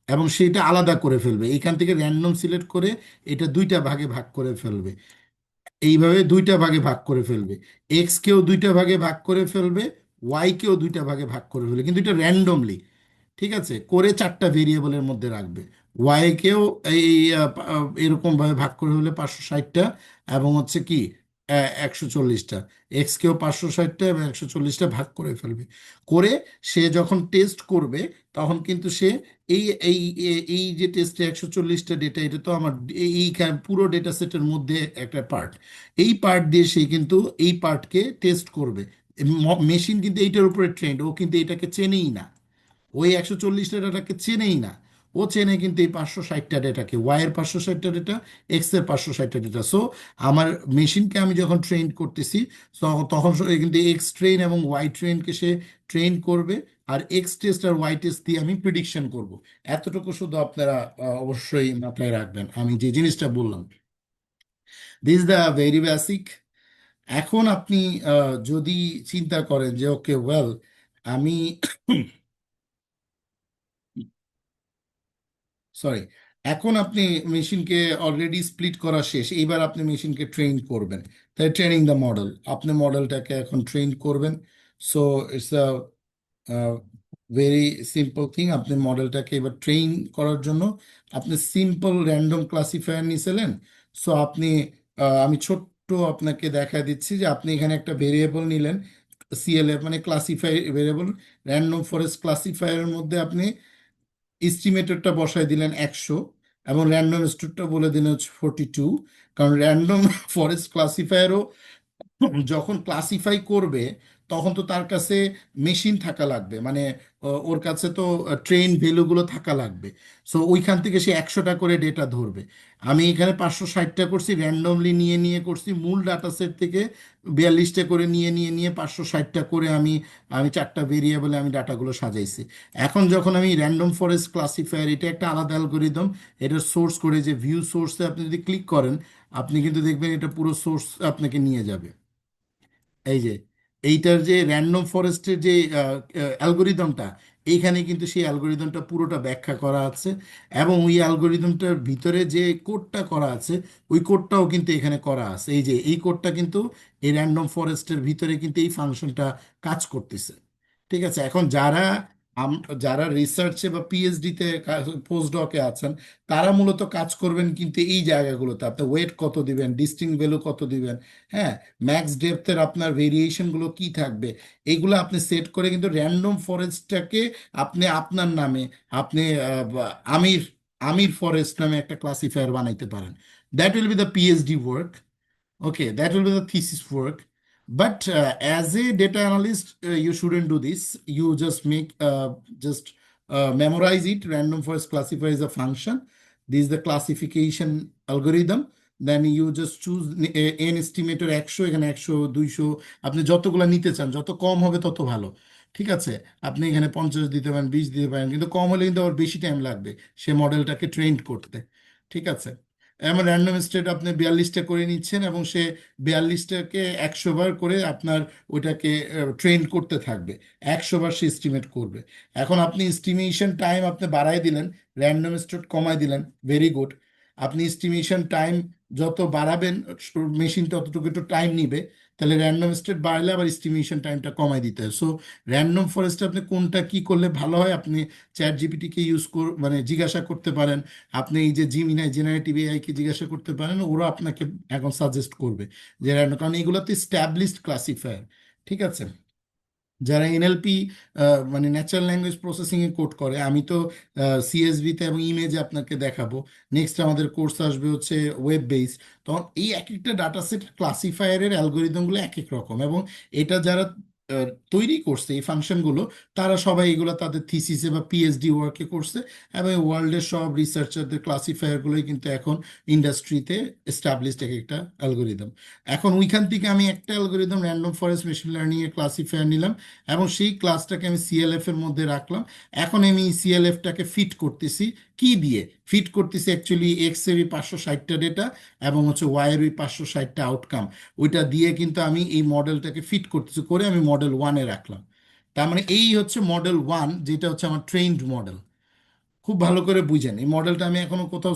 এবং সেটা আলাদা করে ফেলবে, এইখান থেকে র্যান্ডম সিলেক্ট করে এটা দুইটা ভাগে ভাগ করে ফেলবে, এইভাবে দুইটা ভাগে ভাগ করে ফেলবে। এক্স কেও দুইটা ভাগে ভাগ করে ফেলবে, ওয়াই কেও দুইটা ভাগে ভাগ করে ফেলবে, কিন্তু এটা র্যান্ডমলি, ঠিক আছে, করে চারটা ভেরিয়েবলের মধ্যে রাখবে। ওয়াই কেও এই এরকম ভাবে ভাগ করে ফেলবে 560টা, এবং হচ্ছে কি 140টা। এক্স কেও 560টা এবং 140টা ভাগ করে ফেলবে। করে সে যখন টেস্ট করবে তখন কিন্তু সে এই এই এই যে টেস্টে 140টা ডেটা, এটা তো আমার এই পুরো ডেটা সেটের মধ্যে একটা পার্ট, এই পার্ট দিয়ে সে কিন্তু এই পার্টকে টেস্ট করবে। মেশিন কিন্তু এইটার উপরে ট্রেন্ড, ও কিন্তু এটাকে চেনেই না, ওই 140টা ডেটাকে চেনেই না, ও চেনে কিন্তু এই 560টা ডেটাকে, ওয়াই এর 560টা ডেটা, এক্স এর 560টা ডেটা। সো আমার মেশিনকে আমি যখন ট্রেন করতেছি, তখন কিন্তু এক্স ট্রেন এবং ওয়াই ট্রেনকে সে ট্রেন করবে, আর এক্স টেস্ট আর ওয়াই টেস্ট দিয়ে আমি প্রিডিকশন করব। এতটুকু শুধু আপনারা অবশ্যই মাথায় রাখবেন আমি যে জিনিসটা বললাম। This the very basic. এখন আপনি যদি চিন্তা করেন যে ওকে ওয়েল, আমি সরি, এখন আপনি মেশিনকে অলরেডি স্প্লিট করা শেষ, এইবার আপনি মেশিনকে ট্রেন করবেন, তাই ট্রেনিং দ্য মডেল, আপনি মডেলটাকে এখন ট্রেন করবেন। So it's a very simple thing. আপনি মডেলটাকে এবার ট্রেন করার জন্য আপনি সিম্পল র্যান্ডম ক্লাসিফায়ার নিয়েছিলেন। সো আপনি আমি ছোট্ট আপনাকে দেখা দিচ্ছি যে আপনি এখানে একটা ভেরিয়েবল নিলেন, সিএলএফ মানে ক্লাসিফাই ভেরিয়েবল, র্যান্ডম ফরেস্ট ক্লাসিফায়ারের মধ্যে আপনি এস্টিমেটরটা বসায় দিলেন 100, এবং র্যান্ডম স্টোরটা বলে দিলেন হচ্ছে 42। কারণ র্যান্ডম ফরেস্ট ক্লাসিফায়ারও যখন ক্লাসিফাই করবে তখন তো তার কাছে মেশিন থাকা লাগবে, মানে ওর কাছে তো ট্রেন ভ্যালুগুলো থাকা লাগবে। সো ওইখান থেকে সে 100টা করে ডেটা ধরবে। আমি এখানে 560টা করছি, র্যান্ডমলি নিয়ে নিয়ে করছি, মূল ডাটা সেট থেকে 42টা করে নিয়ে নিয়ে নিয়ে 560টা করে আমি আমি চারটা ভেরিয়েবলে আমি ডাটাগুলো সাজাইছি। এখন যখন আমি র্যান্ডম ফরেস্ট ক্লাসিফায়ার, এটা একটা আলাদা অ্যালগোরিদম, এটার সোর্স করে যে ভিউ সোর্সে আপনি যদি ক্লিক করেন, আপনি কিন্তু দেখবেন এটা পুরো সোর্স আপনাকে নিয়ে যাবে। এই যে এইটার যে র্যান্ডম ফরেস্টের যে অ্যালগোরিদমটা, এইখানে কিন্তু সেই অ্যালগোরিদমটা পুরোটা ব্যাখ্যা করা আছে, এবং ওই অ্যালগোরিদমটার ভিতরে যে কোডটা করা আছে ওই কোডটাও কিন্তু এখানে করা আছে। এই যে এই কোডটা কিন্তু এই র্যান্ডম ফরেস্টের ভিতরে কিন্তু এই ফাংশনটা কাজ করতেছে। ঠিক আছে, এখন যারা রিসার্চে বা পিএইচডিতে পোস্ট ডকে আছেন, তারা মূলত কাজ করবেন কিন্তু এই জায়গাগুলোতে, আপনি ওয়েট কত দিবেন, ডিস্টিং ভ্যালু কত দিবেন, হ্যাঁ, ম্যাক্স ডেপথের আপনার ভেরিয়েশনগুলো কি থাকবে, এইগুলো আপনি সেট করে কিন্তু র্যান্ডম ফরেস্টটাকে আপনি আপনার নামে, আপনি আমির আমির ফরেস্ট নামে একটা ক্লাসিফায়ার বানাইতে পারেন। That will be the PhD work. Okay, that will be the thesis work. But as a data analyst, you shouldn't do this. You just memorize it. Random forest classifier is a function. This is the classification algorithm. Then you just choose n estimator 100, এখানে 100 200 আপনি যতগুলো নিতে চান, যত কম হবে তত ভালো। ঠিক আছে, আপনি এখানে 50 দিতে পারেন, 20 দিতে পারেন, কিন্তু কম হলে কিন্তু আবার বেশি টাইম লাগবে সে মডেলটাকে ট্রেন করতে। ঠিক আছে, এমন র্যান্ডম স্টেট আপনি 42টা করে নিচ্ছেন, এবং সে 42টাকে 100 বার করে আপনার ওইটাকে ট্রেন করতে থাকবে, 100 বার সে এস্টিমেট করবে। এখন আপনি এস্টিমেশন টাইম আপনি বাড়াই দিলেন, র্যান্ডম স্টেট কমাই দিলেন, ভেরি গুড। আপনি এস্টিমেশন টাইম যত বাড়াবেন মেশিন ততটুকু একটু টাইম নিবে, তাহলে র্যান্ডম স্টেট বাড়লে আবার এস্টিমেশন টাইমটা কমাই দিতে হয়। সো র্যান্ডম ফরেস্টে আপনি কোনটা কি করলে ভালো হয়, আপনি চ্যাট জিপিটিকে মানে জিজ্ঞাসা করতে পারেন, আপনি এই যে জিমিনাই জেনারেটিভ এআই কে জিজ্ঞাসা করতে পারেন, ওরা আপনাকে এখন সাজেস্ট করবে যে কারণ এগুলোতে স্ট্যাবলিশড ক্লাসিফায়ার। ঠিক আছে, যারা এনএলপি মানে ন্যাচারাল ল্যাঙ্গুয়েজ প্রসেসিং এ কোড করে, আমি তো সিএসভি তে এবং ইমেজে আপনাকে দেখাবো। নেক্সট আমাদের কোর্স আসবে হচ্ছে ওয়েব বেস। তখন এই এক একটা ডাটা সেট ক্লাসিফায়ারের অ্যালগোরিদমগুলো এক এক রকম, এবং এটা যারা তৈরি করছে এই ফাংশনগুলো, তারা সবাই এগুলো তাদের থিসিসে বা পিএইচডি ওয়ার্কে করছে, এবং ওয়ার্ল্ডের সব রিসার্চারদের ক্লাসিফায়ারগুলোই কিন্তু এখন ইন্ডাস্ট্রিতে এস্টাবলিশড এক একটা অ্যালগোরিদম। এখন ওইখান থেকে আমি একটা algorithm random forest machine learning এর ক্লাসিফায়ার নিলাম, এবং সেই ক্লাসটাকে আমি সিএলএফ এর মধ্যে রাখলাম। এখন আমি সিএলএফটাকে ফিট করতেছি, কি দিয়ে ফিট করতেছি, অ্যাকচুয়ালি এক্স এর 560টা ডেটা এবং হচ্ছে ওয়াই এর 560টা আউটকাম, ওইটা দিয়ে কিন্তু আমি এই মডেলটাকে ফিট করতেছি, করে আমি মডেল 1-এ রাখলাম। তার মানে এই হচ্ছে মডেল 1, যেটা হচ্ছে আমার ট্রেন্ড মডেল। খুব ভালো করে বুঝেন, এই মডেলটা আমি এখনো কোথাও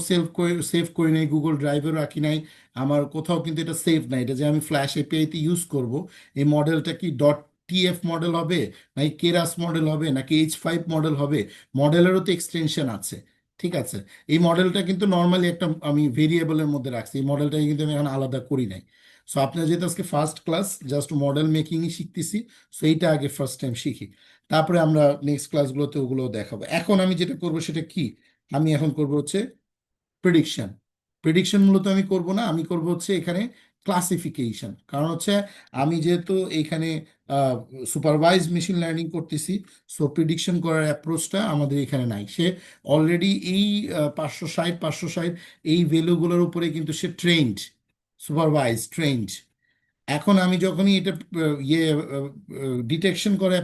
সেভ করি নাই, গুগল ড্রাইভেও রাখি নাই, আমার কোথাও কিন্তু এটা সেভ নাই। এটা যে আমি ফ্ল্যাশ এপিআইতে ইউজ করব, এই মডেলটা কি ডট টিএফ মডেল হবে, নাকি কেরাস মডেল হবে, নাকি H5 মডেল হবে, মডেলেরও তো এক্সটেনশন আছে। ঠিক আছে, এই মডেলটা কিন্তু নর্মালি একটা আমি ভেরিয়েবলের মধ্যে রাখছি, এই মডেলটা কিন্তু আমি এখন আলাদা করি নাই। সো আপনার যেহেতু আজকে ফার্স্ট ক্লাস, জাস্ট মডেল মেকিংই শিখতেছি, সো এইটা আগে ফার্স্ট টাইম শিখি, তারপরে আমরা নেক্সট ক্লাসগুলোতে ওগুলো দেখাবো। এখন আমি যেটা করব সেটা কি, আমি এখন করব হচ্ছে প্রেডিকশন। প্রেডিকশন মূলত আমি করব না, আমি করব হচ্ছে এখানে ক্লাসিফিকেশন। কারণ হচ্ছে আমি যেহেতু এখানে সুপারভাইজ মেশিন লার্নিং করতেছি, সো প্রেডিকশন করার অ্যাপ্রোচটা আমাদের এখানে নাই। সে অলরেডি এই 560 এই ভ্যালুগুলোর উপরে কিন্তু সে ট্রেন্ড, সুপারভাইজ ট্রেন্ড। এখন আমি যখনই এটা ইয়ে ডিটেকশন করে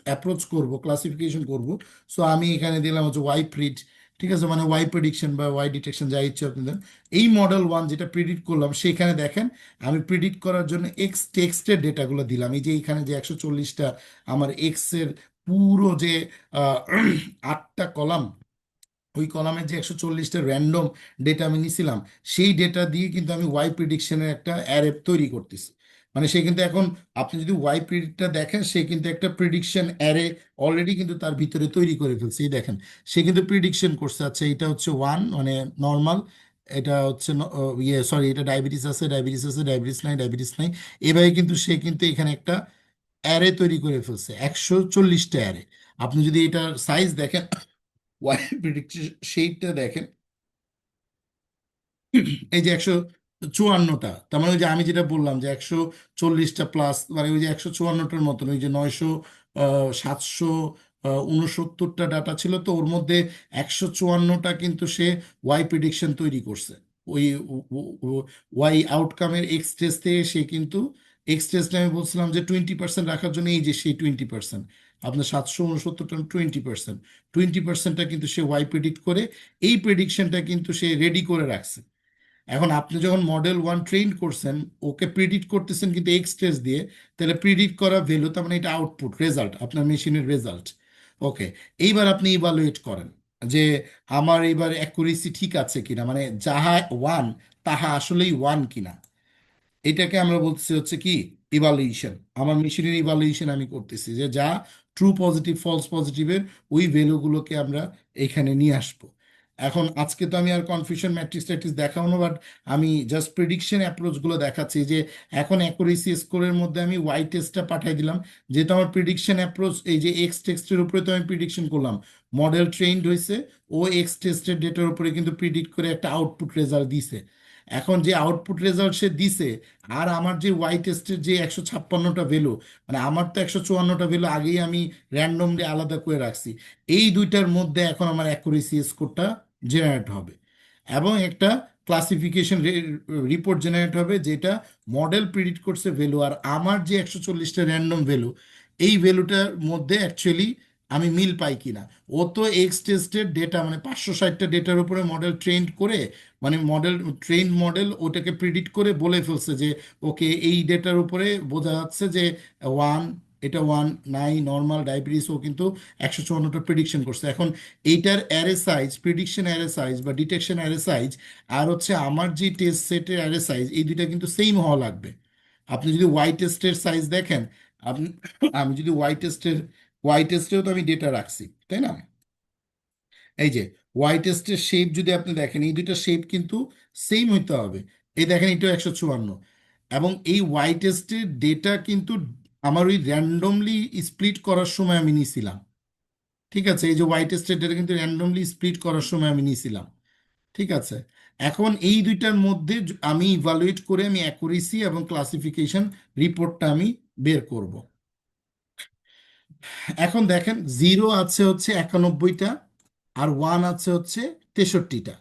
অ্যাপ্রোচ করব, ক্লাসিফিকেশন করব, সো আমি এখানে দিলাম হচ্ছে ওয়াই প্রিড। ঠিক আছে, মানে ওয়াই প্রেডিকশন বা ওয়াই ডিটেকশন যা ইচ্ছে আপনি দেন। এই মডেল ওয়ান যেটা প্রিডিক্ট করলাম, সেখানে দেখেন আমি প্রিডিক্ট করার জন্য এক্স টেক্সটের ডেটাগুলো দিলাম। এই যে এখানে যে 140টা আমার এক্সের পুরো যে আহ, 8টা কলাম, ওই কলামের যে 140টা র্যান্ডম ডেটা আমি নিছিলাম, সেই ডেটা দিয়ে কিন্তু আমি ওয়াই প্রিডিকশনের একটা অ্যারে তৈরি করতেছি। মানে সে কিন্তু এখন, আপনি যদি ওয়াই প্রিডিক্টটা দেখেন, সে কিন্তু একটা প্রিডিকশন অ্যারে অলরেডি কিন্তু তার ভিতরে তৈরি করে ফেলছে। এই দেখেন, সে কিন্তু প্রিডিকশন করছে, আচ্ছা এটা হচ্ছে ওয়ান মানে নর্মাল, এটা হচ্ছে সরি, এটা ডায়াবেটিস আছে, ডায়াবেটিস আছে, ডায়াবেটিস নাই, ডায়াবেটিস নাই। এভাবে কিন্তু সে কিন্তু এখানে একটা অ্যারে তৈরি করে ফেলছে, 140টা অ্যারে। আপনি যদি এটার সাইজ দেখেন, ওয়াই প্রিডিক্ট সেইটটা দেখেন, এই যে 154টা, তার মানে ওই যে আমি যেটা বললাম যে 140টা প্লাস, মানে ওই যে 154টার মতন, ওই যে 769টা ডাটা ছিল, তো ওর মধ্যে 154টা কিন্তু সে ওয়াই প্রিডিকশন তৈরি করছে। ওই ওয়াই আউটকামের এক্স টেস্ট থেকে সে কিন্তু, এক্স টেস্টে আমি বলছিলাম যে 20% রাখার জন্য, এই যে সেই 20%, আপনার 769টা 20%, 20%টা কিন্তু সে ওয়াই প্রেডিক্ট করে, এই প্রেডিকশনটা কিন্তু সে রেডি করে রাখছে। এখন আপনি যখন মডেল ওয়ান ট্রেন করছেন, ওকে প্রিডিক্ট করতেছেন কিন্তু এক্স টেস্ট দিয়ে, তাহলে প্রিডিক্ট করা ভ্যালু, তার মানে এটা আউটপুট রেজাল্ট, আপনার মেশিনের রেজাল্ট। ওকে, এইবার আপনি ইভালুয়েট করেন যে আমার এইবার অ্যাকুরেসি ঠিক আছে কিনা, মানে যাহা ওয়ান তাহা আসলেই ওয়ান কিনা। এটাকে আমরা বলতেছি হচ্ছে কি, ইভালুয়েশন। আমার মেশিনের ইভালুয়েশন আমি করতেছি, যে যা ট্রু পজিটিভ ফলস পজিটিভের ওই ভ্যালুগুলোকে আমরা এখানে নিয়ে আসবো। এখন আজকে তো আমি আর কনফিউশন ম্যাট্রিক্স ট্যাট্রিক্স দেখাবো না, বাট আমি জাস্ট প্রেডিকশন অ্যাপ্রোচগুলো দেখাচ্ছি। যে এখন অ্যাকুরেসি স্কোরের মধ্যে আমি ওয়াই টেস্টটা পাঠিয়ে দিলাম, যেহেতু আমার প্রেডিকশন অ্যাপ্রোচ এই যে এক্স টেস্টের উপরে তো আমি প্রেডিকশন করলাম, মডেল ট্রেন্ড হয়েছে, ও এক্স টেস্টের ডেটার উপরে কিন্তু প্রিডিক্ট করে একটা আউটপুট রেজাল্ট দিছে। এখন যে আউটপুট রেজাল্ট সে দিছে, আর আমার যে ওয়াই টেস্টের যে 156টা ভ্যালু, মানে আমার তো 154টা ভ্যালু আগেই আমি র্যান্ডমলি আলাদা করে রাখছি, এই দুইটার মধ্যে এখন আমার অ্যাকুরেসি স্কোরটা জেনারেট হবে, এবং একটা ক্লাসিফিকেশন রিপোর্ট জেনারেট হবে, যেটা মডেল প্রিডিক্ট করছে ভ্যালু, আর আমার যে 140টা র্যান্ডম ভ্যালু, এই ভ্যালুটার মধ্যে অ্যাকচুয়ালি আমি মিল পাই কিনা। ও তো এক্স টেস্টের ডেটা, মানে 560টা ডেটার উপরে মডেল ট্রেন করে, মানে মডেল ট্রেন মডেল ওটাকে প্রিডিক্ট করে বলে ফেলছে যে ওকে, এই ডেটার উপরে বোঝা যাচ্ছে যে ওয়ান, এটা ওয়ান নাই, নর্মাল, ডায়াবেটিস, ও কিন্তু 154টা প্রিডিকশন করছে। এখন এইটার array size, prediction array size বা ডিটেকশন অ্যারে সাইজ, আর হচ্ছে আমার যে টেস্ট সেটের অ্যারে সাইজ, এই দুইটা কিন্তু সেম হওয়া লাগবে। আপনি যদি ওয়াই টেস্টের সাইজ দেখেন, আপনি, আমি যদি ওয়াই টেস্টেও তো আমি ডেটা রাখছি, তাই না? এই যে ওয়াই টেস্টের শেপ যদি আপনি দেখেন, এই দুইটা শেপ কিন্তু সেম হইতে হবে। এই দেখেন, এটা 154, এবং এই ওয়াই টেস্টের ডেটা কিন্তু আমার ওই র্যান্ডমলি স্প্লিট করার সময় আমি নিয়েছিলাম। ঠিক আছে, এই যে ওয়াই টেস্টের ডেটা কিন্তু র্যান্ডমলি স্প্লিট করার সময় আমি নিয়েছিলাম। ঠিক আছে, এখন এই দুইটার মধ্যে আমি ইভালুয়েট করে আমি অ্যাকুরেসি এবং ক্লাসিফিকেশন রিপোর্টটা আমি বের করব। এখন দেখেন, জিরো আছে হচ্ছে 91টা, আর ওয়ান আছে হচ্ছে 63টা।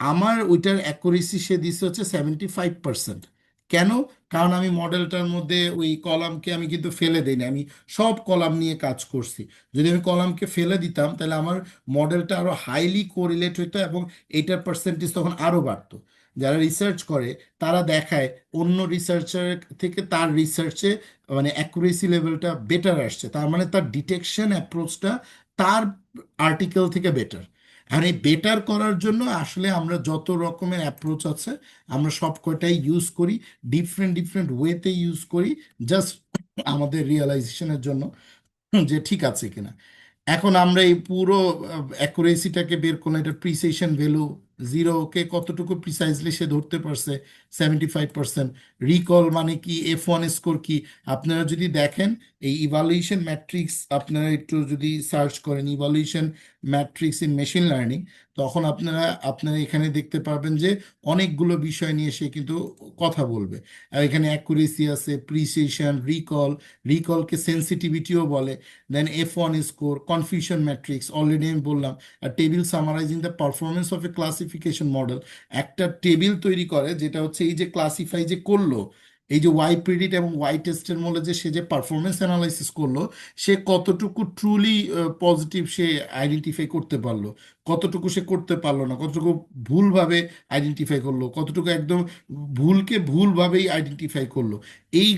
আমার ওইটার অ্যাকুরেসি সে দিচ্ছে হচ্ছে 75%। কেন? কারণ আমি মডেলটার মধ্যে ওই কলামকে আমি কিন্তু ফেলে দিই না, আমি সব কলাম নিয়ে কাজ করছি। যদি আমি কলামকে ফেলে দিতাম, তাহলে আমার মডেলটা আরো হাইলি কোরিলেট হইতো, এবং এইটার পার্সেন্টেজ তখন আরো বাড়তো। যারা রিসার্চ করে, তারা দেখায় অন্য রিসার্চার থেকে তার রিসার্চে মানে অ্যাকুরেসি লেভেলটা বেটার আসছে, তার মানে তার ডিটেকশন অ্যাপ্রোচটা তার আর্টিকেল থেকে বেটার। আর এই বেটার করার জন্য আসলে আমরা যত রকমের অ্যাপ্রোচ আছে আমরা সব কয়টাই ইউজ করি, ডিফারেন্ট ডিফারেন্ট ওয়েতে ইউজ করি, জাস্ট আমাদের রিয়েলাইজেশনের জন্য যে ঠিক আছে কিনা। এখন আমরা এই পুরো অ্যাকুরেসিটাকে বের করলাম, এটা প্রিসিশন ভ্যালু জিরোকে কতটুকু প্রিসাইজলি সে ধরতে পারছে, 75%। রিকল মানে কি, F1 স্কোর কি, আপনারা যদি দেখেন এই ইভালুয়েশন ম্যাট্রিক্স, আপনারা একটু যদি সার্চ করেন evaluation matrix in machine learning, তখন আপনারা আপনারা এখানে দেখতে পারবেন যে অনেকগুলো বিষয় নিয়ে সে কিন্তু কথা বলবে। আর এখানে অ্যাকুরেসি আছে, প্রিসিশন, রিকলকে সেন্সিটিভিটিও বলে, then F1 score, confusion matrix already আমি বললাম, আর table summarizing the performance of a classification model. একটা টেবিল তৈরি করে যেটা হচ্ছে এই যে ক্লাসিফাই যে করলো, এই যে ওয়াই প্রিডিট এবং ওয়াই টেস্টের মধ্যে যে সে যে পারফরমেন্স অ্যানালাইসিস করলো, সে কতটুকু ট্রুলি পজিটিভ সে আইডেন্টিফাই করতে পারলো, কতটুকু সে করতে পারলো না, কতটুকু ভুলভাবে আইডেন্টিফাই করলো, কতটুকু একদম ভুলকে ভুলভাবেই আইডেন্টিফাই করলো। এই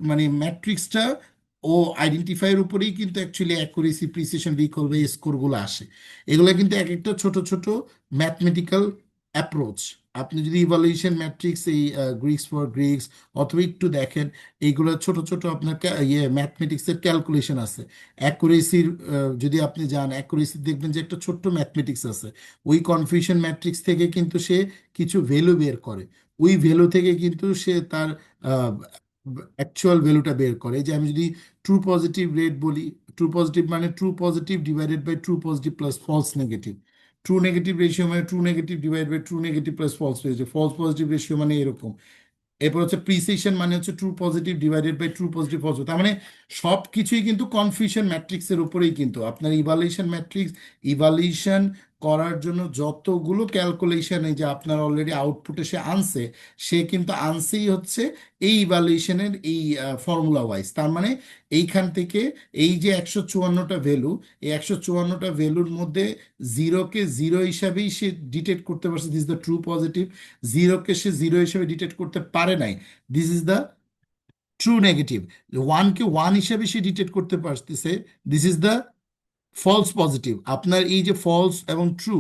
মানে ম্যাট্রিক্সটা ও আইডেন্টিফাইয়ের উপরেই কিন্তু অ্যাকচুয়ালি অ্যাকুরেসি, প্রিসিশন, রিকল বা স্কোরগুলো আসে। এগুলো কিন্তু এক একটা ছোট ছোট ম্যাথমেটিক্যাল অ্যাপ্রোচ। আপনি যদি ইভালুয়েশন ম্যাট্রিক্স, এই গ্রিক্স ফর গ্রিক্স অথবা একটু দেখেন, এইগুলো ছোট ছোট আপনার ইয়ে ম্যাথমেটিক্সের ক্যালকুলেশন আছে। অ্যাকুরেসির যদি আপনি যান, অ্যাকুরেসি দেখবেন যে একটা ছোট্ট ম্যাথমেটিক্স আছে। ওই কনফিউশন ম্যাট্রিক্স থেকে কিন্তু সে কিছু ভ্যালু বের করে, ওই ভ্যালু থেকে কিন্তু সে তার অ্যাকচুয়াল ভ্যালুটা বের করে। এই যে আমি যদি ট্রু পজিটিভ রেট বলি, ট্রু পজিটিভ মানে true positive divided by true positive plus false negative. True negative ratio মানে true negative divide by true negative plus false ratio, false positive ratio মানে এরকম। এরপর হচ্ছে প্রিসিশন মানে হচ্ছে true positive divided by true positive false. তার মানে সব কিছুই কিন্তু কনফিউশন ম্যাট্রিক্সের উপরেই কিন্তু আপনার ইভালুয়েশন ম্যাট্রিক্স। ইভালুয়েশন করার জন্য যতগুলো ক্যালকুলেশন এই যে আপনার অলরেডি আউটপুটে সে আনছে, সে কিন্তু আনছেই হচ্ছে এই ইভালুয়েশনের এই ফর্মুলা ওয়াইজ। তার মানে এইখান থেকে এই যে 154টা ভ্যালু, এই 154টা ভ্যালুর মধ্যে জিরোকে জিরো হিসাবেই সে ডিটেক্ট করতে পারছে, দিস দ্য ট্রু পজিটিভ। জিরোকে সে জিরো হিসেবে ডিটেক্ট করতে পারে নাই, this is the true negative. ওয়ানকে ওয়ান হিসেবে সে ডিটেক্ট করতে পারতেছে, this is the false positive. আপনার এই যে ফলস এবং ট্রু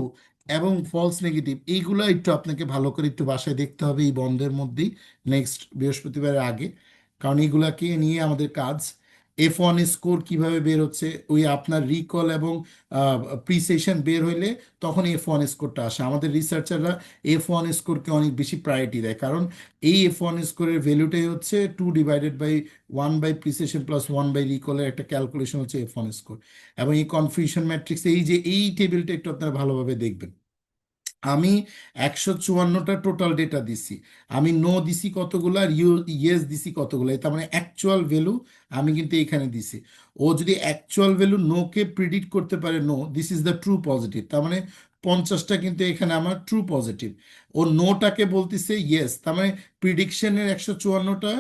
এবং ফলস নেগেটিভ, এইগুলো একটু আপনাকে ভালো করে একটু বাসায় দেখতে হবে এই বন্ধের মধ্যেই, নেক্সট বৃহস্পতিবারের আগে। কারণ এইগুলাকে নিয়ে আমাদের কাজ। F1 স্কোর কিভাবে বের হচ্ছে, ওই আপনার রিকল এবং প্রিসেশন বের হইলে তখন F1 স্কোরটা আসে। আমাদের রিসার্চাররা F1 স্কোরকে অনেক বেশি প্রায়োরিটি দেয়, কারণ এই F1 স্কোরের ভ্যালুটাই হচ্ছে 2/1 বাই প্রিসেশন প্লাস 1/রিকলের একটা ক্যালকুলেশন হচ্ছে F1 স্কোর। এবং এই কনফিউশন ম্যাট্রিক্স, এই যে এই টেবিলটা একটু আপনারা ভালোভাবে দেখবেন। আমি 154টা টোটাল ডেটা দিছি, আমি নো দিছি কতগুলো আর ইয়েস দিছি কতগুলো, তার মানে অ্যাকচুয়াল ভ্যালু আমি কিন্তু এখানে দিছি। ও যদি অ্যাকচুয়াল ভ্যালু নোকে প্রিডিক্ট করতে পারে, no this is the true positive, তার মানে 50টা কিন্তু এখানে আমার ট্রু পজিটিভ। ও নোটাকে বলতেছে ইয়েস, তার মানে প্রিডিকশনের 154টা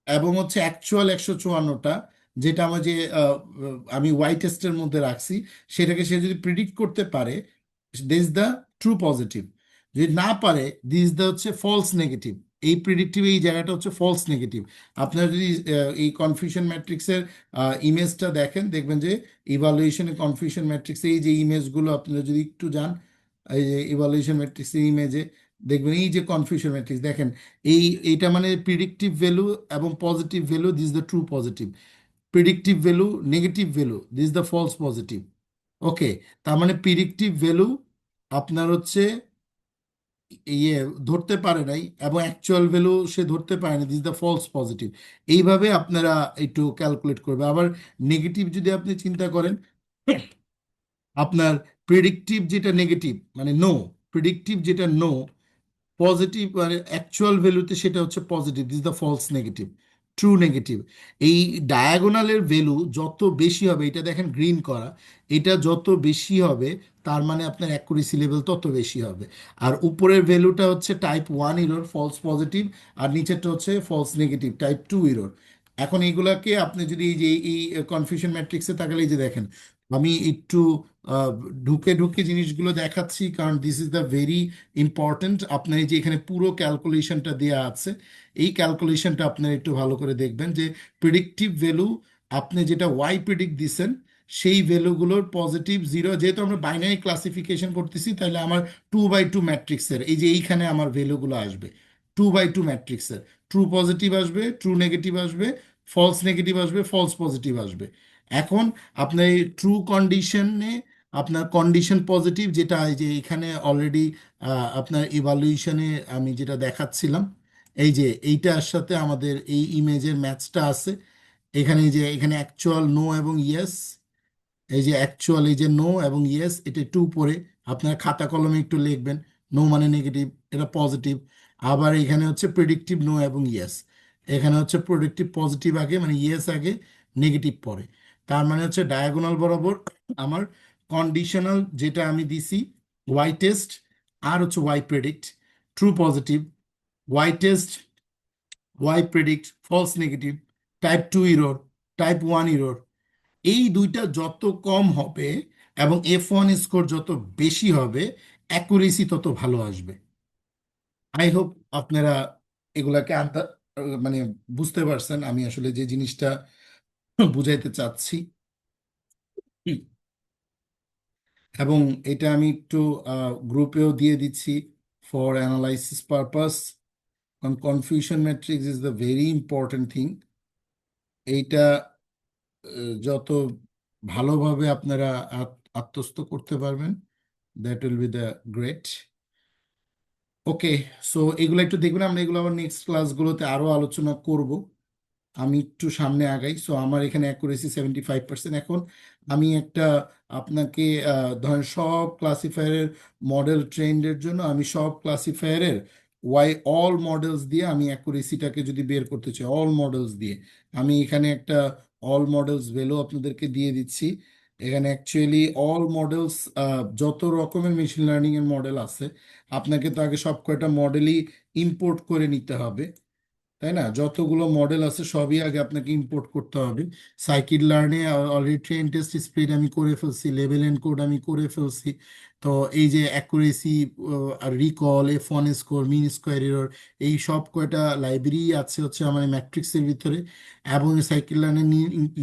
এবং হচ্ছে অ্যাকচুয়াল 154টা, যেটা আমার যে আমি ওয়াই টেস্টের মধ্যে রাখছি, সেটাকে সে যদি প্রিডিক্ট করতে পারে, দিস দ্য ট্রু পজিটিভ। যদি না পারে, দিস দ্য হচ্ছে ফলস নেগেটিভ। এই প্রিডিক্টিভ এই জায়গাটা হচ্ছে ফলস নেগেটিভ। আপনারা যদি এই কনফিউশন ম্যাট্রিক্সের ইমেজটা দেখেন, দেখবেন যে ইভালুয়েশনের কনফিউশন ম্যাট্রিক্সে এই যে ইমেজগুলো আপনারা যদি একটু যান, এই যে ইভালুয়েশন ম্যাট্রিক্সের ইমেজে দেখবেন এই যে কনফিউশন ম্যাট্রিক্স দেখেন, এইটা মানে প্রিডিক্টিভ ভ্যালু এবং positive value, this the true positive. Predictive value, negative value, this the false positive. Okay, তার মানে প্রিডিক্টিভ ভ্যালু আপনার হচ্ছে ইয়ে ধরতে পারে নাই এবং অ্যাকচুয়াল ভ্যালু সে ধরতে পারে না, দিস দ্য ফলস পজিটিভ। এইভাবে আপনারা একটু ক্যালকুলেট করবে। আবার নেগেটিভ যদি আপনি চিন্তা করেন, আপনার প্রিডিক্টিভ যেটা নেগেটিভ মানে নো, প্রিডিক্টিভ যেটা নো, পজিটিভ মানে অ্যাকচুয়াল ভ্যালুতে সেটা হচ্ছে positive, this the false negative, true negative. এই ডায়াগোনালের ভ্যালু যত বেশি হবে, এটা দেখেন গ্রিন করা, এটা যত বেশি হবে তার মানে আপনার অ্যাকুরেসি লেভেল তত বেশি হবে। আর উপরের ভ্যালুটা হচ্ছে টাইপ 1 ইরোর ফলস পজিটিভ, আর নিচেরটা হচ্ছে ফলস নেগেটিভ টাইপ 2 ইরোর। এখন এইগুলাকে আপনি যদি এই যে এই কনফিউশন ম্যাট্রিক্সে তাকালে এই যে দেখেন, আমি একটু আহ, ঢুকে ঢুকে জিনিসগুলো দেখাচ্ছি, কারণ this is the very important. আপনার এই যে এখানে পুরো ক্যালকুলেশনটা দেওয়া আছে, এই ক্যালকুলেশনটা আপনার একটু ভালো করে দেখবেন যে প্রিডিক্টিভ ভ্যালু আপনি যেটা ওয়াই প্রিডিক্ট দিছেন, সেই ভ্যালুগুলোর পজিটিভ জিরো, যেহেতু আমরা বাইনারি ক্লাসিফিকেশন করতেছি, তাহলে আমার 2x2 ম্যাট্রিক্সের এই যে এইখানে আমার ভ্যালুগুলো আসবে 2x2 ম্যাট্রিক্সের। ট্রু পজিটিভ আসবে, ট্রু নেগেটিভ আসবে, ফলস নেগেটিভ আসবে, ফলস পজিটিভ আসবে। এখন আপনার এই ট্রু কন্ডিশনে আপনার কন্ডিশন পজিটিভ, যেটা এই যে এখানে অলরেডি আপনার ইভালুয়েশনে আমি যেটা দেখাচ্ছিলাম, এই যে এইটার সাথে আমাদের এই ইমেজের ম্যাচটা আছে। এখানে এই যে এখানে অ্যাকচুয়াল নো এবং ইয়েস, এই যে অ্যাকচুয়াল এই যে নো এবং ইয়েস, এটা একটু উপরে আপনার খাতা কলমে একটু লিখবেন। নো মানে নেগেটিভ, এটা পজিটিভ। আবার এখানে হচ্ছে প্রেডিক্টিভ নো এবং ইয়েস, এখানে হচ্ছে প্রেডিক্টিভ পজিটিভ আগে মানে ইয়েস আগে, নেগেটিভ পরে। তার মানে হচ্ছে ডায়াগোনাল বরাবর আমার কন্ডিশনাল যেটা আমি দিছি ওয়াই টেস্ট আর হচ্ছে Y predict, true positive, Y test, Y predict, false negative, type 2 error, type 1 error, এই দুইটা যত কম হবে এবং F1 স্কোর যত বেশি হবে, অ্যাকুরেসি তত ভালো আসবে। আই হোপ আপনারা এগুলাকে মানে বুঝতে পারছেন আমি আসলে যে জিনিসটা বুঝাইতে চাচ্ছি। হুম। এবং এটা আমি একটু গ্রুপেও দিয়ে দিচ্ছি ফর অ্যানালাইসিস পারপাস, কারণ confusion matrix is the very important thing. এইটা যত ভালোভাবে আপনারা আত্মস্থ করতে পারবেন, that will be the great. Okay, so এগুলো একটু দেখবেন, আমরা এগুলো আবার নেক্সট ক্লাসগুলোতে আরো আলোচনা করব। আমি একটু সামনে আগাই। সো আমার এখানে অ্যাকুরেসি 75%। এখন আমি একটা আপনাকে ধরেন সব ক্লাসিফায়ারের মডেল ট্রেন্ডের জন্য আমি সব ক্লাসিফায়ারের ওয়াই অল মডেলস দিয়ে আমি অ্যাকুরেসিটাকে যদি বের করতে চাই, অল মডেলস দিয়ে আমি এখানে একটা অল মডেলস ভ্যালু আপনাদেরকে দিয়ে দিচ্ছি। এখানে অ্যাকচুয়ালি অল মডেলস, যত রকমের মেশিন লার্নিং এর মডেল আছে, আপনাকে তো আগে সব কয়টা মডেলই ইম্পোর্ট করে নিতে হবে, তাই না? যতগুলো মডেল আছে সবই আগে আপনাকে ইম্পোর্ট করতে হবে। সাইকিড লার্নে অলরেডি ট্রেন টেস্ট স্প্লিট আমি করে ফেলছি, লেভেল এনকোড আমি করে ফেলছি। তো এই যে accuracy, recall, F1 score, mean square error, এই সব কয়টা লাইব্রেরি আছে হচ্ছে আমার ম্যাট্রিক্সের ভিতরে। এবং সাইকিড লার্নের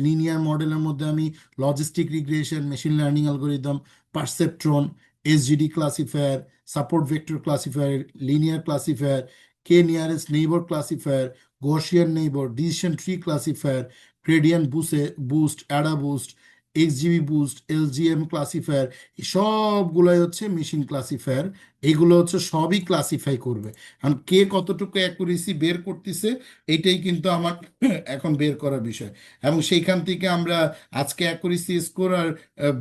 লিনিয়ার মডেলের মধ্যে আমি logistic regression, machine learning algorithm, perceptron, SGD classifier, support vector classifier, linear classifier, K nearest neighbour classifier, Gaussian neighbour, decision tree classifier, gradient boost, ada boost, XGB boost, LGM classifier, সবগুলোই হচ্ছে machine classifier. এগুলো হচ্ছে সবই classify করবে। কারণ কে কতটুকু accuracy বের করতেছে, এটাই কিন্তু আমার এখন বের করার বিষয়। এবং সেইখান থেকে আমরা আজকে অ্যাকুরেসি স্কোর আর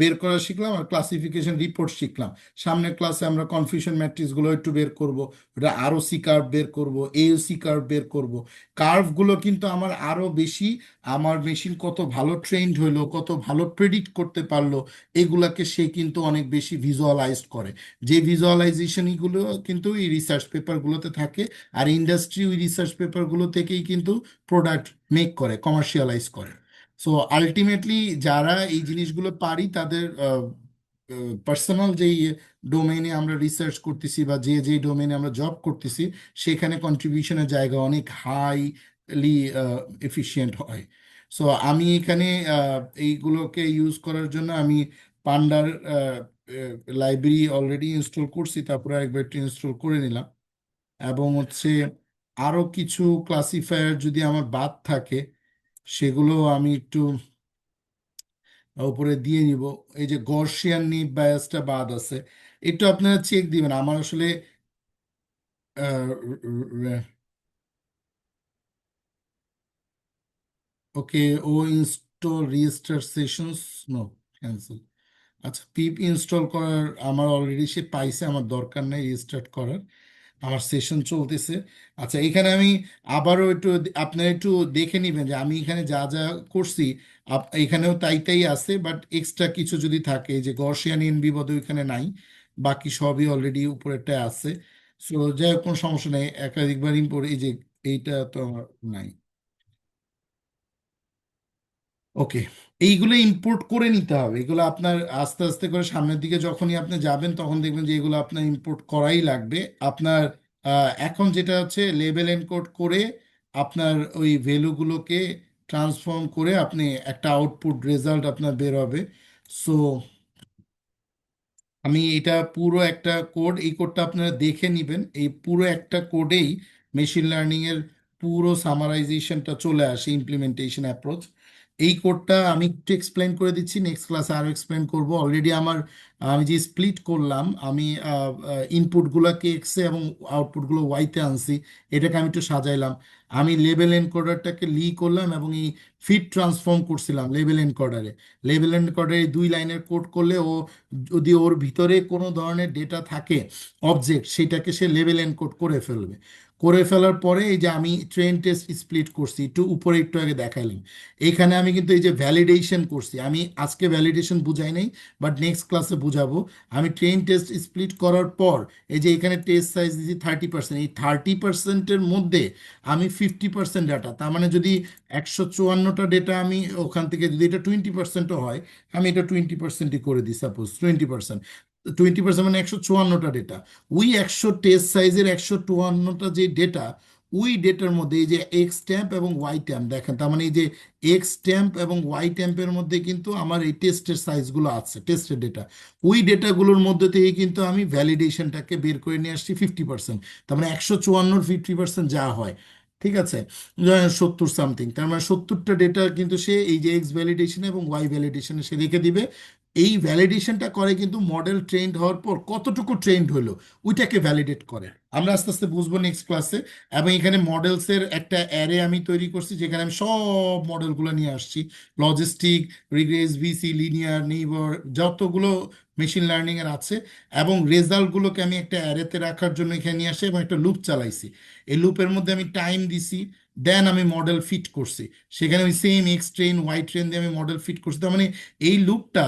বের করা শিখলাম, আর ক্লাসিফিকেশন রিপোর্ট শিখলাম। সামনের ক্লাসে আমরা কনফিউশন ম্যাট্রিক্সগুলো একটু বের করব, ওটা আরও সি কার্ভ বের করব, এওসি কার্ভ বের করব। কার্ভগুলো কিন্তু আমার আরও বেশি, আমার মেশিন কত ভালো ট্রেন্ড হইলো, কত ভালো প্রেডিক্ট করতে পারলো, এগুলাকে সে কিন্তু অনেক বেশি ভিজুয়ালাইজ করে। যে ভিজুয়ালাইজেশনগুলো কিন্তু এই রিসার্চ পেপারগুলোতে থাকে। আর ইন্ডাস্ট্রি ওই রিসার্চ পেপারগুলো থেকেই কিন্তু প্রোডাক্ট মেক করে, কমার্শিয়ালাইজ করে। সো আলটিমেটলি যারা এই জিনিসগুলো পারি, তাদের পার্সোনাল যেই ডোমেইনে আমরা রিসার্চ করতেছি বা যে যে ডোমেইনে আমরা জব করতেছি, সেখানে কন্ট্রিবিউশনের জায়গা অনেক হাইলি এফিশিয়েন্ট হয়। সো আমি এখানে এইগুলোকে ইউজ করার জন্য আমি পান্ডার লাইব্রেরি অলরেডি ইনস্টল করছি, তারপরে একবার একটু ইনস্টল করে নিলাম। এবং হচ্ছে আরও কিছু ক্লাসিফায়ার যদি আমার বাদ থাকে, সেগুলো আমি একটু উপরে দিয়ে নিব। এই যে গর্সিয়ান নিব বায়াসটা বাদ আছে, একটু আপনারা চেক দিবেন। আমার আসলে ওকে, ও install restart sessions, no, cancel. আচ্ছা, পিপ ইনস্টল করার আমার অলরেডি সে পাইছে, আমার দরকার নেই রিস্টার্ট করার, আমার সেশন চলতেছে। আচ্ছা, এখানে আমি আবারও একটু আপনারা একটু দেখে নেবেন যে আমি এখানে যা যা করছি এখানেও তাই তাই আছে, বাট এক্সট্রা কিছু যদি থাকে, এই যে গর্সিয়ান এনবি বোধহয় এখানে নাই, বাকি সবই অলরেডি উপরেরটা আছে। সো যাই হোক, কোনো সমস্যা নেই, একাধিকবার ইম্পোর্ট, এই যে এইটা তো আমার নাই। ওকে, এইগুলো ইম্পোর্ট করে নিতে হবে। এগুলো আপনার আস্তে আস্তে করে সামনের দিকে যখনই আপনি যাবেন, তখন দেখবেন যে এগুলো আপনার ইম্পোর্ট করাই লাগবে। আপনার এখন যেটা হচ্ছে লেবেল এনকোড করে আপনার ওই ভ্যালুগুলোকে ট্রান্সফর্ম করে আপনি একটা আউটপুট রেজাল্ট আপনার বের হবে। সো আমি এটা পুরো একটা কোড, এই কোডটা আপনারা দেখে নেবেন, এই পুরো একটা কোডেই মেশিন লার্নিং এর পুরো সামারাইজেশনটা চলে আসে, ইমপ্লিমেন্টেশন অ্যাপ্রোচ। এই কোডটা আমি একটু এক্সপ্লেন করে দিচ্ছি, নেক্সট ক্লাসে আরও এক্সপ্লেন করব। অলরেডি আমার আমি যে স্প্লিট করলাম, আমি ইনপুটগুলোকে এক্সে এবং আউটপুটগুলো ওয়াইতে আনছি, এটাকে আমি একটু সাজাইলাম। আমি লেবেল এনকোডারটাকে করলাম এবং এই ফিট ট্রান্সফর্ম করছিলাম লেবেল এনকোডারে। লেবেল এনকোডারে 2 লাইনের কোড করলে ও, যদি ওর ভিতরে কোনো ধরনের ডেটা থাকে, অবজেক্ট, সেটাকে সে লেবেল এনকোড করে ফেলবে। করে ফেলার পরে এই যে আমি ট্রেন টেস্ট স্প্লিট করছি, একটু উপরে একটু আগে দেখাইলাম, এইখানে আমি কিন্তু এই যে ভ্যালিডেশন করছি, আমি আজকে ভ্যালিডেশন বুঝাই নাই, বাট নেক্সট ক্লাসে বুঝাবো। আমি ট্রেন টেস্ট স্প্লিট করার পর এই যে এখানে টেস্ট সাইজ দিয়েছি 30%, এই 30%-এর মধ্যে আমি 50% ডাটা, তার মানে যদি 154টা ডেটা আমি ওখান থেকে, যদি এটা 20%ও হয়, আমি এটা 20%ই করে দিই, সাপোজ 20%। 20% মানে 154টা ডেটা। ওই 100 টেস্ট সাইজের 154টা যে ডেটা, ওই ডেটার মধ্যে এই যে এক্স ট্যাম্প এবং ওয়াই ট্যাম্প দেখেন, তার মানে এই যে এক্স ট্যাম্প এবং ওয়াই ট্যাম্পের মধ্যে কিন্তু আমার এই টেস্টের সাইজগুলো আছে, টেস্টের ডেটা। ওই ডেটাগুলোর মধ্যে থেকে কিন্তু আমি ভ্যালিডেশনটাকে বের করে নিয়ে আসছি 50%। তার মানে 154-র 50% যা হয়, ঠিক আছে, 70 সামথিং, তার মানে 70টা ডেটা কিন্তু সে এই যে এক্স ভ্যালিডেশন এবং ওয়াই ভ্যালিডেশনে সে রেখে দিবে। এই ভ্যালিডেশনটা করে কিন্তু মডেল ট্রেন্ড হওয়ার পর কতটুকু ট্রেন্ড হলো ওইটাকে ভ্যালিডেট করে। আমরা আস্তে আস্তে বুঝবো নেক্সট ক্লাসে। এবং এখানে মডেলসের একটা অ্যারে আমি তৈরি করছি, যেখানে আমি সব মডেলগুলো নিয়ে আসছি, logistic, regress, VC, linear, neighbour, যতগুলো মেশিন লার্নিং এর আছে। এবং রেজাল্টগুলোকে আমি একটা অ্যারেতে রাখার জন্য এখানে নিয়ে আসি এবং একটা লুপ চালাইছি। এই লুপের মধ্যে আমি টাইম দিছি, দেন আমি মডেল ফিট করছি। সেখানে ওই same X train Y train দিয়ে আমি মডেল ফিট করছি। তার মানে এই লুপটা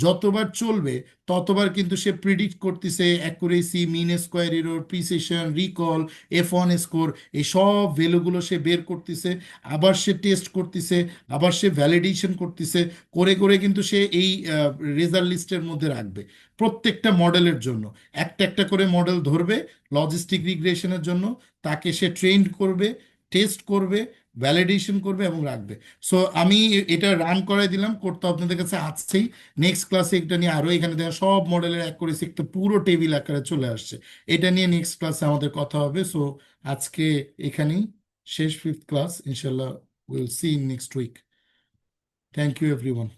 যতবার চলবে ততবার কিন্তু সে প্রিডিক্ট করতেছে accuracy, mean square error, precision, recall, F1 score, এই সব ভ্যালুগুলো সে বের করতেছে। আবার সে টেস্ট করতেছে, আবার সে ভ্যালিডেশন করতেছে, করে করে কিন্তু সে এই রেজাল্ট লিস্টের মধ্যে রাখবে প্রত্যেকটা মডেলের জন্য। একটা একটা করে মডেল ধরবে লজিস্টিক রিগ্রেশনের জন্য, তাকে সে ট্রেন্ড করবে, টেস্ট করবে, ভ্যালিডেশন করবে এবং রাখবে। সো আমি এটা রান করাই দিলাম, করতে আপনাদের কাছে আছেই। নেক্সট ক্লাসে এটা নিয়ে আরো, এখানে দেখা সব মডেলের এক করে একটা পুরো টেবিল আকারে চলে আসছে। এটা নিয়ে নেক্সট ক্লাসে আমাদের কথা হবে। সো আজকে এখানেই শেষ, 5th ক্লাস। ইনশাল্লাহ will see in next week. Thank you everyone.